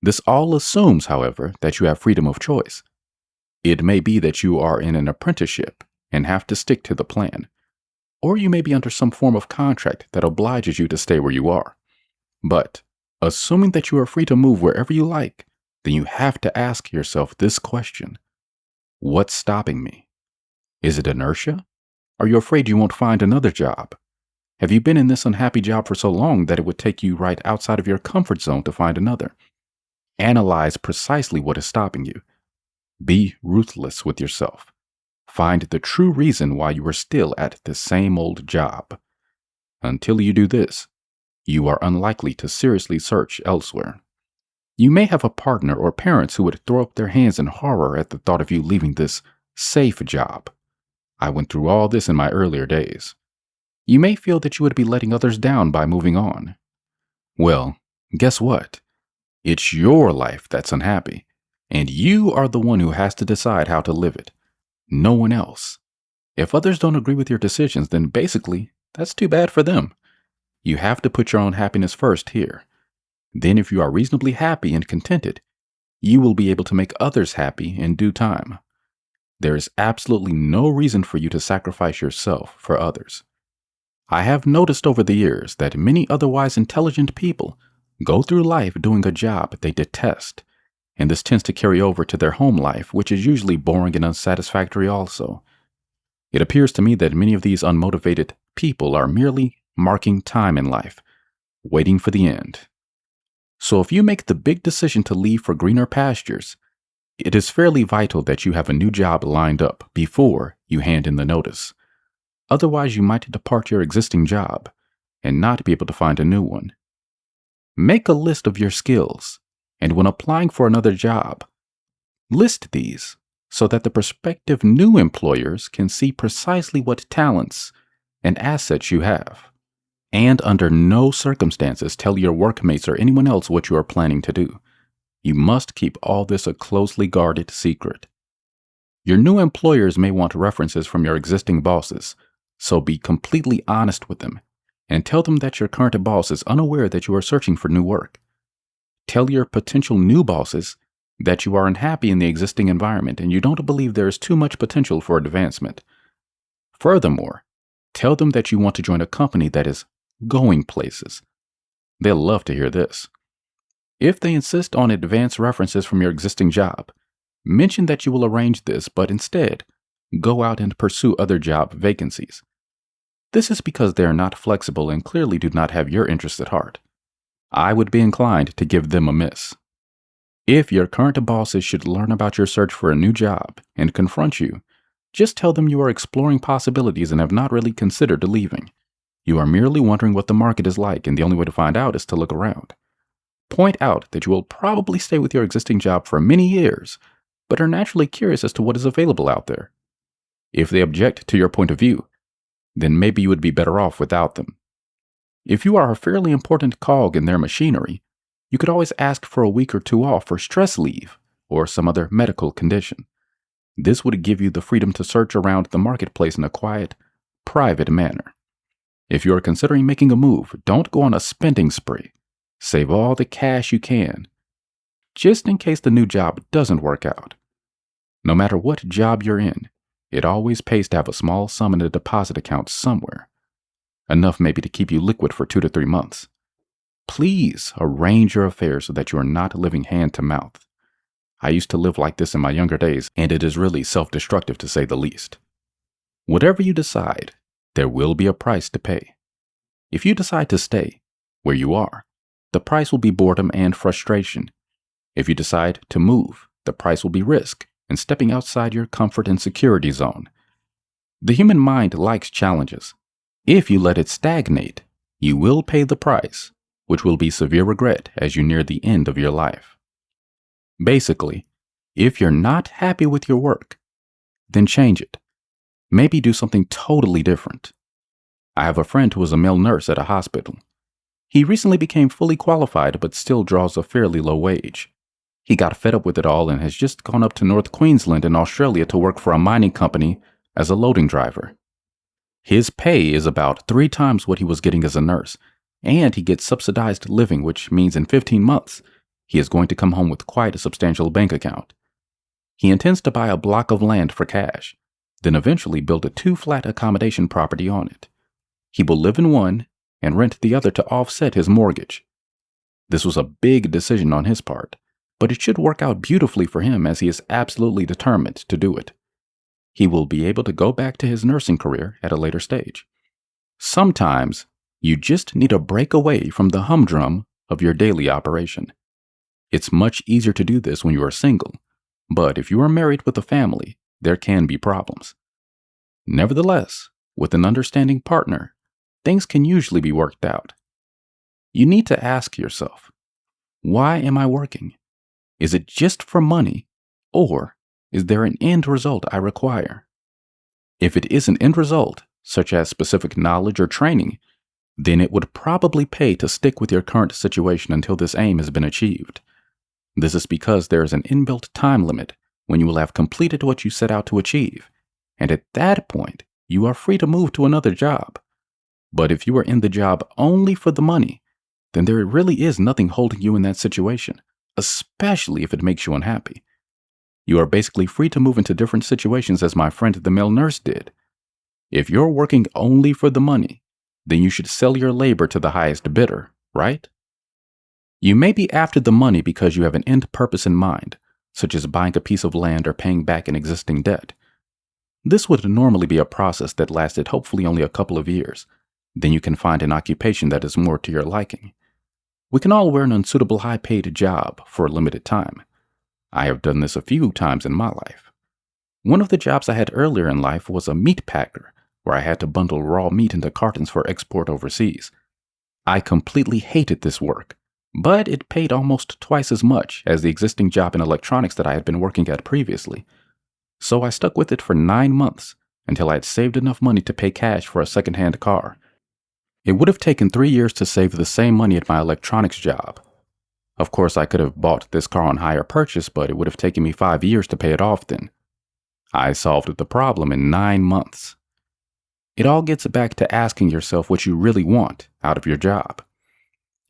This all assumes, however, that you have freedom of choice. It may be that you are in an apprenticeship and have to stick to the plan, or you may be under some form of contract that obliges you to stay where you are. But, assuming that you are free to move wherever you like, then you have to ask yourself this question: what's stopping me? Is it inertia? Are you afraid you won't find another job? Have you been in this unhappy job for so long that it would take you right outside of your comfort zone to find another? Analyze precisely what is stopping you. Be ruthless with yourself. Find the true reason why you are still at the same old job. Until you do this, you are unlikely to seriously search elsewhere. You may have a partner or parents who would throw up their hands in horror at the thought of you leaving this safe job. I went through all this in my earlier days. You may feel that you would be letting others down by moving on. Well, guess what? It's your life that's unhappy, and you are the one who has to decide how to live it. No one else. If others don't agree with your decisions, then basically, that's too bad for them. You have to put your own happiness first here. Then if you are reasonably happy and contented, you will be able to make others happy in due time. There is absolutely no reason for you to sacrifice yourself for others. I have noticed over the years that many otherwise intelligent people go through life doing a job they detest, and this tends to carry over to their home life, which is usually boring and unsatisfactory also. It appears to me that many of these unmotivated people are merely marking time in life, waiting for the end. So if you make the big decision to leave for greener pastures, it is fairly vital that you have a new job lined up before you hand in the notice. Otherwise, you might depart your existing job and not be able to find a new one. Make a list of your skills, and when applying for another job, list these so that the prospective new employers can see precisely what talents and assets you have. And under no circumstances tell your workmates or anyone else what you are planning to do. You must keep all this a closely guarded secret. Your new employers may want references from your existing bosses, so be completely honest with them and tell them that your current boss is unaware that you are searching for new work. Tell your potential new bosses that you are unhappy in the existing environment and you don't believe there is too much potential for advancement. Furthermore, tell them that you want to join a company that is going places. They'll love to hear this. If they insist on advance references from your existing job, mention that you will arrange this, but instead, go out and pursue other job vacancies. This is because they are not flexible and clearly do not have your interests at heart. I would be inclined to give them a miss. If your current bosses should learn about your search for a new job and confront you, just tell them you are exploring possibilities and have not really considered leaving. You are merely wondering what the market is like, and the only way to find out is to look around. Point out that you will probably stay with your existing job for many years, but are naturally curious as to what is available out there. If they object to your point of view, then maybe you would be better off without them. If you are a fairly important cog in their machinery, you could always ask for a week or two off for stress leave or some other medical condition. This would give you the freedom to search around the marketplace in a quiet, private manner. If you are considering making a move, don't go on a spending spree. Save all the cash you can, just in case the new job doesn't work out. No matter what job you're in, it always pays to have a small sum in a deposit account somewhere. Enough maybe to keep you liquid for 2 to 3 months. Please arrange your affairs so that you are not living hand to mouth. I used to live like this in my younger days, and it is really self-destructive to say the least. Whatever you decide, there will be a price to pay. If you decide to stay where you are, the price will be boredom and frustration. If you decide to move, the price will be risk and stepping outside your comfort and security zone. The human mind likes challenges. If you let it stagnate, you will pay the price, which will be severe regret as you near the end of your life. Basically, if you're not happy with your work, then change it. Maybe do something totally different. I have a friend who is a male nurse at a hospital. He recently became fully qualified but still draws a fairly low wage. He got fed up with it all and has just gone up to North Queensland in Australia to work for a mining company as a loading driver. His pay is about 3 times what he was getting as a nurse, and he gets subsidized living, which means in 15 months, he is going to come home with quite a substantial bank account. He intends to buy a block of land for cash, then eventually build a 2-flat accommodation property on it. He will live in one and rent the other to offset his mortgage. This was a big decision on his part, but it should work out beautifully for him as he is absolutely determined to do it. He will be able to go back to his nursing career at a later stage. Sometimes, you just need a break away from the humdrum of your daily operation. It's much easier to do this when you are single, But if you are married with a family, there can be problems. Nevertheless, with an understanding partner, things can usually be worked out. You need to ask yourself, why am I working? Is it just for money, or is there an end result I require? If it is an end result, such as specific knowledge or training, then it would probably pay to stick with your current situation until this aim has been achieved. This is because there is an inbuilt time limit when you will have completed what you set out to achieve, and at that point, you are free to move to another job. But if you are in the job only for the money, then there really is nothing holding you in that situation, especially if it makes you unhappy. You are basically free to move into different situations as my friend the male nurse did. If you're working only for the money, then you should sell your labor to the highest bidder, right? You may be after the money because you have an end purpose in mind, such as buying a piece of land or paying back an existing debt. This would normally be a process that lasted hopefully only a couple of years. Then you can find an occupation that is more to your liking. We can all wear an unsuitable high-paid job for a limited time. I have done this a few times in my life. One of the jobs I had earlier in life was a meat packer, where I had to bundle raw meat into cartons for export overseas. I completely hated this work, but it paid almost twice as much as the existing job in electronics that I had been working at previously. So I stuck with it for 9 months until I had saved enough money to pay cash for a second-hand car. It would have taken 3 years to save the same money at my electronics job. Of course, I could have bought this car on hire purchase, but it would have taken me 5 years to pay it off then. I solved the problem in 9 months. It all gets back to asking yourself what you really want out of your job.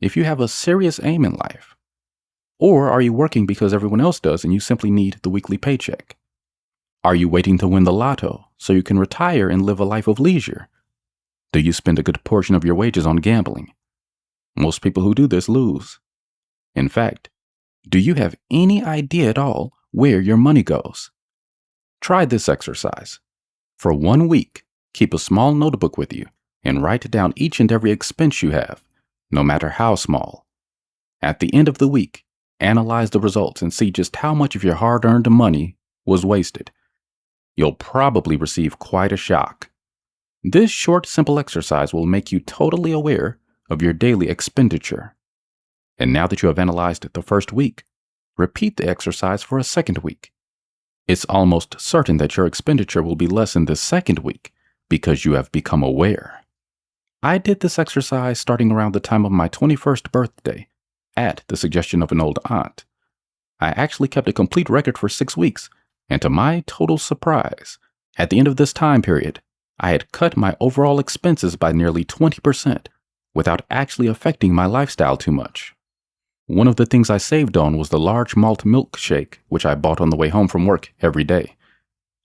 If you have a serious aim in life, or are you working because everyone else does and you simply need the weekly paycheck? Are you waiting to win the lotto so you can retire and live a life of leisure? Do you spend a good portion of your wages on gambling? Most people who do this lose. In fact, do you have any idea at all where your money goes? Try this exercise. For 1 week, keep a small notebook with you and write down each and every expense you have, no matter how small. At the end of the week, analyze the results and see just how much of your hard-earned money was wasted. You'll probably receive quite a shock. This short, simple exercise will make you totally aware of your daily expenditure. And now that you have analyzed it the first week, repeat the exercise for a second week. It's almost certain that your expenditure will be less in the second week because you have become aware. I did this exercise starting around the time of my 21st birthday, at the suggestion of an old aunt. I actually kept a complete record for 6 weeks, and to my total surprise, at the end of this time period, I had cut my overall expenses by nearly 20% without actually affecting my lifestyle too much. One of the things I saved on was the large malt milkshake, which I bought on the way home from work every day.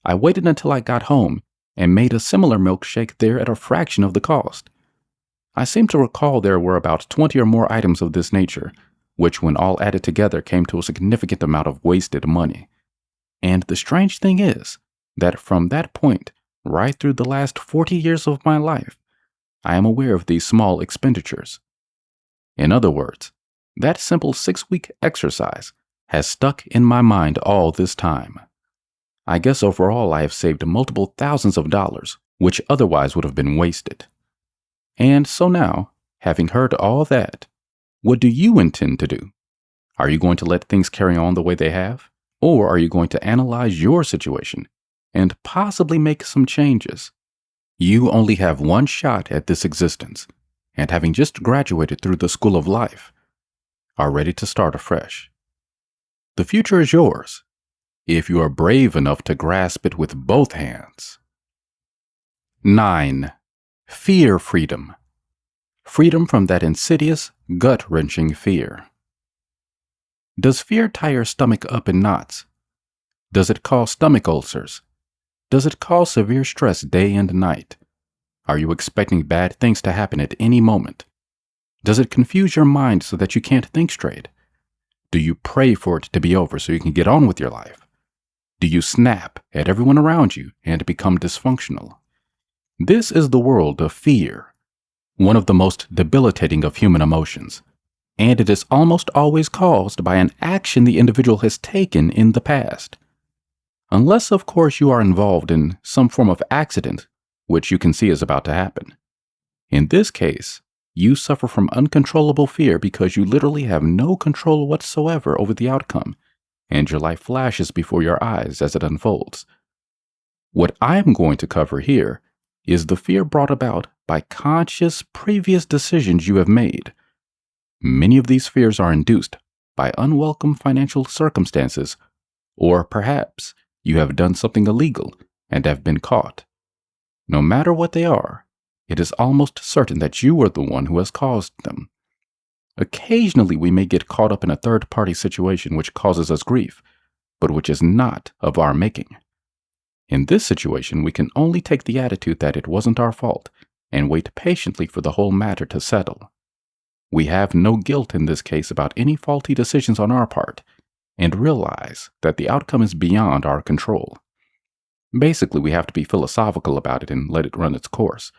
I waited until I got home and made a similar milkshake there at a fraction of the cost. I seem to recall there were about 20 or more items of this nature, which when all added together came to a significant amount of wasted money. And the strange thing is that from that point, right through the last 40 years of my life, I am aware of these small expenditures. In other words, that simple 6-week exercise has stuck in my mind all this time. I guess overall I have saved multiple thousands of dollars, which otherwise would have been wasted. And so now, having heard all that, what do you intend to do? Are you going to let things carry on the way they have? Or are you going to analyze your situation and possibly make some changes? You only have one shot at this existence, and having just graduated through the school of life, are ready to start afresh. The future is yours, if you are brave enough to grasp it with both hands. 9. Fear freedom. Freedom from that insidious, gut-wrenching fear. Does fear tie your stomach up in knots? Does it cause stomach ulcers? Does it cause severe stress day and night? Are you expecting bad things to happen at any moment? Does it confuse your mind so that you can't think straight? Do you pray for it to be over so you can get on with your life? Do you snap at everyone around you and become dysfunctional? This is the world of fear, one of the most debilitating of human emotions, and it is almost always caused by an action the individual has taken in the past. Unless, of course, you are involved in some form of accident, which you can see is about to happen. In this case, you suffer from uncontrollable fear because you literally have no control whatsoever over the outcome, and your life flashes before your eyes as it unfolds. What I'm going to cover here is the fear brought about by conscious previous decisions you have made. Many of these fears are induced by unwelcome financial circumstances, or perhaps you have done something illegal and have been caught. No matter what they are, it is almost certain that you are the one who has caused them. Occasionally, we may get caught up in a third-party situation which causes us grief, but which is not of our making. In this situation, we can only take the attitude that it wasn't our fault and wait patiently for the whole matter to settle. We have no guilt in this case about any faulty decisions on our part, and realize that the outcome is beyond our control. Basically, we have to be philosophical about it and let it run its course.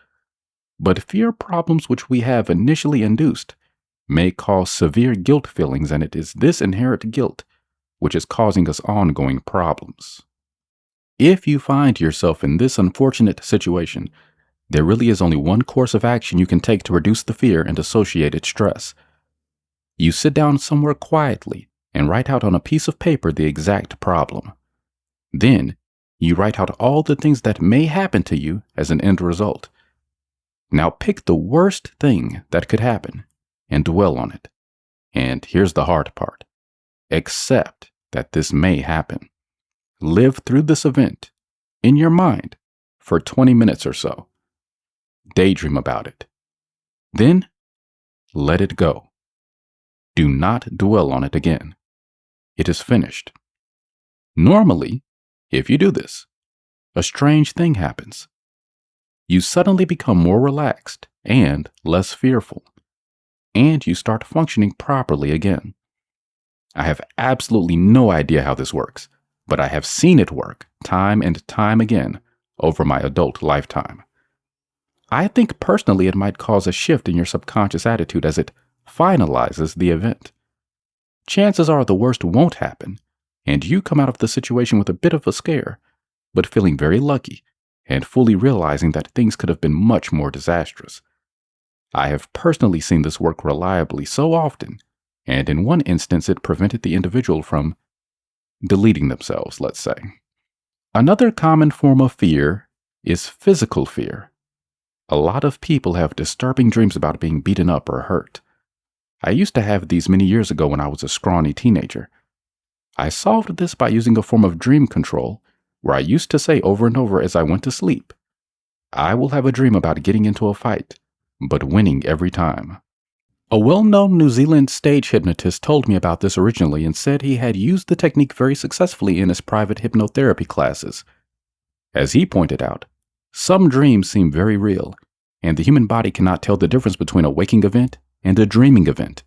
But fear problems which we have initially induced may cause severe guilt feelings, and it is this inherent guilt which is causing us ongoing problems. If you find yourself in this unfortunate situation, there really is only one course of action you can take to reduce the fear and associated stress. You sit down somewhere quietly and write out on a piece of paper the exact problem. Then, you write out all the things that may happen to you as an end result. Now pick the worst thing that could happen and dwell on it. And here's the hard part. Accept that this may happen. Live through this event in your mind for 20 minutes or so. Daydream about it. Then, let it go. Do not dwell on it again. It is finished. Normally, if you do this, a strange thing happens. You suddenly become more relaxed and less fearful, and you start functioning properly again. I have absolutely no idea how this works, but I have seen it work time and time again over my adult lifetime. I think personally it might cause a shift in your subconscious attitude as it finalizes the event. Chances are the worst won't happen, and you come out of the situation with a bit of a scare, but feeling very lucky and fully realizing that things could have been much more disastrous. I have personally seen this work reliably so often, and in one instance it prevented the individual from deleting themselves, let's say. Another common form of fear is physical fear. A lot of people have disturbing dreams about being beaten up or hurt. I used to have these many years ago when I was a scrawny teenager. I solved this by using a form of dream control where I used to say over and over as I went to sleep, I will have a dream about getting into a fight, but winning every time. A well-known New Zealand stage hypnotist told me about this originally and said he had used the technique very successfully in his private hypnotherapy classes. As he pointed out, some dreams seem very real, and the human body cannot tell the difference between a waking event and a dreaming event.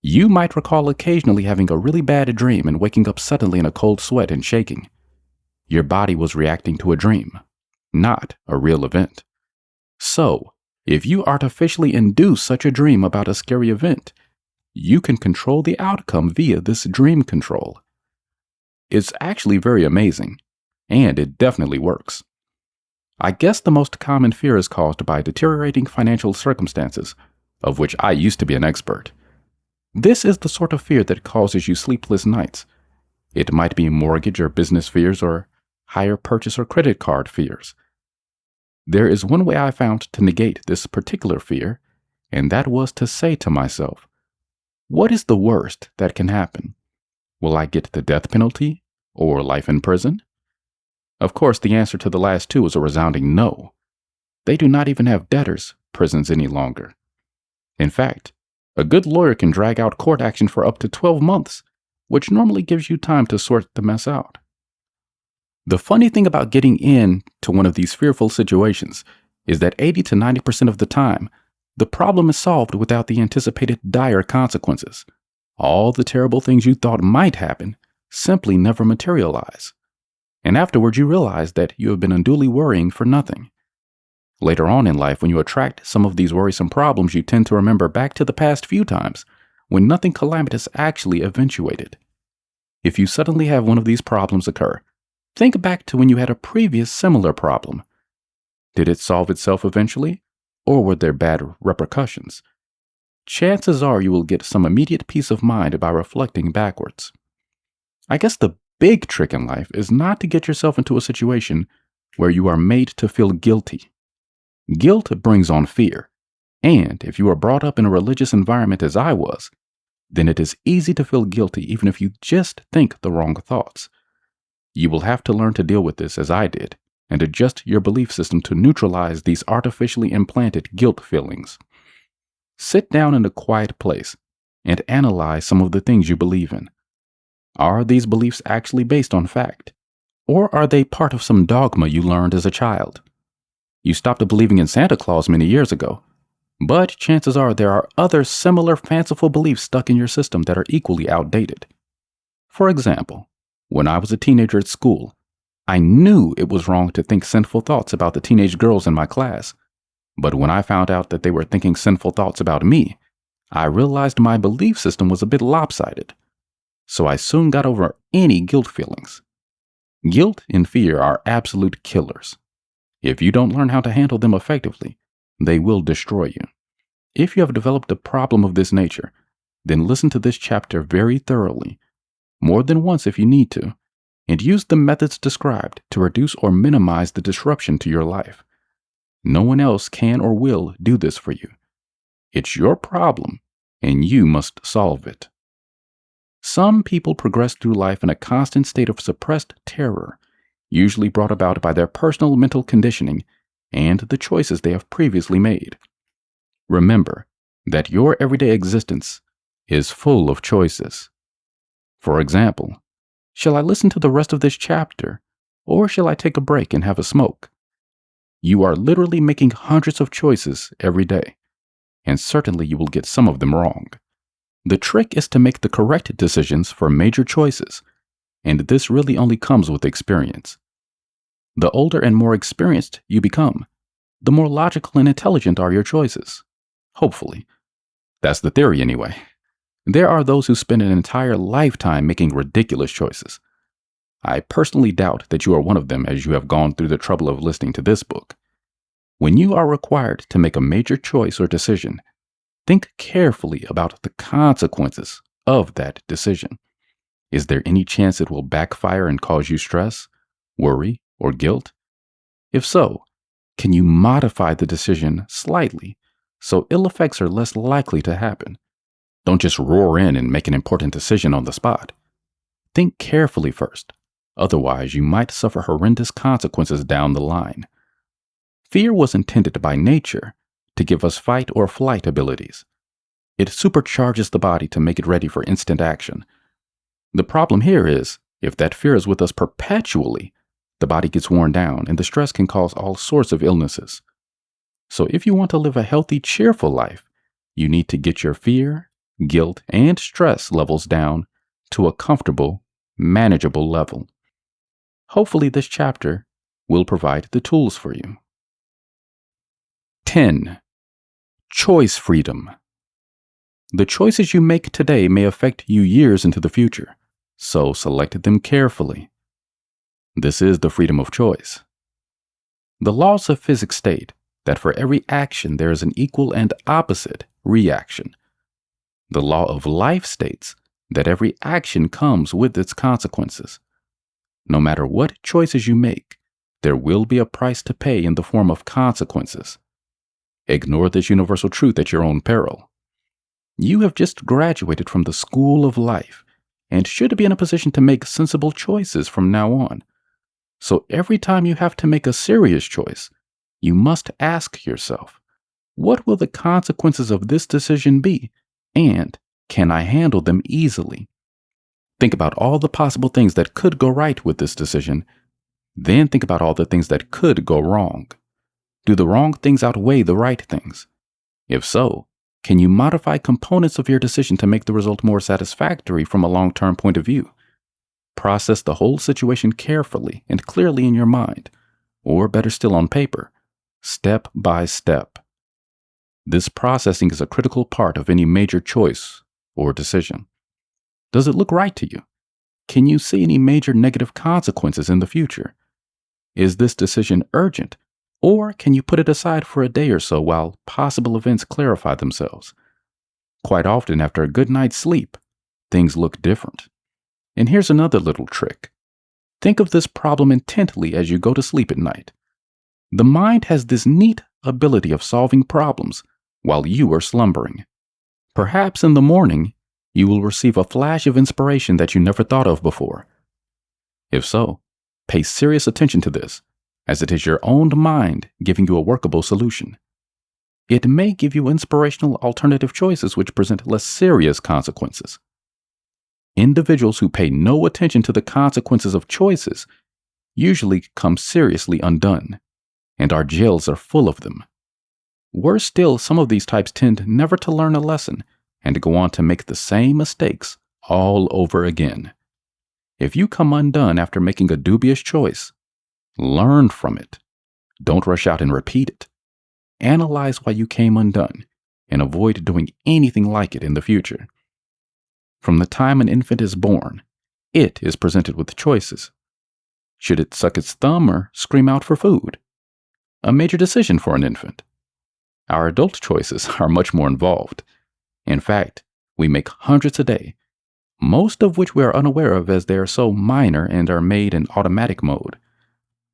You might recall occasionally having a really bad dream and waking up suddenly in a cold sweat and shaking. Your body was reacting to a dream, not a real event. So, if you artificially induce such a dream about a scary event, you can control the outcome via this dream control. It's actually very amazing, and it definitely works. I guess the most common fear is caused by deteriorating financial circumstances, of which I used to be an expert. This is the sort of fear that causes you sleepless nights. It might be mortgage or business fears or higher purchase or credit card fears. There is one way I found to negate this particular fear, and that was to say to myself, what is the worst that can happen? Will I get the death penalty or life in prison? Of course, the answer to the last two is a resounding no. They do not even have debtors' prisons any longer. In fact, a good lawyer can drag out court action for up to 12 months, which normally gives you time to sort the mess out. The funny thing about getting into one of these fearful situations is that 80 to 90% of the time, the problem is solved without the anticipated dire consequences. All the terrible things you thought might happen simply never materialize. And afterwards you realize that you have been unduly worrying for nothing. Later on in life, when you attract some of these worrisome problems, you tend to remember back to the past few times when nothing calamitous actually eventuated. If you suddenly have one of these problems occur, Think back to when you had a previous similar problem. Did it solve itself eventually, or were there bad repercussions? Chances are you will get some immediate peace of mind by reflecting backwards. I guess the big trick in life is not to get yourself into a situation where you are made to feel guilty. Guilt brings on fear, and if you are brought up in a religious environment as I was, then it is easy to feel guilty even if you just think the wrong thoughts. You will have to learn to deal with this as I did, and adjust your belief system to neutralize these artificially implanted guilt feelings. Sit down in a quiet place and analyze some of the things you believe in. Are these beliefs actually based on fact? Or are they part of some dogma you learned as a child? You stopped believing in Santa Claus many years ago, but chances are there are other similar fanciful beliefs stuck in your system that are equally outdated. For example, when I was a teenager at school, I knew it was wrong to think sinful thoughts about the teenage girls in my class. But when I found out that they were thinking sinful thoughts about me, I realized my belief system was a bit lopsided. So I soon got over any guilt feelings. Guilt and fear are absolute killers. If you don't learn how to handle them effectively, they will destroy you. If you have developed a problem of this nature, then listen to this chapter very thoroughly, more than once if you need to, and use the methods described to reduce or minimize the disruption to your life. No one else can or will do this for you. It's your problem, and you must solve it. Some people progress through life in a constant state of suppressed terror, usually brought about by their personal mental conditioning and the choices they have previously made. Remember that your everyday existence is full of choices. For example, shall I listen to the rest of this chapter, or shall I take a break and have a smoke? You are literally making hundreds of choices every day, and certainly you will get some of them wrong. The trick is to make the correct decisions for major choices, and this really only comes with experience. The older and more experienced you become, the more logical and intelligent are your choices. Hopefully. That's the theory anyway. There are those who spend an entire lifetime making ridiculous choices. I personally doubt that you are one of them as you have gone through the trouble of listening to this book. When you are required to make a major choice or decision, think carefully about the consequences of that decision. Is there any chance it will backfire and cause you stress, worry, or guilt? If so, can you modify the decision slightly so ill effects are less likely to happen? Don't just roar in and make an important decision on the spot. Think carefully first. Otherwise, you might suffer horrendous consequences down the line. Fear was intended by nature to give us fight or flight abilities. It supercharges the body to make it ready for instant action. The problem here is, if that fear is with us perpetually, the body gets worn down and the stress can cause all sorts of illnesses. So if you want to live a healthy, cheerful life, you need to get your fear, guilt, and stress levels down to a comfortable, manageable level. Hopefully this chapter will provide the tools for you. 10. Choice freedom. The choices you make today may affect you years into the future, so select them carefully. This is the freedom of choice. The laws of physics state that for every action there is an equal and opposite reaction. The law of life states that every action comes with its consequences. No matter what choices you make, there will be a price to pay in the form of consequences. Ignore this universal truth at your own peril. You have just graduated from the school of life and should be in a position to make sensible choices from now on. So every time you have to make a serious choice, you must ask yourself, what will the consequences of this decision be, and can I handle them easily? Think about all the possible things that could go right with this decision. Then think about all the things that could go wrong. Do the wrong things outweigh the right things? If so, can you modify components of your decision to make the result more satisfactory from a long-term point of view? Process the whole situation carefully and clearly in your mind, or better still on paper, step by step. This processing is a critical part of any major choice or decision. Does it look right to you? Can you see any major negative consequences in the future? Is this decision urgent, or can you put it aside for a day or so while possible events clarify themselves? Quite often, after a good night's sleep, things look different. And here's another little trick. Think of this problem intently as you go to sleep at night. The mind has this neat ability of solving problems while you are slumbering. Perhaps in the morning, you will receive a flash of inspiration that you never thought of before. If so, pay serious attention to this, as it is your own mind giving you a workable solution. It may give you inspirational alternative choices which present less serious consequences. Individuals who pay no attention to the consequences of choices usually come seriously undone, and our jails are full of them. Worse still, some of these types tend never to learn a lesson and go on to make the same mistakes all over again. If you come undone after making a dubious choice, learn from it. Don't rush out and repeat it. Analyze why you came undone and avoid doing anything like it in the future. From the time an infant is born, it is presented with choices. Should it suck its thumb or scream out for food? A major decision for an infant. Our adult choices are much more involved. In fact, we make hundreds a day, most of which we are unaware of as they are so minor and are made in automatic mode.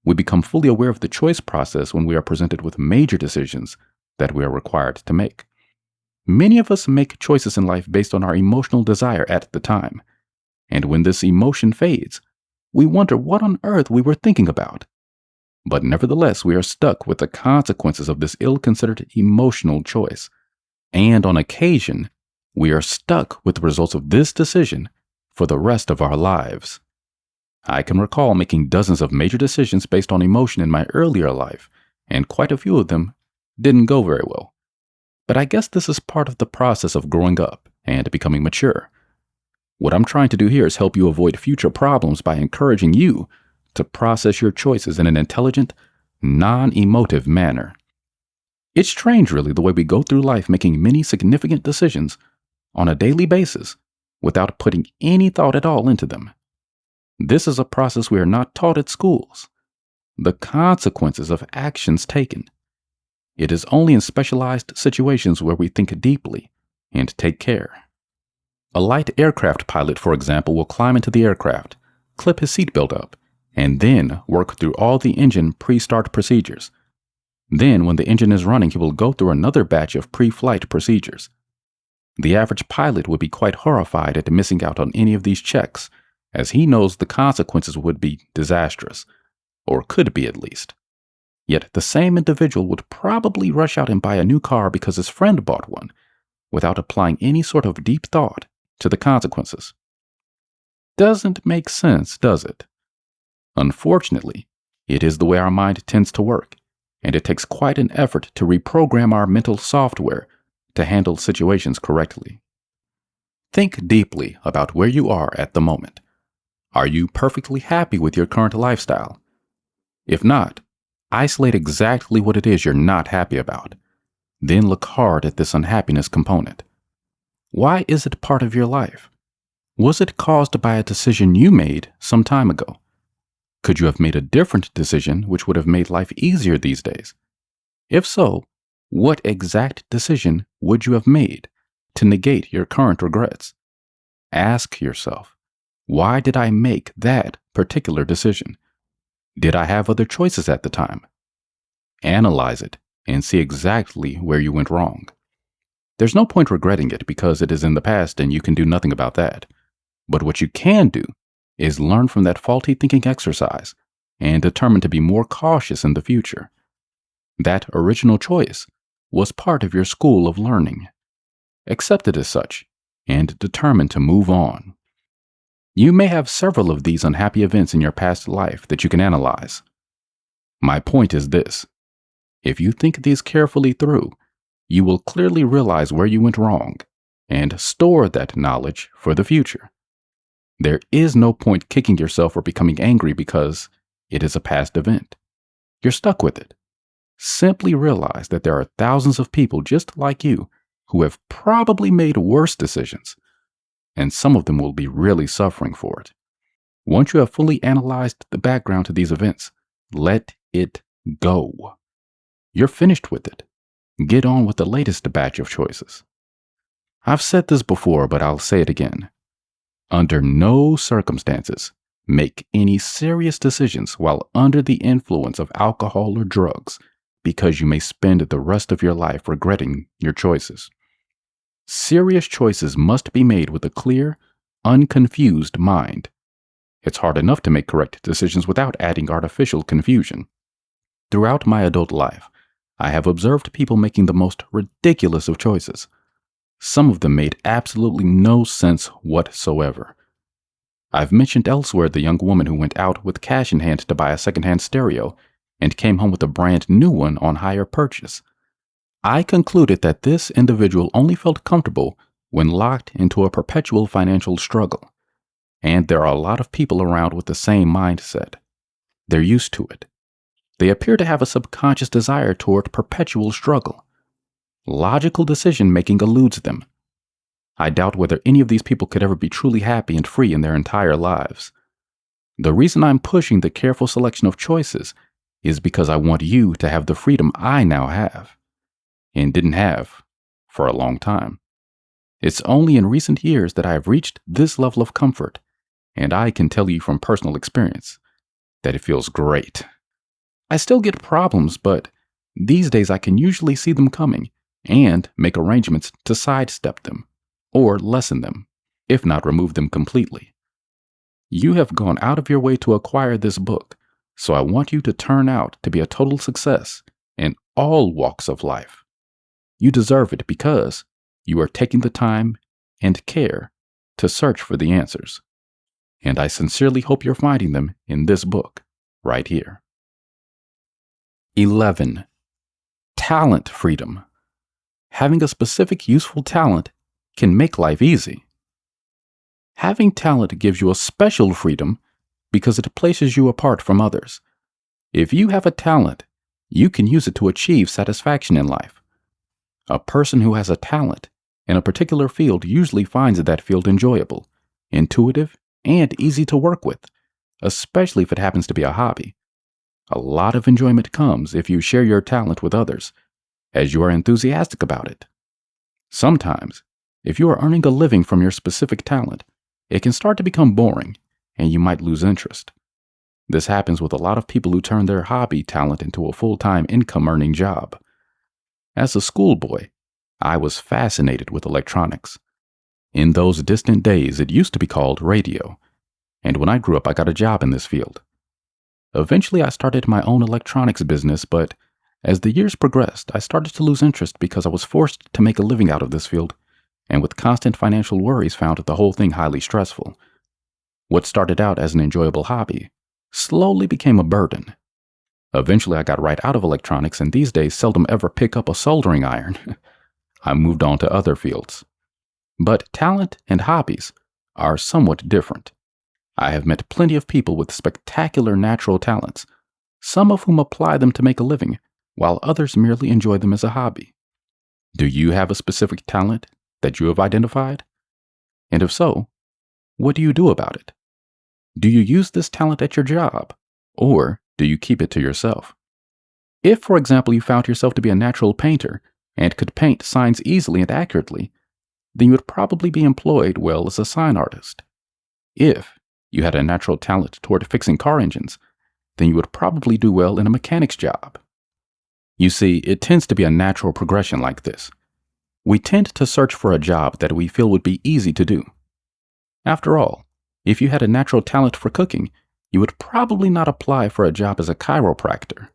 We become fully aware of the choice process when we are presented with major decisions that we are required to make. Many of us make choices in life based on our emotional desire at the time, and when this emotion fades, we wonder what on earth we were thinking about. But nevertheless, we are stuck with the consequences of this ill-considered emotional choice. And on occasion, we are stuck with the results of this decision for the rest of our lives. I can recall making dozens of major decisions based on emotion in my earlier life, and quite a few of them didn't go very well. But I guess this is part of the process of growing up and becoming mature. What I'm trying to do here is help you avoid future problems by encouraging you to process your choices in an intelligent, non-emotive manner. It's strange, really, the way we go through life making many significant decisions on a daily basis without putting any thought at all into them. This is a process we are not taught at schools. The consequences of actions taken. It is only in specialized situations where we think deeply and take care. A light aircraft pilot, for example, will climb into the aircraft, clip his seatbelt up, and then work through all the engine pre-start procedures. Then, when the engine is running, he will go through another batch of pre-flight procedures. The average pilot would be quite horrified at missing out on any of these checks, as he knows the consequences would be disastrous, or could be at least. Yet the same individual would probably rush out and buy a new car because his friend bought one, without applying any sort of deep thought to the consequences. Doesn't make sense, does it? Unfortunately, it is the way our mind tends to work, and it takes quite an effort to reprogram our mental software to handle situations correctly. Think deeply about where you are at the moment. Are you perfectly happy with your current lifestyle? If not, isolate exactly what it is you're not happy about. Then look hard at this unhappiness component. Why is it part of your life? Was it caused by a decision you made some time ago? Could you have made a different decision which would have made life easier these days? If so, what exact decision would you have made to negate your current regrets? Ask yourself, why did I make that particular decision? Did I have other choices at the time? Analyze it and see exactly where you went wrong. There's no point regretting it because it is in the past and you can do nothing about that. But what you can do is learn from that faulty thinking exercise and determine to be more cautious in the future. That original choice was part of your school of learning. Accept it as such and determine to move on. You may have several of these unhappy events in your past life that you can analyze. My point is this: if you think these carefully through, you will clearly realize where you went wrong and store that knowledge for the future. There is no point kicking yourself or becoming angry because it is a past event. You're stuck with it. Simply realize that there are thousands of people just like you who have probably made worse decisions, and some of them will be really suffering for it. Once you have fully analyzed the background to these events, let it go. You're finished with it. Get on with the latest batch of choices. I've said this before, but I'll say it again. Under no circumstances, make any serious decisions while under the influence of alcohol or drugs, because you may spend the rest of your life regretting your choices. Serious choices must be made with a clear, unconfused mind. It's hard enough to make correct decisions without adding artificial confusion. Throughout my adult life, I have observed people making the most ridiculous of choices. Some of them made absolutely no sense whatsoever. I've mentioned elsewhere the young woman who went out with cash in hand to buy a secondhand stereo and came home with a brand new one on hire purchase. I concluded that this individual only felt comfortable when locked into a perpetual financial struggle. And there are a lot of people around with the same mindset. They're used to it. They appear to have a subconscious desire toward perpetual struggle. Logical decision-making eludes them. I doubt whether any of these people could ever be truly happy and free in their entire lives. The reason I'm pushing the careful selection of choices is because I want you to have the freedom I now have, and didn't have for a long time. It's only in recent years that I have reached this level of comfort, and I can tell you from personal experience that it feels great. I still get problems, but these days I can usually see them coming and make arrangements to sidestep them or lessen them, if not remove them completely. You have gone out of your way to acquire this book, so I want you to turn out to be a total success in all walks of life. You deserve it because you are taking the time and care to search for the answers. And I sincerely hope you're finding them in this book right here. 11. Talent freedom. Having a specific useful talent can make life easy. Having talent gives you a special freedom because it places you apart from others. If you have a talent, you can use it to achieve satisfaction in life. A person who has a talent in a particular field usually finds that field enjoyable, intuitive, and easy to work with, especially if it happens to be a hobby. A lot of enjoyment comes if you share your talent with others, as you are enthusiastic about it. Sometimes, if you are earning a living from your specific talent, it can start to become boring, and you might lose interest. This happens with a lot of people who turn their hobby talent into a full-time income-earning job. As a schoolboy, I was fascinated with electronics. In those distant days, it used to be called radio, and when I grew up, I got a job in this field. Eventually, I started my own electronics business, but as the years progressed, I started to lose interest because I was forced to make a living out of this field, and with constant financial worries found the whole thing highly stressful. What started out as an enjoyable hobby slowly became a burden. Eventually, I got right out of electronics and these days seldom ever pick up a soldering iron. I moved on to other fields. But talent and hobbies are somewhat different. I have met plenty of people with spectacular natural talents, some of whom apply them to make a living, while others merely enjoy them as a hobby. Do you have a specific talent that you have identified? And if so, what do you do about it? Do you use this talent at your job, or do you keep it to yourself? If, for example, you found yourself to be a natural painter and could paint signs easily and accurately, then you would probably be employed well as a sign artist. If you had a natural talent toward fixing car engines, then you would probably do well in a mechanic's job. You see, it tends to be a natural progression like this. We tend to search for a job that we feel would be easy to do. After all, if you had a natural talent for cooking, you would probably not apply for a job as a chiropractor.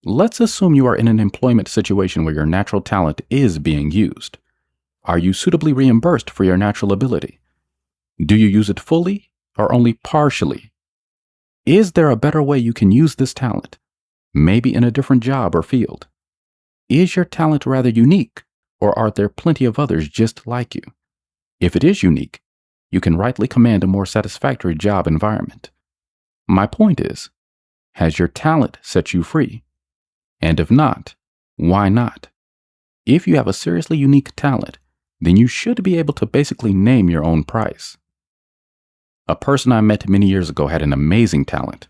Let's assume you are in an employment situation where your natural talent is being used. Are you suitably reimbursed for your natural ability? Do you use it fully or only partially? Is there a better way you can use this talent, maybe in a different job or field? Is your talent rather unique, or are there plenty of others just like you? If it is unique, you can rightly command a more satisfactory job environment. My point is, has your talent set you free? And if not, why not? If you have a seriously unique talent, then you should be able to basically name your own price. A person I met many years ago had an amazing talent,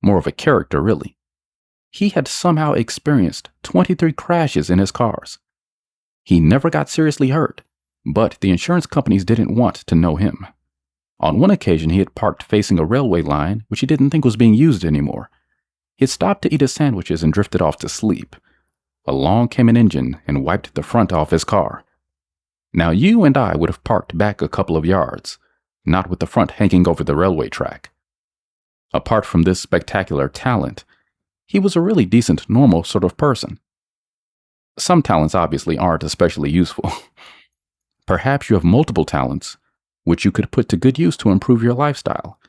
more of a character really. He had somehow experienced 23 crashes in his cars. He never got seriously hurt, but the insurance companies didn't want to know him. On one occasion, he had parked facing a railway line which he didn't think was being used anymore. He had stopped to eat his sandwiches and drifted off to sleep. Along came an engine and wiped the front off his car. Now you and I would have parked back a couple of yards, not with the front hanging over the railway track. Apart from this spectacular talent, he was a really decent, normal sort of person. Some talents obviously aren't especially useful. Perhaps you have multiple talents, which you could put to good use to improve your lifestyle.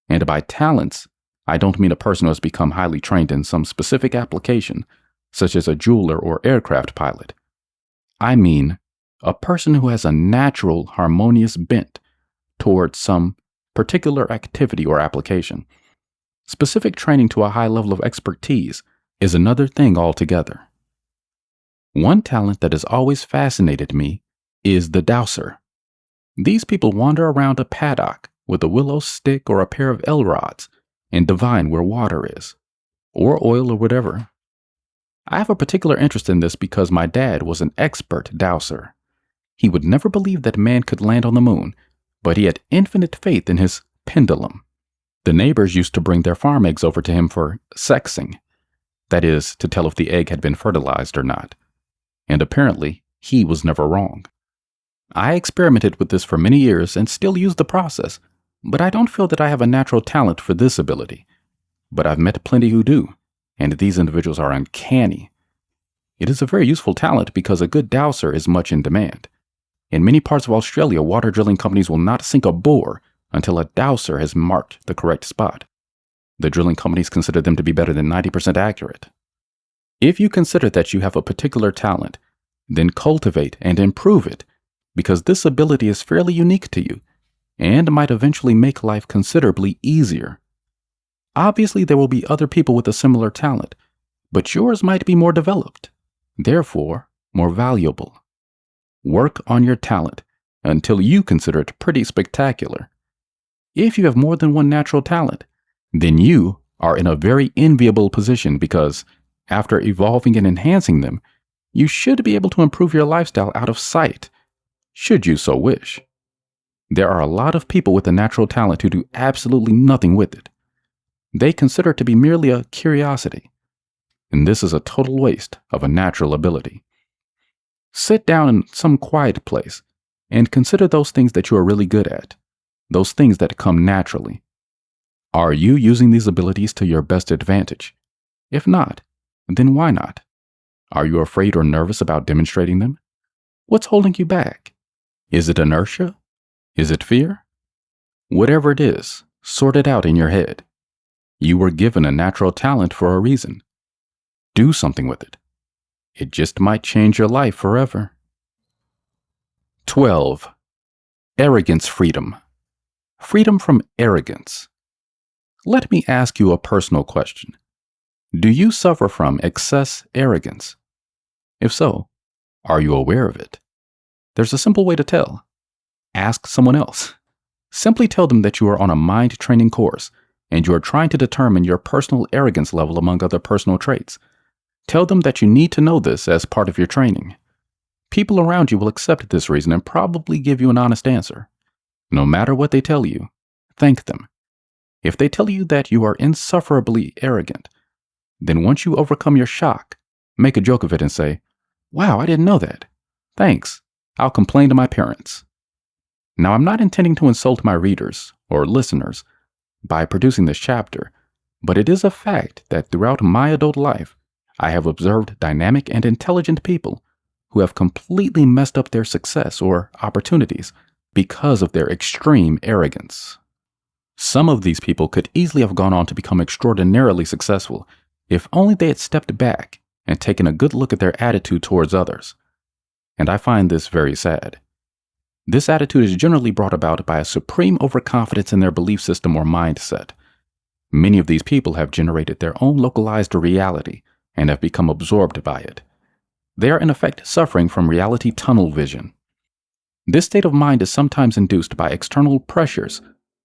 And by talents, I don't mean a person who has become highly trained in some specific application, such as a jeweler or aircraft pilot. I mean a person who has a natural, harmonious bent towards some particular activity or application. Specific training to a high level of expertise is another thing altogether. One talent that has always fascinated me is the dowser. These people wander around a paddock with a willow stick or a pair of L rods and divine where water is, or oil or whatever. I have a particular interest in this because my dad was an expert dowser. He would never believe that man could land on the moon, but he had infinite faith in his pendulum. The neighbors used to bring their farm eggs over to him for sexing, that is, to tell if the egg had been fertilized or not. And apparently, he was never wrong. I experimented with this for many years and still use the process, but I don't feel that I have a natural talent for this ability. But I've met plenty who do, and these individuals are uncanny. It is a very useful talent because a good dowser is much in demand. In many parts of Australia, water drilling companies will not sink a bore until a dowser has marked the correct spot. The drilling companies consider them to be better than 90% accurate. If you consider that you have a particular talent, then cultivate and improve it, because this ability is fairly unique to you and might eventually make life considerably easier. Obviously, there will be other people with a similar talent, but yours might be more developed, therefore more valuable. Work on your talent until you consider it pretty spectacular. If you have more than one natural talent, then you are in a very enviable position because, after evolving and enhancing them, you should be able to improve your lifestyle out of sight, should you so wish. There are a lot of people with a natural talent who do absolutely nothing with it. They consider it to be merely a curiosity, and this is a total waste of a natural ability. Sit down in some quiet place and consider those things that you are really good at, those things that come naturally. Are you using these abilities to your best advantage? If not, then why not? Are you afraid or nervous about demonstrating them? What's holding you back? Is it inertia? Is it fear? Whatever it is, sort it out in your head. You were given a natural talent for a reason. Do something with it. It just might change your life forever. 12. Arrogance freedom. Freedom from arrogance. Let me ask you a personal question. Do you suffer from excess arrogance? If so, are you aware of it? There's a simple way to tell. Ask someone else. Simply tell them that you are on a mind training course and you are trying to determine your personal arrogance level among other personal traits. Tell them that you need to know this as part of your training. People around you will accept this reason and probably give you an honest answer. No matter what they tell you, thank them. If they tell you that you are insufferably arrogant, then once you overcome your shock, make a joke of it and say, "Wow, I didn't know that. Thanks. I'll complain to my parents." Now, I'm not intending to insult my readers or listeners by producing this chapter, but it is a fact that throughout my adult life, I have observed dynamic and intelligent people who have completely messed up their success or opportunities because of their extreme arrogance. Some of these people could easily have gone on to become extraordinarily successful if only they had stepped back and taken a good look at their attitude towards others. And I find this very sad. This attitude is generally brought about by a supreme overconfidence in their belief system or mindset. Many of these people have generated their own localized reality and have become absorbed by it. They are in effect suffering from reality tunnel vision. This state of mind is sometimes induced by external pressures,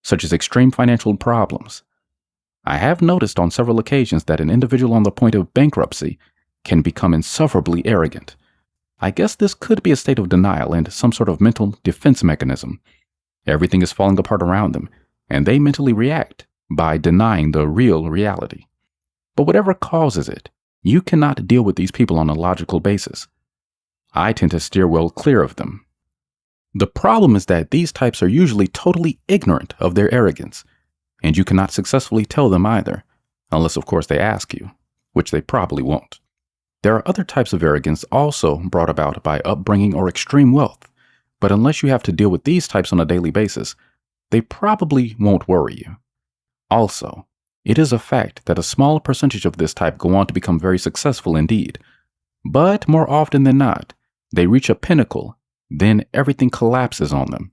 such as extreme financial problems. I have noticed on several occasions that an individual on the point of bankruptcy can become insufferably arrogant. I guess this could be a state of denial and some sort of mental defense mechanism. Everything is falling apart around them, and they mentally react by denying the real reality. But whatever causes it, you cannot deal with these people on a logical basis. I tend to steer well clear of them. The problem is that these types are usually totally ignorant of their arrogance, and you cannot successfully tell them either, unless of course they ask you, which they probably won't. There are other types of arrogance also brought about by upbringing or extreme wealth, but unless you have to deal with these types on a daily basis, they probably won't worry you. Also, it is a fact that a small percentage of this type go on to become very successful indeed, but more often than not, they reach a pinnacle, then everything collapses on them.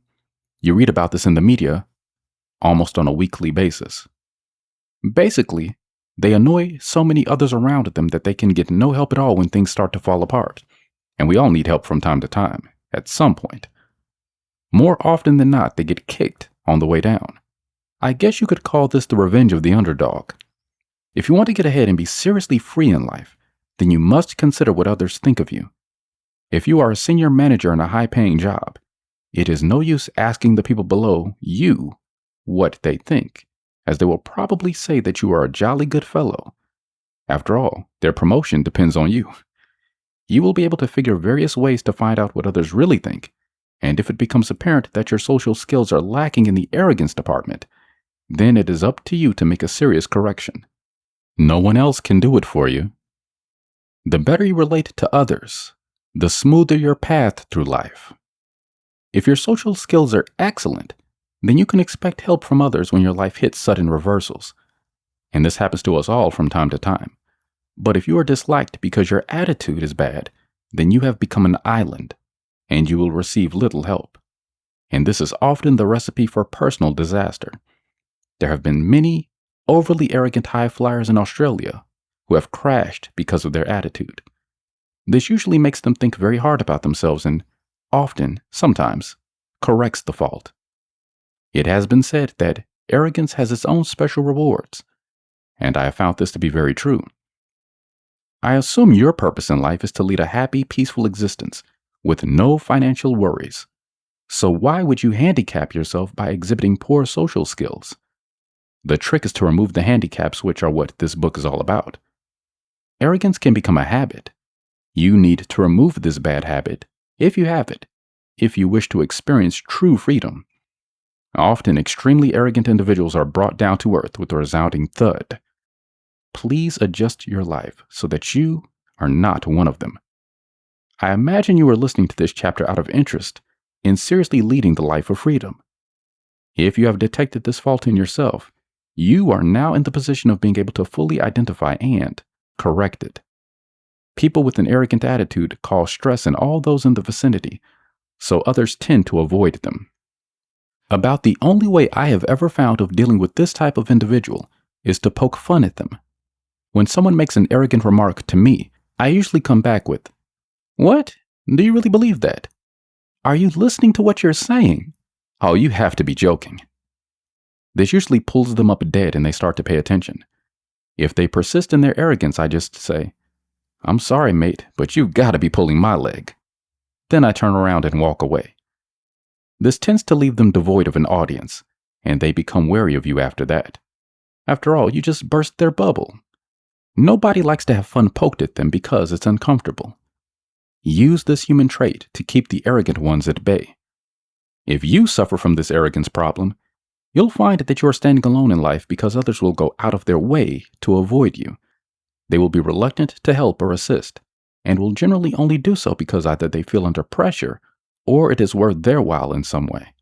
You read about this in the media almost on a weekly basis. Basically, they annoy so many others around them that they can get no help at all when things start to fall apart. And we all need help from time to time, at some point. More often than not, they get kicked on the way down. I guess you could call this the revenge of the underdog. If you want to get ahead and be seriously free in life, then you must consider what others think of you. If you are a senior manager in a high-paying job, it is no use asking the people below you what they think, as they will probably say that you are a jolly good fellow. After all, their promotion depends on you. You will be able to figure various ways to find out what others really think, and if it becomes apparent that your social skills are lacking in the arrogance department, then it is up to you to make a serious correction. No one else can do it for you. The better you relate to others, the smoother your path through life. If your social skills are excellent, then you can expect help from others when your life hits sudden reversals. And this happens to us all from time to time. But if you are disliked because your attitude is bad, then you have become an island, and you will receive little help. And this is often the recipe for personal disaster. There have been many overly arrogant high flyers in Australia who have crashed because of their attitude. This usually makes them think very hard about themselves and often, sometimes, corrects the fault. It has been said that arrogance has its own special rewards, and I have found this to be very true. I assume your purpose in life is to lead a happy, peaceful existence with no financial worries. So why would you handicap yourself by exhibiting poor social skills? The trick is to remove the handicaps, which are what this book is all about. Arrogance can become a habit. You need to remove this bad habit, if you have it, if you wish to experience true freedom. Often, extremely arrogant individuals are brought down to earth with a resounding thud. Please adjust your life so that you are not one of them. I imagine you are listening to this chapter out of interest in seriously leading the life of freedom. If you have detected this fault in yourself, you are now in the position of being able to fully identify and correct it. People with an arrogant attitude cause stress in all those in the vicinity, so others tend to avoid them. About the only way I have ever found of dealing with this type of individual is to poke fun at them. When someone makes an arrogant remark to me, I usually come back with, "What? Do you really believe that? Are you listening to what you're saying? Oh, you have to be joking." This usually pulls them up dead and they start to pay attention. If they persist in their arrogance, I just say, "I'm sorry, mate, but you've got to be pulling my leg." Then I turn around and walk away. This tends to leave them devoid of an audience, and they become wary of you after that. After all, you just burst their bubble. Nobody likes to have fun poked at them because it's uncomfortable. Use this human trait to keep the arrogant ones at bay. If you suffer from this arrogance problem, you'll find that you are standing alone in life because others will go out of their way to avoid you. They will be reluctant to help or assist, and will generally only do so because either they feel under pressure or it is worth their while in some way.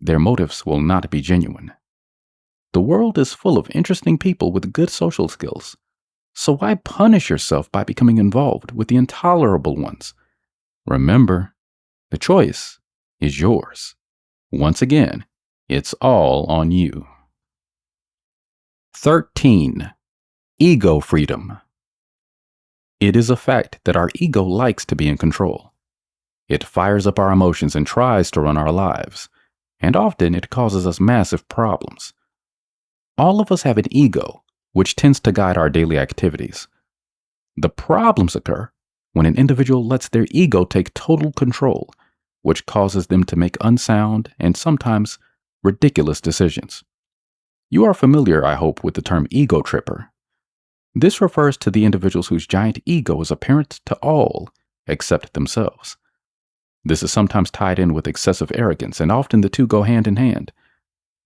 Their motives will not be genuine. The world is full of interesting people with good social skills, so why punish yourself by becoming involved with the intolerable ones? Remember, the choice is yours. Once again, it's all on you. 13. Ego freedom. It is a fact that our ego likes to be in control. It fires up our emotions and tries to run our lives. and often it causes us massive problems. All of us have an ego, which tends to guide our daily activities. The problems occur when an individual lets their ego take total control, which causes them to make unsound and sometimes ridiculous decisions. You are familiar, I hope, with the term ego tripper. This refers to the individuals whose giant ego is apparent to all except themselves. This is sometimes tied in with excessive arrogance, and often the two go hand in hand.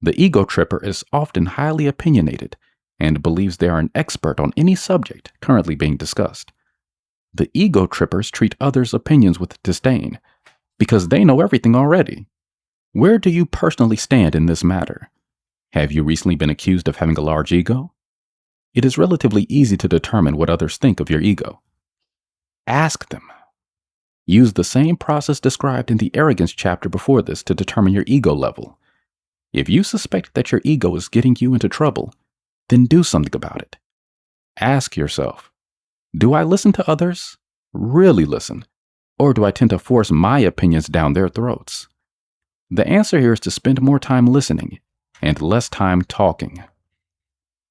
The ego tripper is often highly opinionated and believes they are an expert on any subject currently being discussed. The ego trippers treat others' opinions with disdain because they know everything already. Where do you personally stand in this matter? Have you recently been accused of having a large ego? It is relatively easy to determine what others think of your ego. Ask them. Use the same process described in the arrogance chapter before this to determine your ego level. If you suspect that your ego is getting you into trouble, then do something about it. Ask yourself, do I listen to others? Really listen? Or do I tend to force my opinions down their throats? The answer here is to spend more time listening and less time talking.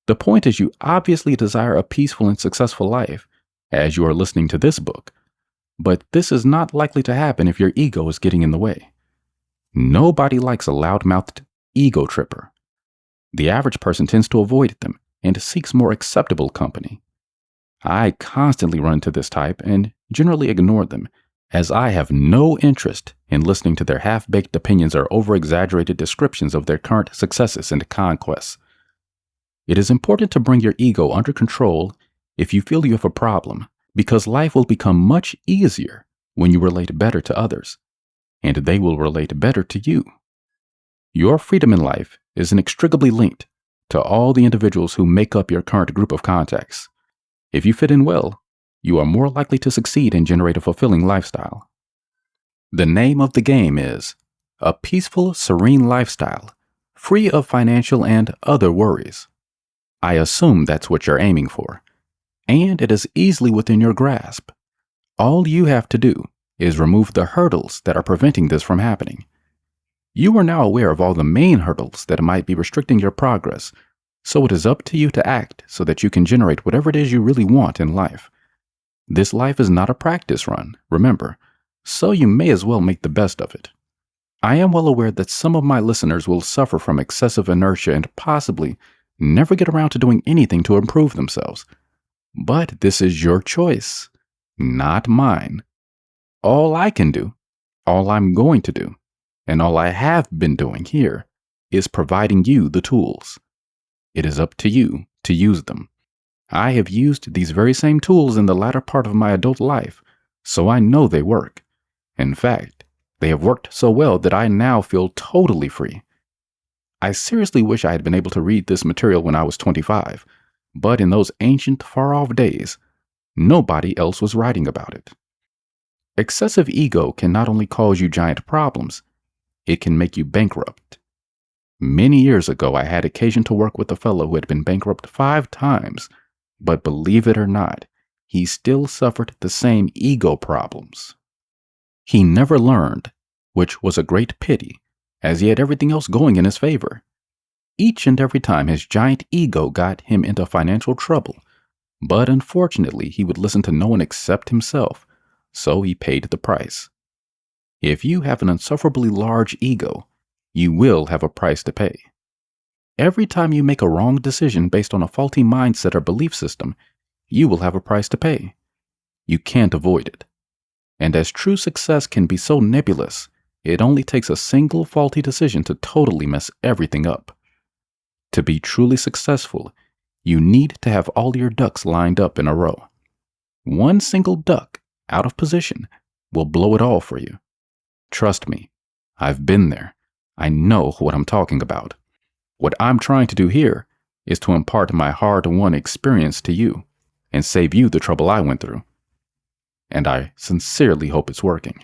The point is, you obviously desire a peaceful and successful life as you are listening to this book, but this is not likely to happen if your ego is getting in the way. Nobody likes a loudmouthed ego tripper. The average person tends to avoid them and seeks more acceptable company. I constantly run into this type and generally ignore them, as I have no interest in listening to their half-baked opinions or over-exaggerated descriptions of their current successes and conquests. It is important to bring your ego under control if you feel you have a problem, because life will become much easier when you relate better to others, and they will relate better to you. Your freedom in life is inextricably linked to all the individuals who make up your current group of contacts. If you fit in well, you are more likely to succeed and generate a fulfilling lifestyle. The name of the game is a peaceful, serene lifestyle, free of financial and other worries. I assume that's what you're aiming for, and it is easily within your grasp. All you have to do is remove the hurdles that are preventing this from happening. You are now aware of all the main hurdles that might be restricting your progress, so it is up to you to act so that you can generate whatever it is you really want in life. This life is not a practice run, remember, so you may as well make the best of it. I am well aware that some of my listeners will suffer from excessive inertia and possibly never get around to doing anything to improve themselves. But this is your choice, not mine. All I can do, all I'm going to do, and all I have been doing here is providing you the tools. It is up to you to use them. I have used these very same tools in the latter part of my adult life, so I know they work. In fact, they have worked so well that I now feel totally free. I seriously wish I had been able to read this material when I was 25, but in those ancient, far-off days, nobody else was writing about it. Excessive ego can not only cause you giant problems, it can make you bankrupt. Many years ago, I had occasion to work with a fellow who had been bankrupt 5 times, but believe it or not, he still suffered the same ego problems. He never learned, which was a great pity, as he had everything else going in his favor. Each and every time his giant ego got him into financial trouble, but unfortunately he would listen to no one except himself, so he paid the price. If you have an insufferably large ego, you will have a price to pay. Every time you make a wrong decision based on a faulty mindset or belief system, you will have a price to pay. You can't avoid it. And as true success can be so nebulous, it only takes a single faulty decision to totally mess everything up. To be truly successful, you need to have all your ducks lined up in a row. One single duck out of position will blow it all for you. Trust me, I've been there. I know what I'm talking about. What I'm trying to do here is to impart my hard-won experience to you and save you the trouble I went through. And I sincerely hope it's working.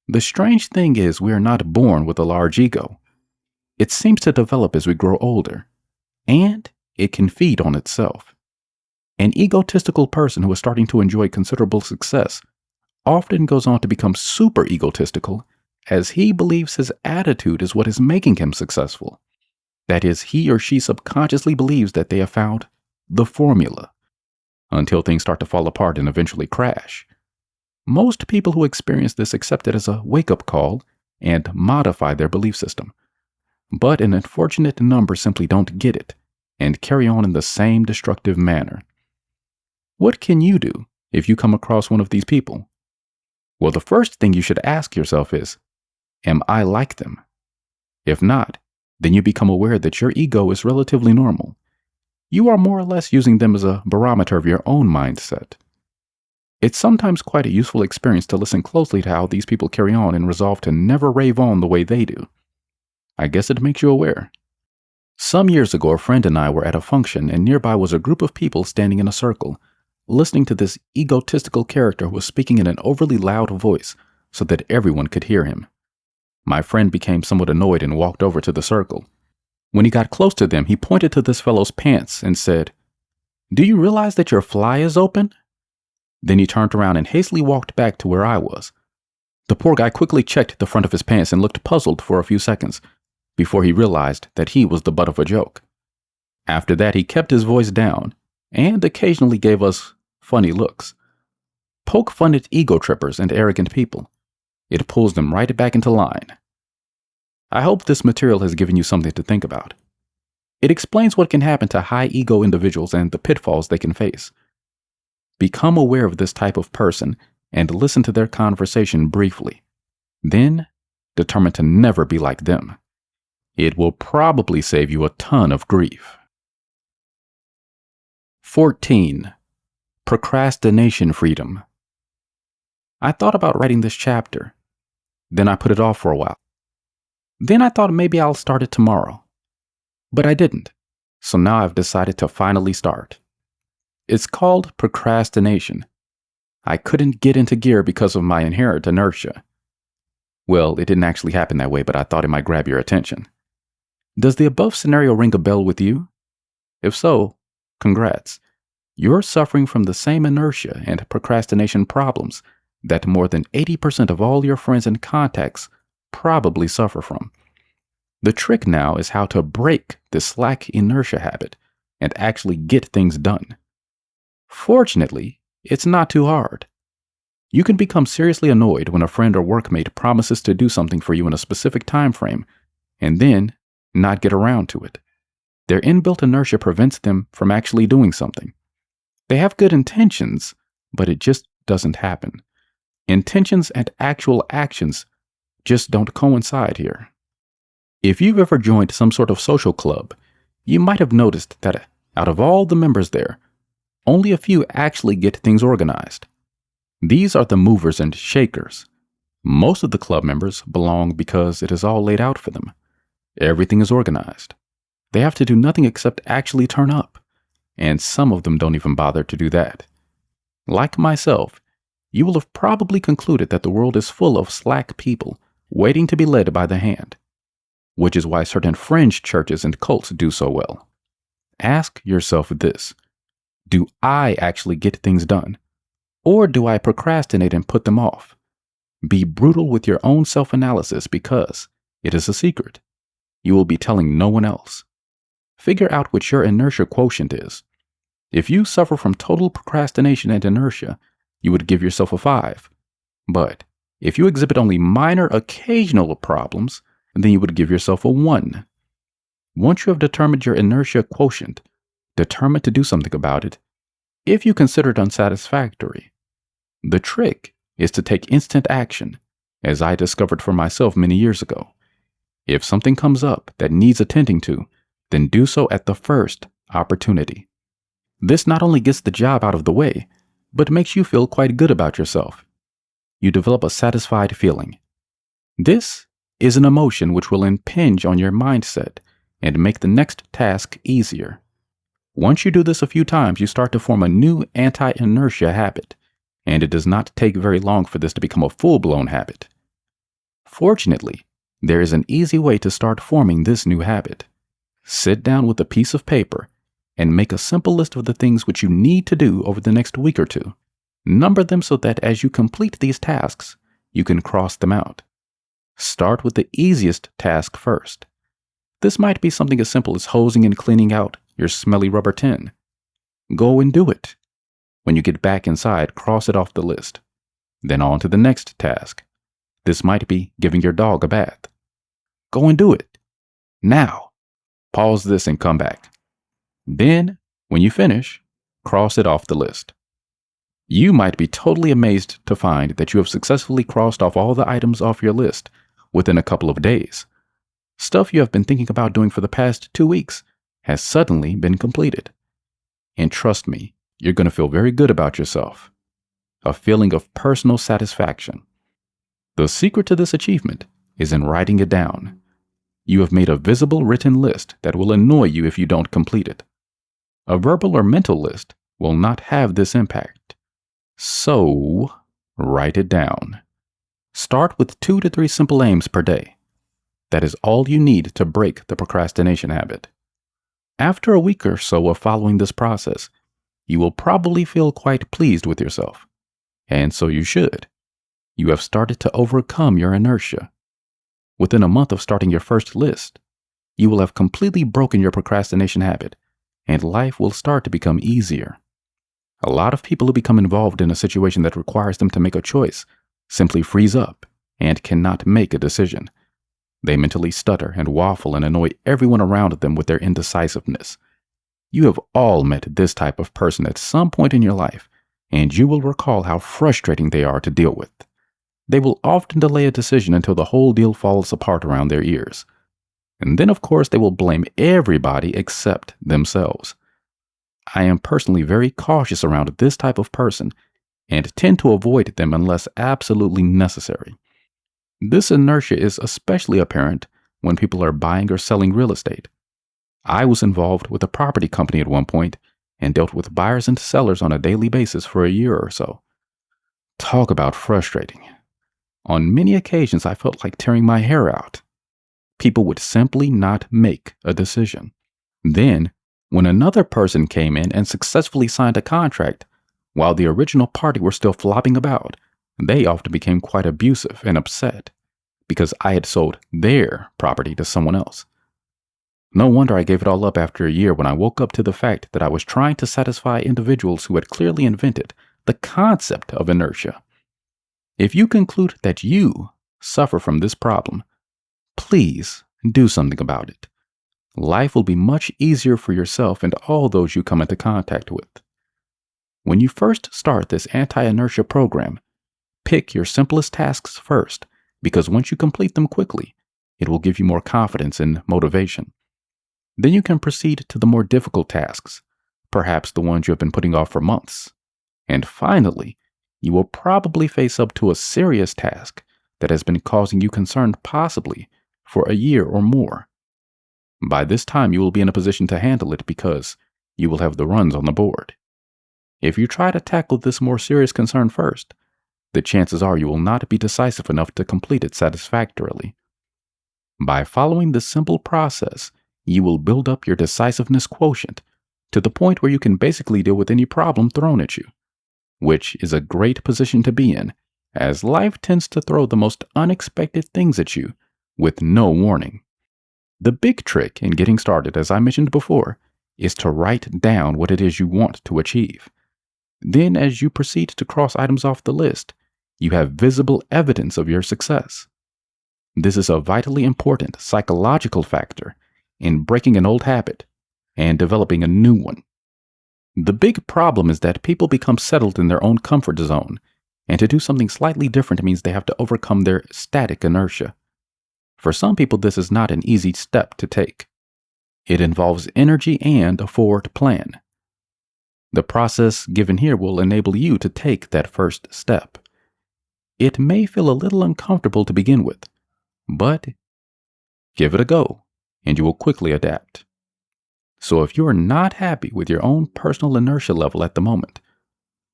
The strange thing is we are not born with a large ego. It seems to develop as we grow older, and it can feed on itself. An egotistical person who is starting to enjoy considerable success often goes on to become super egotistical as he believes his attitude is what is making him successful. That is, he or she subconsciously believes that they have found the formula, until things start to fall apart and eventually crash. Most people who experience this accept it as a wake-up call and modify their belief system. But an unfortunate number simply don't get it and carry on in the same destructive manner. What can you do if you come across one of these people? Well, the first thing you should ask yourself is, am I like them? If not, then you become aware that your ego is relatively normal. You are more or less using them as a barometer of your own mindset. It's sometimes quite a useful experience to listen closely to how these people carry on and resolve to never rave on the way they do. I guess it makes you aware. Some years ago, a friend and I were at a function, and nearby was a group of people standing in a circle, listening to this egotistical character who was speaking in an overly loud voice so that everyone could hear him. My friend became somewhat annoyed and walked over to the circle. When he got close to them, he pointed to this fellow's pants and said, "Do you realize that your fly is open?" Then he turned around and hastily walked back to where I was. The poor guy quickly checked the front of his pants and looked puzzled for a few seconds before he realized that he was the butt of a joke. After that, he kept his voice down and occasionally gave us funny looks. Poke fun at ego trippers and arrogant people. It pulls them right back into line. I hope this material has given you something to think about. It explains what can happen to high ego individuals and the pitfalls they can face. Become aware of this type of person and listen to their conversation briefly. Then, determine to never be like them. It will probably save you a ton of grief. 14. Procrastination freedom. I thought about writing this chapter. Then I put it off for a while. Then I thought maybe I'll start it tomorrow. But I didn't. So now I've decided to finally start. It's called procrastination. I couldn't get into gear because of my inherent inertia. Well, it didn't actually happen that way, but I thought it might grab your attention. Does the above scenario ring a bell with you? If so, congrats. You're suffering from the same inertia and procrastination problems that more than 80% of all your friends and contacts probably suffer from. The trick now is how to break this slack inertia habit and actually get things done. Fortunately, it's not too hard. You can become seriously annoyed when a friend or workmate promises to do something for you in a specific time frame and then not get around to it. Their inbuilt inertia prevents them from actually doing something. They have good intentions, but it just doesn't happen. Intentions and actual actions just don't coincide here. If you've ever joined some sort of social club, you might have noticed that out of all the members there, only a few actually get things organized. These are the movers and shakers. Most of the club members belong because it is all laid out for them. Everything is organized. They have to do nothing except actually turn up, and some of them don't even bother to do that. Like myself, you will have probably concluded that the world is full of slack people waiting to be led by the hand, which is why certain fringe churches and cults do so well. Ask yourself this: do I actually get things done? Or do I procrastinate and put them off? Be brutal with your own self-analysis because it is a secret. You will be telling no one else. Figure out what your inertia quotient is. If you suffer from total procrastination and inertia, you would give yourself a 5. But if you exhibit only minor occasional problems, then you would give yourself a 1. Once you have determined your inertia quotient, determine to do something about it if you consider it unsatisfactory. The trick is to take instant action, as I discovered for myself many years ago. If something comes up that needs attending to, then do so at the first opportunity. This not only gets the job out of the way, but makes you feel quite good about yourself. You develop a satisfied feeling. This is an emotion which will impinge on your mindset and make the next task easier. Once you do this a few times, you start to form a new anti-inertia habit, and it does not take very long for this to become a full-blown habit. Fortunately, there is an easy way to start forming this new habit. Sit down with a piece of paper and make a simple list of the things which you need to do over the next week or two. Number them so that as you complete these tasks, you can cross them out. Start with the easiest task first. This might be something as simple as hosing and cleaning out your smelly rubber tin. Go and do it. When you get back inside, cross it off the list. Then on to the next task. This might be giving your dog a bath. Go and do it. Now, pause this and come back. Then, when you finish, cross it off the list. You might be totally amazed to find that you have successfully crossed off all the items off your list within a couple of days. Stuff you have been thinking about doing for the past 2 weeks has suddenly been completed. And trust me, you're going to feel very good about yourself. A feeling of personal satisfaction. The secret to this achievement is in writing it down. You have made a visible written list that will annoy you if you don't complete it. A verbal or mental list will not have this impact. So, write it down. Start with 2 to 3 simple aims per day. That is all you need to break the procrastination habit. After a week or so of following this process, you will probably feel quite pleased with yourself. And so you should. You have started to overcome your inertia. Within a month of starting your first list, you will have completely broken your procrastination habit, and life will start to become easier. A lot of people who become involved in a situation that requires them to make a choice simply freeze up and cannot make a decision. They mentally stutter and waffle and annoy everyone around them with their indecisiveness. You have all met this type of person at some point in your life, and you will recall how frustrating they are to deal with. They will often delay a decision until the whole deal falls apart around their ears. And then, of course, they will blame everybody except themselves. I am personally very cautious around this type of person and tend to avoid them unless absolutely necessary. This inertia is especially apparent when people are buying or selling real estate. I was involved with a property company at one point and dealt with buyers and sellers on a daily basis for a year or so. Talk about frustrating. On many occasions, I felt like tearing my hair out. People would simply not make a decision. Then, when another person came in and successfully signed a contract, while the original party were still flopping about, they often became quite abusive and upset because I had sold their property to someone else. No wonder I gave it all up after a year when I woke up to the fact that I was trying to satisfy individuals who had clearly invented the concept of inertia. If you conclude that you suffer from this problem, please do something about it. Life will be much easier for yourself and all those you come into contact with. When you first start this anti-inertia program, pick your simplest tasks first, because once you complete them quickly, it will give you more confidence and motivation. Then you can proceed to the more difficult tasks, perhaps the ones you have been putting off for months. And finally, you will probably face up to a serious task that has been causing you concern possibly for a year or more. By this time, you will be in a position to handle it because you will have the runs on the board. If you try to tackle this more serious concern first, the chances are you will not be decisive enough to complete it satisfactorily. By following this simple process, you will build up your decisiveness quotient to the point where you can basically deal with any problem thrown at you, which is a great position to be in, as life tends to throw the most unexpected things at you with no warning. The big trick in getting started, as I mentioned before, is to write down what it is you want to achieve. Then, as you proceed to cross items off the list, you have visible evidence of your success. This is a vitally important psychological factor in breaking an old habit and developing a new one. The big problem is that people become settled in their own comfort zone, and to do something slightly different means they have to overcome their static inertia. For some people, this is not an easy step to take. It involves energy and a forward plan. The process given here will enable you to take that first step. It may feel a little uncomfortable to begin with, but give it a go, and you will quickly adapt. So if you are not happy with your own personal inertia level at the moment,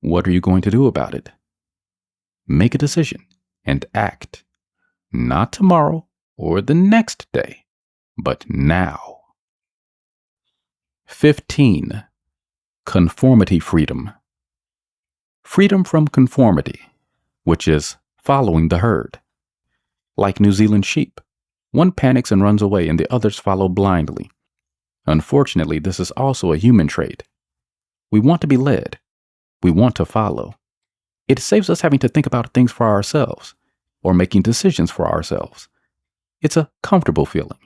what are you going to do about it? Make a decision and act. Not tomorrow or the next day, but now. 15. Conformity freedom. Freedom from conformity, which is following the herd. Like New Zealand sheep. One panics and runs away and the others follow blindly. Unfortunately, this is also a human trait. We want to be led. We want to follow. It saves us having to think about things for ourselves or making decisions for ourselves. It's a comfortable feeling.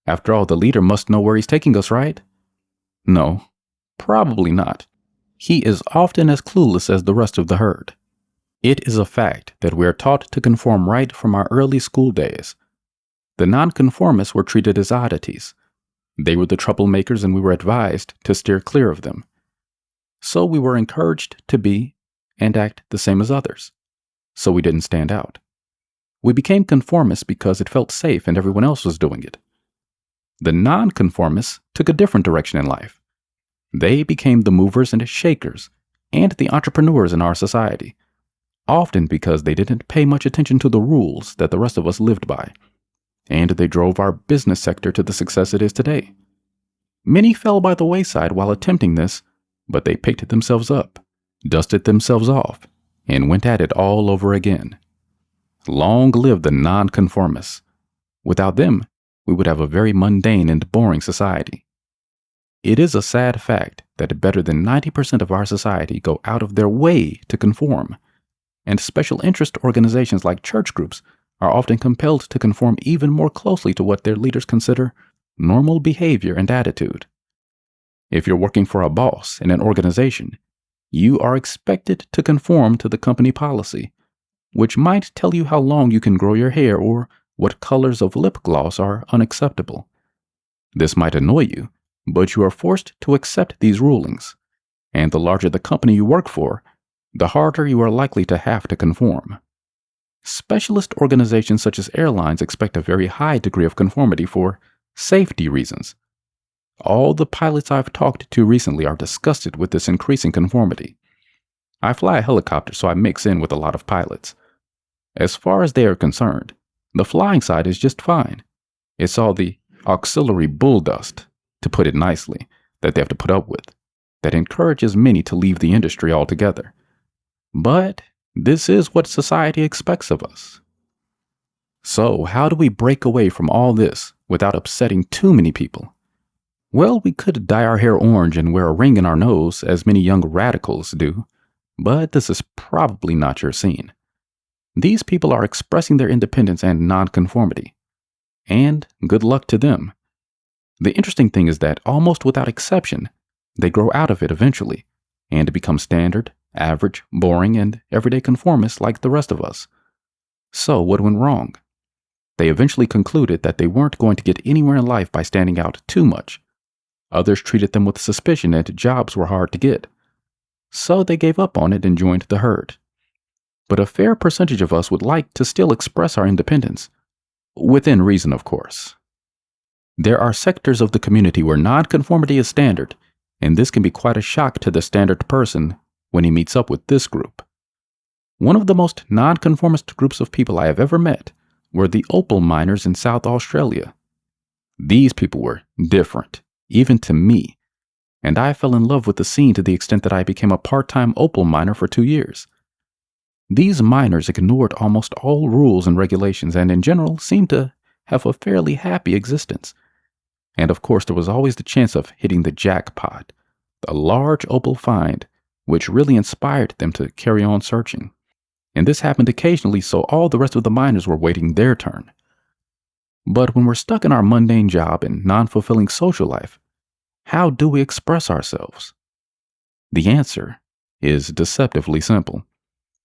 After all, the leader must know where he's taking us, right? No, probably not. He is often as clueless as the rest of the herd. It is a fact that we are taught to conform right from our early school days. The nonconformists were treated as oddities. They were the troublemakers and we were advised to steer clear of them. So we were encouraged to be and act the same as others. So we didn't stand out. We became conformists because it felt safe and everyone else was doing it. The nonconformists took a different direction in life. They became the movers and shakers and the entrepreneurs in our society, often because they didn't pay much attention to the rules that the rest of us lived by, and they drove our business sector to the success it is today. Many fell by the wayside while attempting this, but they picked themselves up, dusted themselves off, and went at it all over again. Long live the nonconformists. Without them, we would have a very mundane and boring society. It is a sad fact that better than 90% of our society go out of their way to conform, and special interest organizations like church groups are often compelled to conform even more closely to what their leaders consider normal behavior and attitude. If you're working for a boss in an organization, you are expected to conform to the company policy, which might tell you how long you can grow your hair or what colors of lip gloss are unacceptable. This might annoy you, but you are forced to accept these rulings, and the larger the company you work for, the harder you are likely to have to conform. Specialist organizations such as airlines expect a very high degree of conformity for safety reasons. All the pilots I've talked to recently are disgusted with this increasing conformity. I fly a helicopter, so I mix in with a lot of pilots. As far as they are concerned, the flying side is just fine. It's all the auxiliary bull dust, to put it nicely, that they have to put up with, that encourages many to leave the industry altogether. But this is what society expects of us. So how do we break away from all this without upsetting too many people? Well, we could dye our hair orange and wear a ring in our nose, as many young radicals do, but this is probably not your scene. These people are expressing their independence and nonconformity, and good luck to them. The interesting thing is that almost without exception, they grow out of it eventually and become standard, average, boring, and everyday conformists like the rest of us. So what went wrong? They eventually concluded that they weren't going to get anywhere in life by standing out too much. Others treated them with suspicion and jobs were hard to get. So they gave up on it and joined the herd. But a fair percentage of us would like to still express our independence. Within reason, of course. There are sectors of the community where nonconformity is standard, and this can be quite a shock to the standard person when he meets up with this group. One of the most nonconformist groups of people I have ever met were the opal miners in South Australia. These people were different, even to me, and I fell in love with the scene to the extent that I became a part-time opal miner for 2 years. These miners ignored almost all rules and regulations and in general seemed to have a fairly happy existence. And of course there was always the chance of hitting the jackpot, a large opal find, which really inspired them to carry on searching. And this happened occasionally, so all the rest of the miners were waiting their turn. But when we're stuck in our mundane job and non-fulfilling social life, how do we express ourselves? The answer is deceptively simple.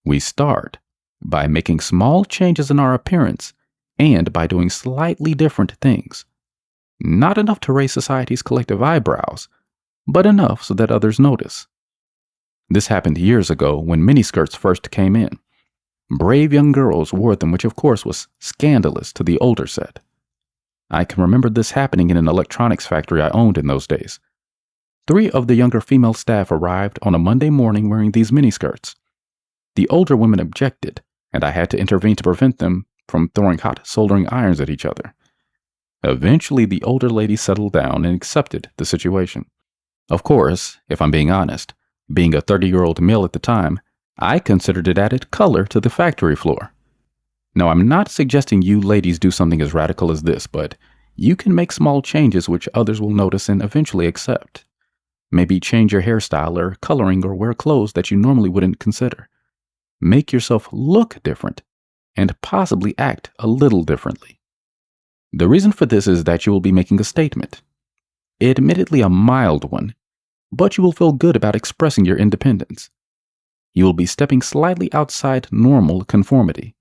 We start by making small changes in our appearance and by doing slightly different things. Not enough to raise society's collective eyebrows, but enough so that others notice. This happened years ago when miniskirts first came in. Brave young girls wore them, which of course was scandalous to the older set. I can remember this happening in an electronics factory I owned in those days. 3 of the younger female staff arrived on a Monday morning wearing these miniskirts. The older women objected, and I had to intervene to prevent them from throwing hot soldering irons at each other. Eventually, the older lady settled down and accepted the situation. Of course, if I'm being honest, being a 30-year-old male at the time, I considered it added color to the factory floor. Now, I'm not suggesting you ladies do something as radical as this, but you can make small changes which others will notice and eventually accept. Maybe change your hairstyle or coloring or wear clothes that you normally wouldn't consider. Make yourself look different and possibly act a little differently. The reason for this is that you will be making a statement. Admittedly a mild one, but you will feel good about expressing your independence. You will be stepping slightly outside normal conformity.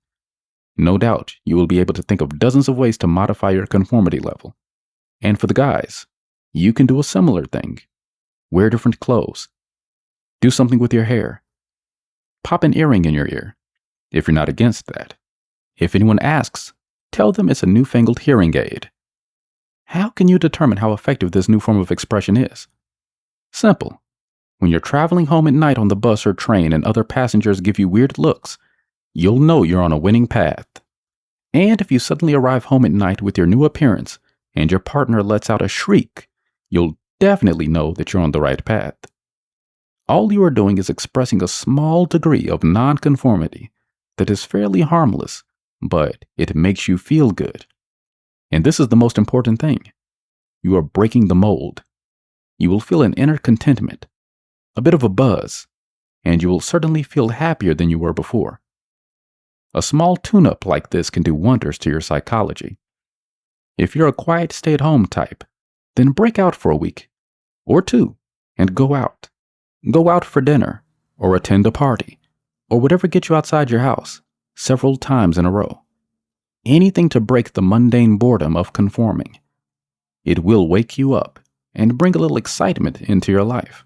No doubt, you will be able to think of dozens of ways to modify your conformity level. And for the guys, you can do a similar thing. Wear different clothes. Do something with your hair. Pop an earring in your ear, if you're not against that. If anyone asks, tell them it's a newfangled hearing aid. How can you determine how effective this new form of expression is? Simple. When you're traveling home at night on the bus or train and other passengers give you weird looks, you'll know you're on a winning path. And if you suddenly arrive home at night with your new appearance and your partner lets out a shriek, you'll definitely know that you're on the right path. All you are doing is expressing a small degree of nonconformity that is fairly harmless, but it makes you feel good. And this is the most important thing. You are breaking the mold. You will feel an inner contentment, a bit of a buzz, and you will certainly feel happier than you were before. A small tune-up like this can do wonders to your psychology. If you're a quiet stay-at-home type, then break out for a week or two and go out. Go out for dinner or attend a party or whatever gets you outside your house several times in a row. Anything to break the mundane boredom of conforming. It will wake you up and bring a little excitement into your life.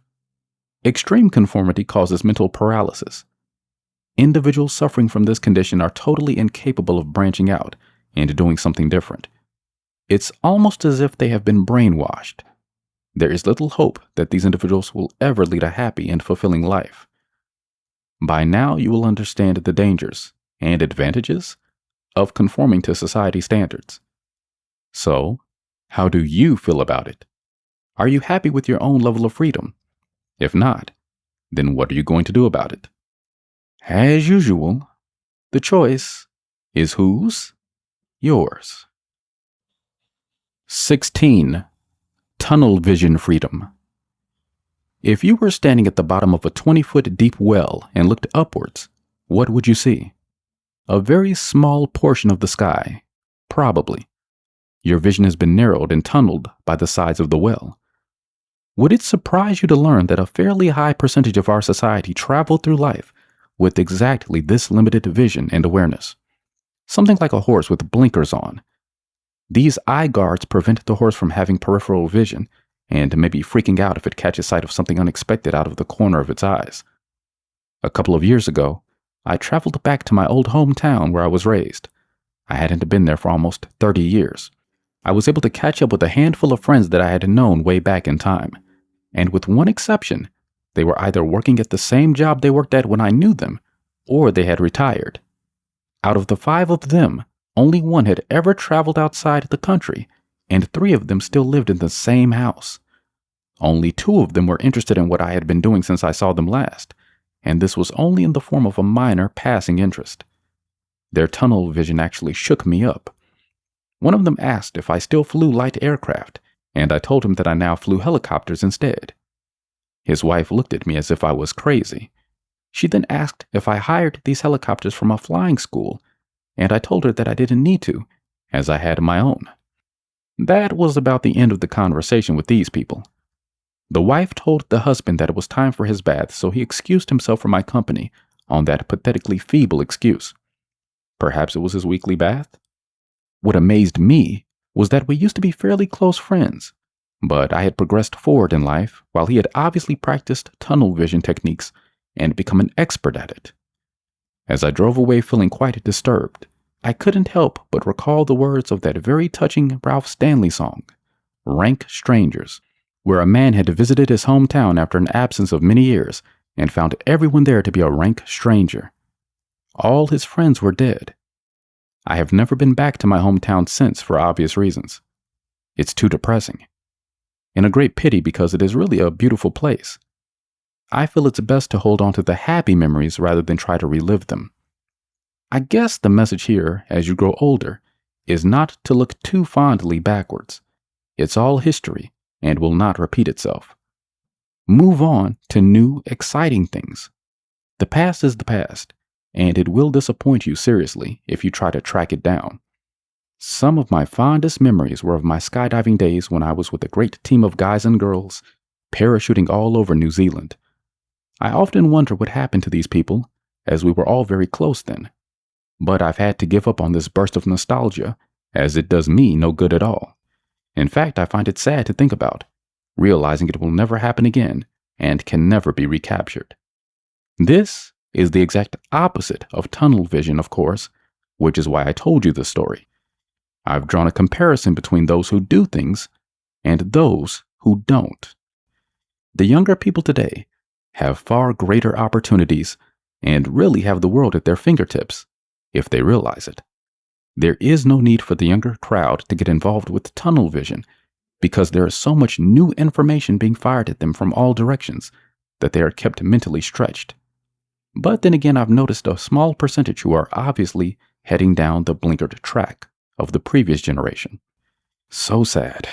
Extreme conformity causes mental paralysis. Individuals suffering from this condition are totally incapable of branching out and doing something different. It's almost as if they have been brainwashed. There is little hope that these individuals will ever lead a happy and fulfilling life. By now, you will understand the dangers and advantages of conforming to society standards. So, how do you feel about it? Are you happy with your own level of freedom? If not, then what are you going to do about it? As usual, the choice is whose? Yours. 16. Tunnel vision freedom. If you were standing at the bottom of a 20-foot deep well and looked upwards, what would you see? A very small portion of the sky, probably. Your vision has been narrowed and tunneled by the sides of the well. Would it surprise you to learn that a fairly high percentage of our society travel through life with exactly this limited vision and awareness? Something like a horse with blinkers on. These eye guards prevent the horse from having peripheral vision and maybe freaking out if it catches sight of something unexpected out of the corner of its eyes. A couple of years ago, I traveled back to my old hometown where I was raised. I hadn't been there for almost 30 years. I was able to catch up with a handful of friends that I had known way back in time. And with one exception, they were either working at the same job they worked at when I knew them, or they had retired. Out of the 5 of them, only one had ever traveled outside the country, and 3 of them still lived in the same house. Only 2 of them were interested in what I had been doing since I saw them last, and this was only in the form of a minor passing interest. Their tunnel vision actually shook me up. One of them asked if I still flew light aircraft, and I told him that I now flew helicopters instead. His wife looked at me as if I was crazy. She then asked if I hired these helicopters from a flying school, and I told her that I didn't need to, as I had my own. That was about the end of the conversation with these people. The wife told the husband that it was time for his bath, so he excused himself from my company on that pathetically feeble excuse. Perhaps it was his weekly bath? What amazed me was that we used to be fairly close friends, but I had progressed forward in life while he had obviously practiced tunnel vision techniques and become an expert at it. As I drove away feeling quite disturbed, I couldn't help but recall the words of that very touching Ralph Stanley song, Rank Strangers, where a man had visited his hometown after an absence of many years and found everyone there to be a rank stranger. All his friends were dead. I have never been back to my hometown since for obvious reasons. It's too depressing. And a great pity because it is really a beautiful place. I feel it's best to hold on to the happy memories rather than try to relive them. I guess the message here, as you grow older, is not to look too fondly backwards. It's all history and will not repeat itself. Move on to new, exciting things. The past is the past, and it will disappoint you seriously if you try to track it down. Some of my fondest memories were of my skydiving days when I was with a great team of guys and girls, parachuting all over New Zealand. I often wonder what happened to these people, as we were all very close then. But I've had to give up on this burst of nostalgia, as it does me no good at all. In fact, I find it sad to think about, realizing it will never happen again and can never be recaptured. This is the exact opposite of tunnel vision, of course, which is why I told you this story. I've drawn a comparison between those who do things and those who don't. The younger people today have far greater opportunities and really have the world at their fingertips, if they realize it. There is no need for the younger crowd to get involved with tunnel vision because there is so much new information being fired at them from all directions that they are kept mentally stretched. But then again, I've noticed a small percentage who are obviously heading down the blinkered track of the previous generation. So sad.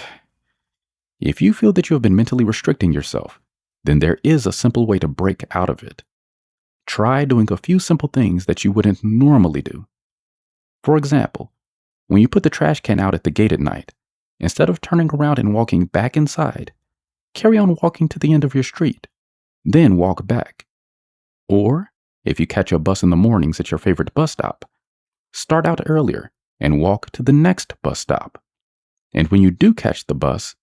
If you feel that you have been mentally restricting yourself, then there is a simple way to break out of it. Try doing a few simple things that you wouldn't normally do. For example, when you put the trash can out at the gate at night, instead of turning around and walking back inside, carry on walking to the end of your street, then walk back. Or, if you catch a bus in the mornings at your favorite bus stop, start out earlier and walk to the next bus stop. And when you do catch the bus,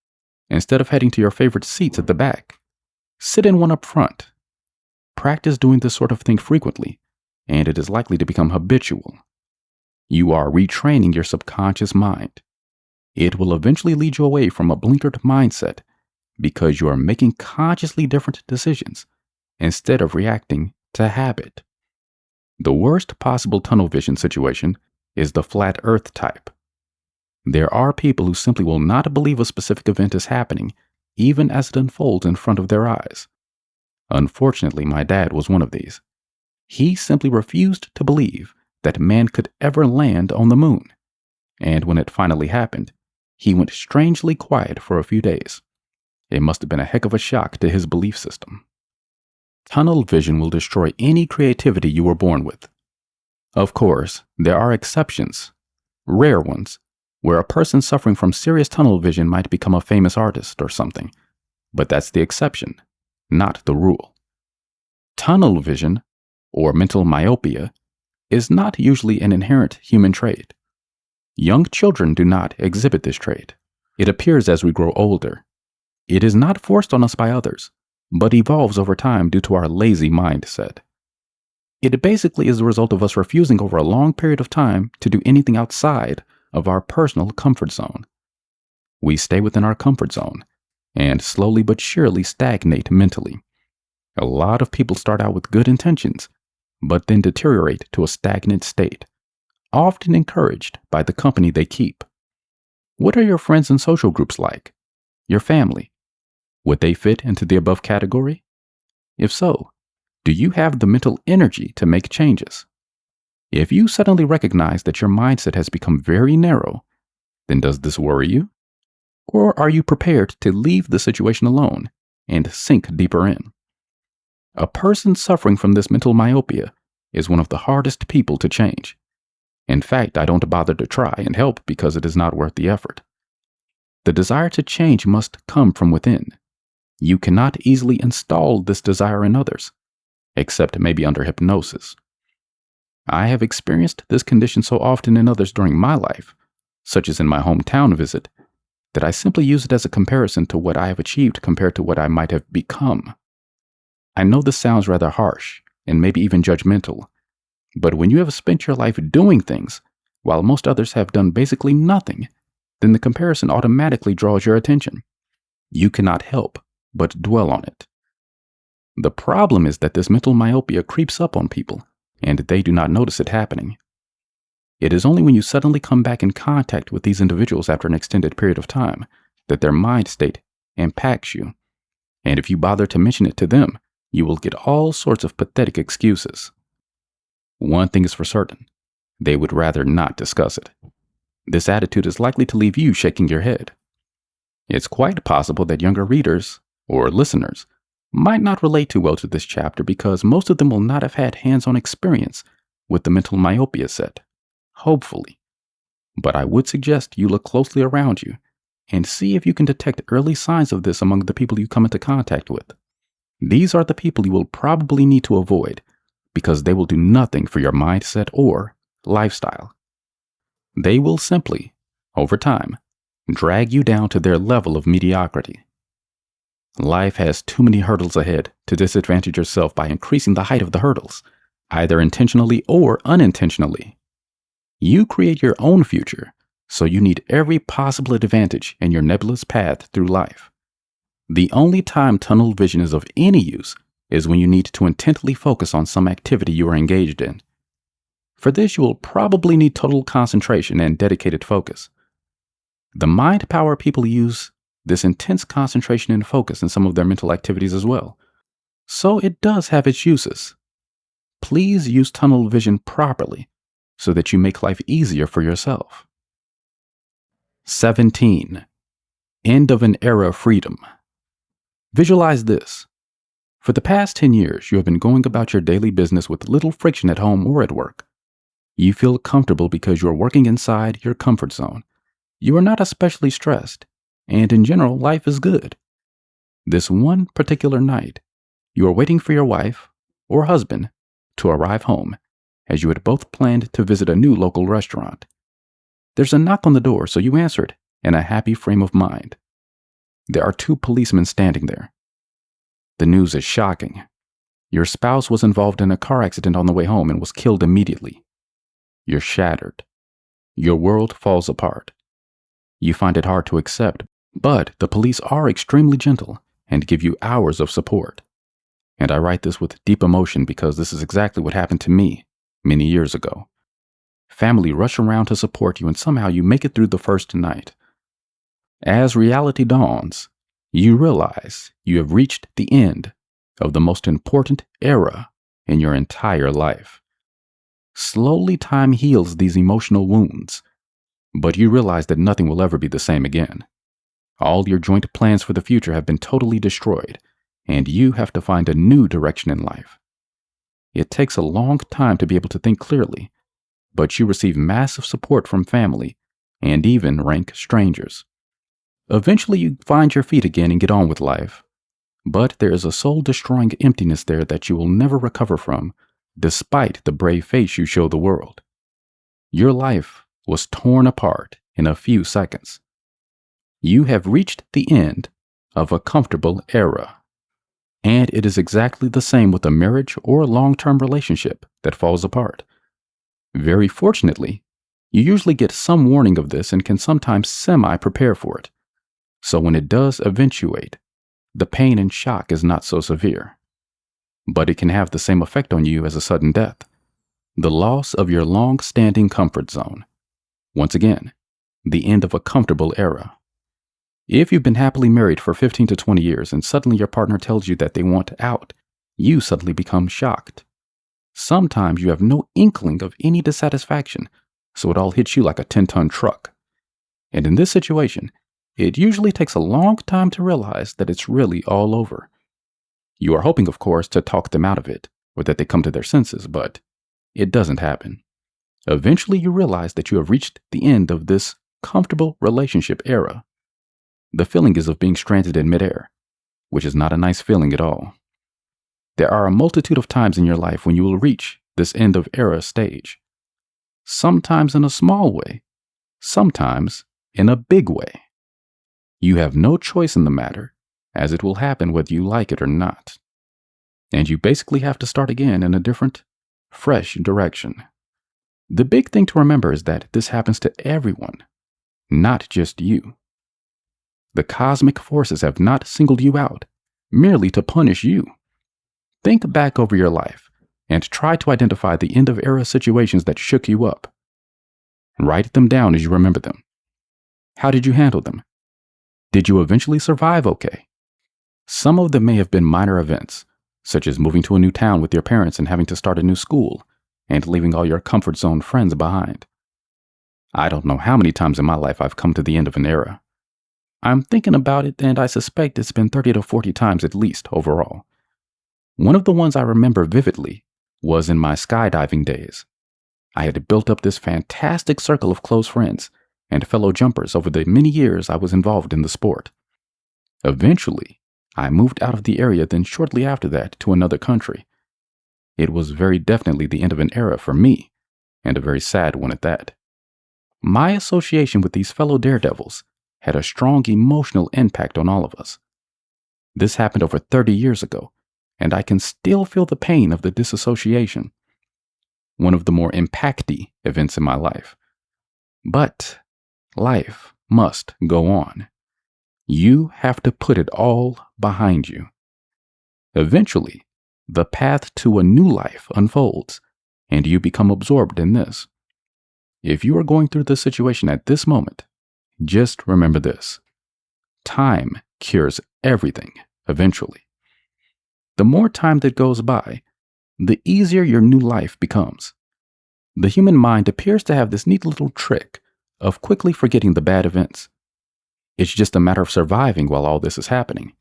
instead of heading to your favorite seats at the back, sit in one up front. Practice doing this sort of thing frequently, and it is likely to become habitual. You are retraining your subconscious mind. It will eventually lead you away from a blinkered mindset because you are making consciously different decisions instead of reacting to habit. The worst possible tunnel vision situation is the flat earth type. There are people who simply will not believe a specific event is happening, even as it unfolds in front of their eyes. Unfortunately, my dad was one of these. He simply refused to believe that man could ever land on the moon. And when it finally happened, he went strangely quiet for a few days. It must have been a heck of a shock to his belief system. Tunnel vision will destroy any creativity you were born with. Of course, there are exceptions, rare ones, where a person suffering from serious tunnel vision might become a famous artist or something. But that's the exception, not the rule. Tunnel vision, or mental myopia, is not usually an inherent human trait. Young children do not exhibit this trait. It appears as we grow older. It is not forced on us by others, but evolves over time due to our lazy mindset. It basically is the result of us refusing over a long period of time to do anything outside of our personal comfort zone. We stay within our comfort zone and slowly but surely stagnate mentally. A lot of people start out with good intentions, but then deteriorate to a stagnant state, often encouraged by the company they keep. What are your friends and social groups like? Your family? Would they fit into the above category? If so, do you have the mental energy to make changes? If you suddenly recognize that your mindset has become very narrow, then does this worry you? Or are you prepared to leave the situation alone and sink deeper in? A person suffering from this mental myopia is one of the hardest people to change. In fact, I don't bother to try and help because it is not worth the effort. The desire to change must come from within. You cannot easily install this desire in others, except maybe under hypnosis. I have experienced this condition so often in others during my life, such as in my hometown visit, that I simply use it as a comparison to what I have achieved compared to what I might have become. I know this sounds rather harsh and maybe even judgmental, but when you have spent your life doing things, while most others have done basically nothing, then the comparison automatically draws your attention. You cannot help but dwell on it. The problem is that this mental myopia creeps up on people, and they do not notice it happening. It is only when you suddenly come back in contact with these individuals after an extended period of time that their mind state impacts you. And if you bother to mention it to them, you will get all sorts of pathetic excuses. One thing is for certain, they would rather not discuss it. This attitude is likely to leave you shaking your head. It's quite possible that younger readers, or listeners, might not relate too well to this chapter because most of them will not have had hands-on experience with the mental myopia set. Hopefully. But I would suggest you look closely around you and see if you can detect early signs of this among the people you come into contact with. These are the people you will probably need to avoid because they will do nothing for your mindset or lifestyle. They will simply, over time, drag you down to their level of mediocrity. Life has too many hurdles ahead to disadvantage yourself by increasing the height of the hurdles, either intentionally or unintentionally. You create your own future, so you need every possible advantage in your nebulous path through life. The only time tunnel vision is of any use is when you need to intently focus on some activity you are engaged in. For this, you will probably need total concentration and dedicated focus. The mind power people use this intense concentration and focus in some of their mental activities as well. So it does have its uses. Please use tunnel vision properly so that you make life easier for yourself. 17. End of an era of freedom. Visualize this. For the past 10 years, you have been going about your daily business with little friction at home or at work. You feel comfortable because you are working inside your comfort zone. You are not especially stressed, and in general, life is good. This one particular night, you are waiting for your wife or husband to arrive home, as you had both planned to visit a new local restaurant. There's a knock on the door, so you answer it in a happy frame of mind. There are 2 policemen standing there. The news is shocking. Your spouse was involved in a car accident on the way home and was killed immediately. You're shattered. Your world falls apart. You find it hard to accept, but the police are extremely gentle and give you hours of support. And I write this with deep emotion because this is exactly what happened to me many years ago. Family rush around to support you and somehow you make it through the first night. As reality dawns, you realize you have reached the end of the most important era in your entire life. Slowly, time heals these emotional wounds, but you realize that nothing will ever be the same again. All your joint plans for the future have been totally destroyed, and you have to find a new direction in life. It takes a long time to be able to think clearly, but you receive massive support from family and even rank strangers. Eventually, you find your feet again and get on with life, but there is a soul-destroying emptiness there that you will never recover from, despite the brave face you show the world. Your life was torn apart in a few seconds. You have reached the end of a comfortable era. And it is exactly the same with a marriage or long-term relationship that falls apart. Very fortunately, you usually get some warning of this and can sometimes semi-prepare for it. So when it does eventuate, the pain and shock is not so severe. But it can have the same effect on you as a sudden death. The loss of your long-standing comfort zone. Once again, the end of a comfortable era. If you've been happily married for 15 to 20 years and suddenly your partner tells you that they want out, you suddenly become shocked. Sometimes you have no inkling of any dissatisfaction, so it all hits you like a 10-ton truck. And in this situation, it usually takes a long time to realize that it's really all over. You are hoping, of course, to talk them out of it, or that they come to their senses, but it doesn't happen. Eventually you realize that you have reached the end of this comfortable relationship era. The feeling is of being stranded in midair, which is not a nice feeling at all. There are a multitude of times in your life when you will reach this end of era stage. Sometimes in a small way, sometimes in a big way. You have no choice in the matter, as it will happen whether you like it or not. And you basically have to start again in a different, fresh direction. The big thing to remember is that this happens to everyone, not just you. The cosmic forces have not singled you out merely to punish you. Think back over your life and try to identify the end-of-era situations that shook you up. Write them down as you remember them. How did you handle them? Did you eventually survive okay? Some of them may have been minor events, such as moving to a new town with your parents and having to start a new school, and leaving all your comfort zone friends behind. I don't know how many times in my life I've come to the end of an era. I'm thinking about it, and I suspect it's been 30 to 40 times at least overall. One of the ones I remember vividly was in my skydiving days. I had built up this fantastic circle of close friends and fellow jumpers over the many years I was involved in the sport. Eventually, I moved out of the area, then shortly after that to another country. It was very definitely the end of an era for me, and a very sad one at that. My association with these fellow daredevils had a strong emotional impact on all of us. This happened over 30 years ago, and I can still feel the pain of the disassociation. One of the more impacty events in my life. But life must go on. You have to put it all behind you. Eventually, the path to a new life unfolds, and you become absorbed in this. If you are going through this situation at this moment, just remember this. Time cures everything eventually. The more time that goes by, the easier your new life becomes. The human mind appears to have this neat little trick of quickly forgetting the bad events. It's just a matter of surviving while all this is happening.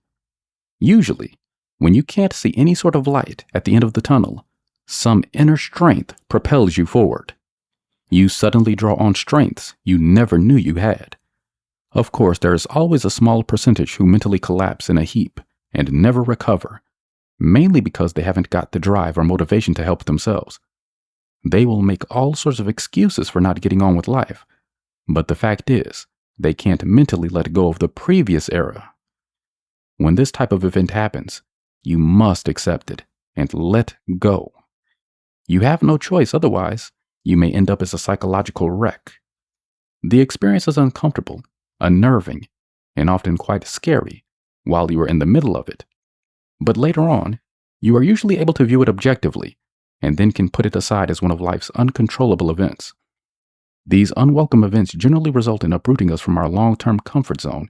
Usually, when you can't see any sort of light at the end of the tunnel, some inner strength propels you forward. You suddenly draw on strengths you never knew you had. Of course, there is always a small percentage who mentally collapse in a heap and never recover, mainly because they haven't got the drive or motivation to help themselves. They will make all sorts of excuses for not getting on with life, but the fact is, they can't mentally let go of the previous era. When this type of event happens, you must accept it and let go. You have no choice, otherwise, you may end up as a psychological wreck. The experience is uncomfortable, unnerving, and often quite scary while you are in the middle of it. But later on, you are usually able to view it objectively and then can put it aside as one of life's uncontrollable events. These unwelcome events generally result in uprooting us from our long-term comfort zone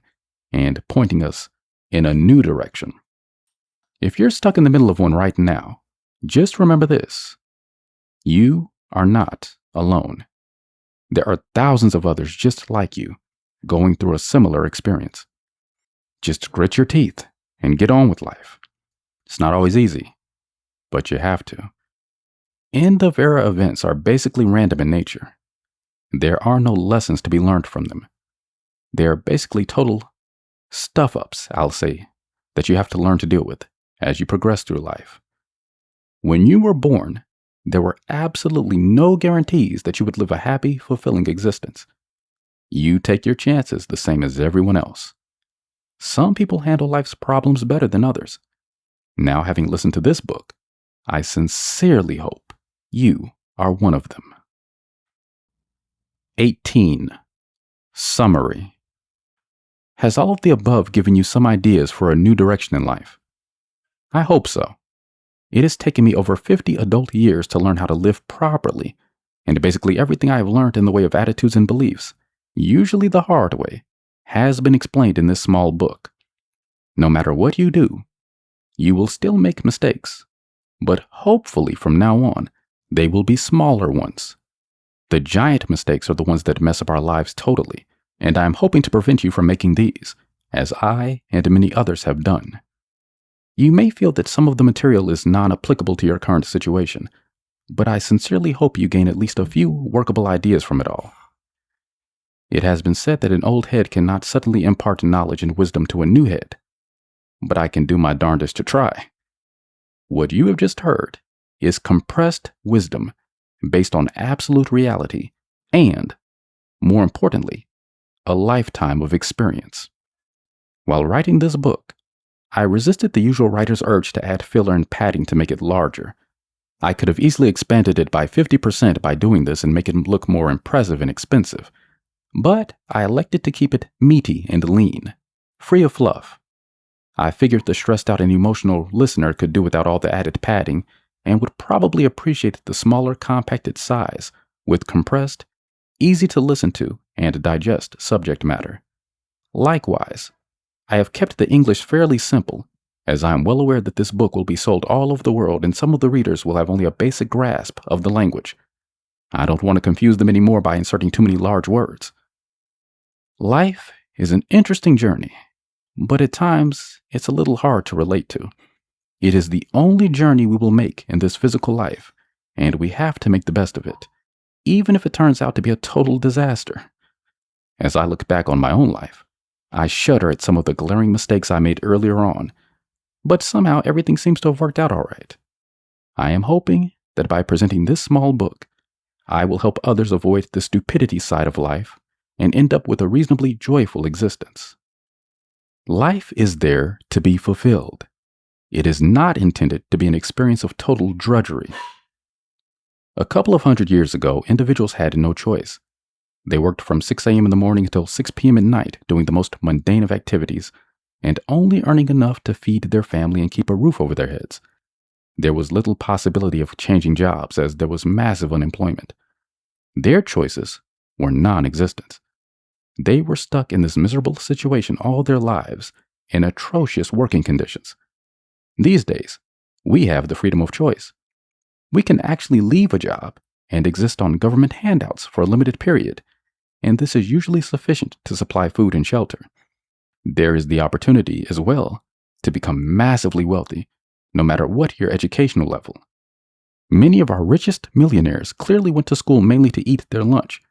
and pointing us in a new direction. If you're stuck in the middle of one right now, just remember this. You are not alone. There are thousands of others just like you, going through a similar experience. Just grit your teeth and get on with life. It's not always easy, but you have to. End of era events are basically random in nature. There are no lessons to be learned from them. They are basically total stuff-ups, I'll say, that you have to learn to deal with as you progress through life. When you were born, there were absolutely no guarantees that you would live a happy, fulfilling existence. You take your chances the same as everyone else. Some people handle life's problems better than others. Now, having listened to this book, I sincerely hope you are one of them. 18. Summary. Has all of the above given you some ideas for a new direction in life? I hope so. It has taken me over 50 adult years to learn how to live properly, and basically everything I have learned in the way of attitudes and beliefs, usually the hard way, has been explained in this small book. No matter what you do, you will still make mistakes, but hopefully from now on, they will be smaller ones. The giant mistakes are the ones that mess up our lives totally, and I am hoping to prevent you from making these, as I and many others have done. You may feel that some of the material is non-applicable to your current situation, but I sincerely hope you gain at least a few workable ideas from it all. It has been said that an old head cannot suddenly impart knowledge and wisdom to a new head, but I can do my darndest to try. What you have just heard is compressed wisdom based on absolute reality and, more importantly, a lifetime of experience. While writing this book, I resisted the usual writer's urge to add filler and padding to make it larger. I could have easily expanded it by 50% by doing this and make it look more impressive and expensive, but I elected to keep it meaty and lean, free of fluff. I figured the stressed out and emotional listener could do without all the added padding and would probably appreciate the smaller, compacted size with compressed, easy to listen to and digest subject matter. Likewise, I have kept the English fairly simple as I am well aware that this book will be sold all over the world and some of the readers will have only a basic grasp of the language. I don't want to confuse them anymore by inserting too many large words. Life is an interesting journey, but at times it's a little hard to relate to. It is the only journey we will make in this physical life, and we have to make the best of it, even if it turns out to be a total disaster. As I look back on my own life, I shudder at some of the glaring mistakes I made earlier on, but somehow everything seems to have worked out all right. I am hoping that by presenting this small book, I will help others avoid the stupidity side of life and end up with a reasonably joyful existence. Life is there to be fulfilled. It is not intended to be an experience of total drudgery. A couple of 100 years ago, individuals had no choice. They worked from 6 a.m. in the morning until 6 p.m. at night doing the most mundane of activities and only earning enough to feed their family and keep a roof over their heads. There was little possibility of changing jobs as there was massive unemployment. Their choices were non-existent. They were stuck in this miserable situation all their lives in atrocious working conditions. These days, we have the freedom of choice. We can actually leave a job and exist on government handouts for a limited period, and this is usually sufficient to supply food and shelter. There is the opportunity as well to become massively wealthy, no matter what your educational level. Many of our richest millionaires clearly went to school mainly to eat their lunch,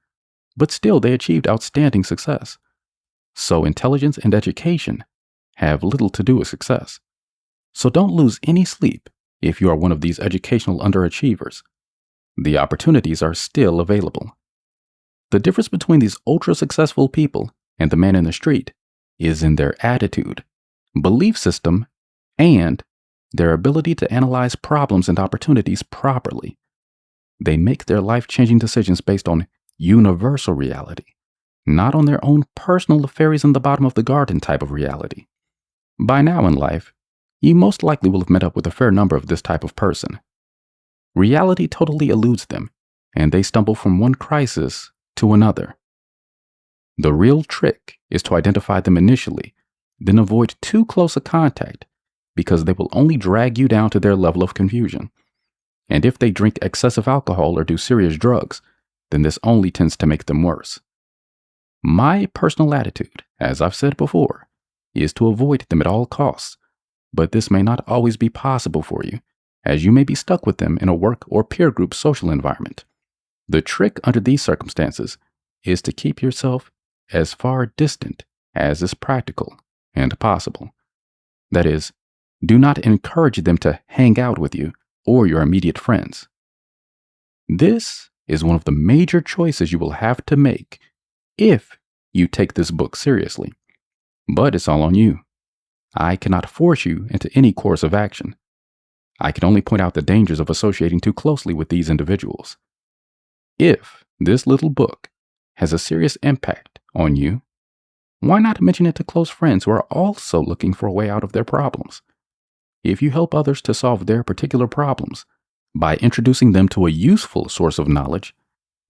but still they achieved outstanding success. So intelligence and education have little to do with success. So don't lose any sleep if you are one of these educational underachievers. The opportunities are still available. The difference between these ultra-successful people and the man in the street is in their attitude, belief system, and their ability to analyze problems and opportunities properly. They make their life-changing decisions based on universal reality, not on their own personal fairies in the bottom of the garden type of reality. By now in life, you most likely will have met up with a fair number of this type of person. Reality totally eludes them, and they stumble from one crisis to another. The real trick is to identify them initially, then avoid too close a contact, because they will only drag you down to their level of confusion. And if they drink excessive alcohol or do serious drugs, then this only tends to make them worse. My personal attitude, as I've said before, is to avoid them at all costs, but this may not always be possible for you, as you may be stuck with them in a work or peer group social environment. The trick under these circumstances is to keep yourself as far distant as is practical and possible. That is, do not encourage them to hang out with you or your immediate friends. This is one of the major choices you will have to make if you take this book seriously. But it's all on you. I cannot force you into any course of action. I can only point out the dangers of associating too closely with these individuals. If this little book has a serious impact on you, why not mention it to close friends who are also looking for a way out of their problems? If you help others to solve their particular problems by introducing them to a useful source of knowledge,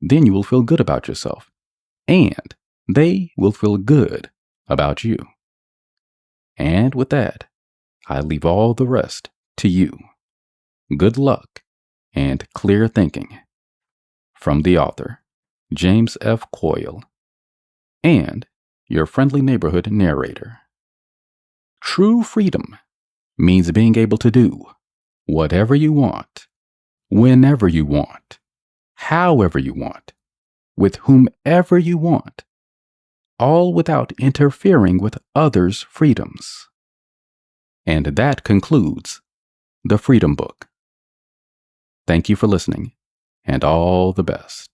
then you will feel good about yourself, and they will feel good about you. And with that, I leave all the rest to you. Good luck and clear thinking. From the author, James F. Coyle, and your friendly neighborhood narrator. True freedom means being able to do whatever you want, whenever you want, however you want, with whomever you want, all without interfering with others' freedoms. And that concludes the Freedom Book. Thank you for listening, and all the best.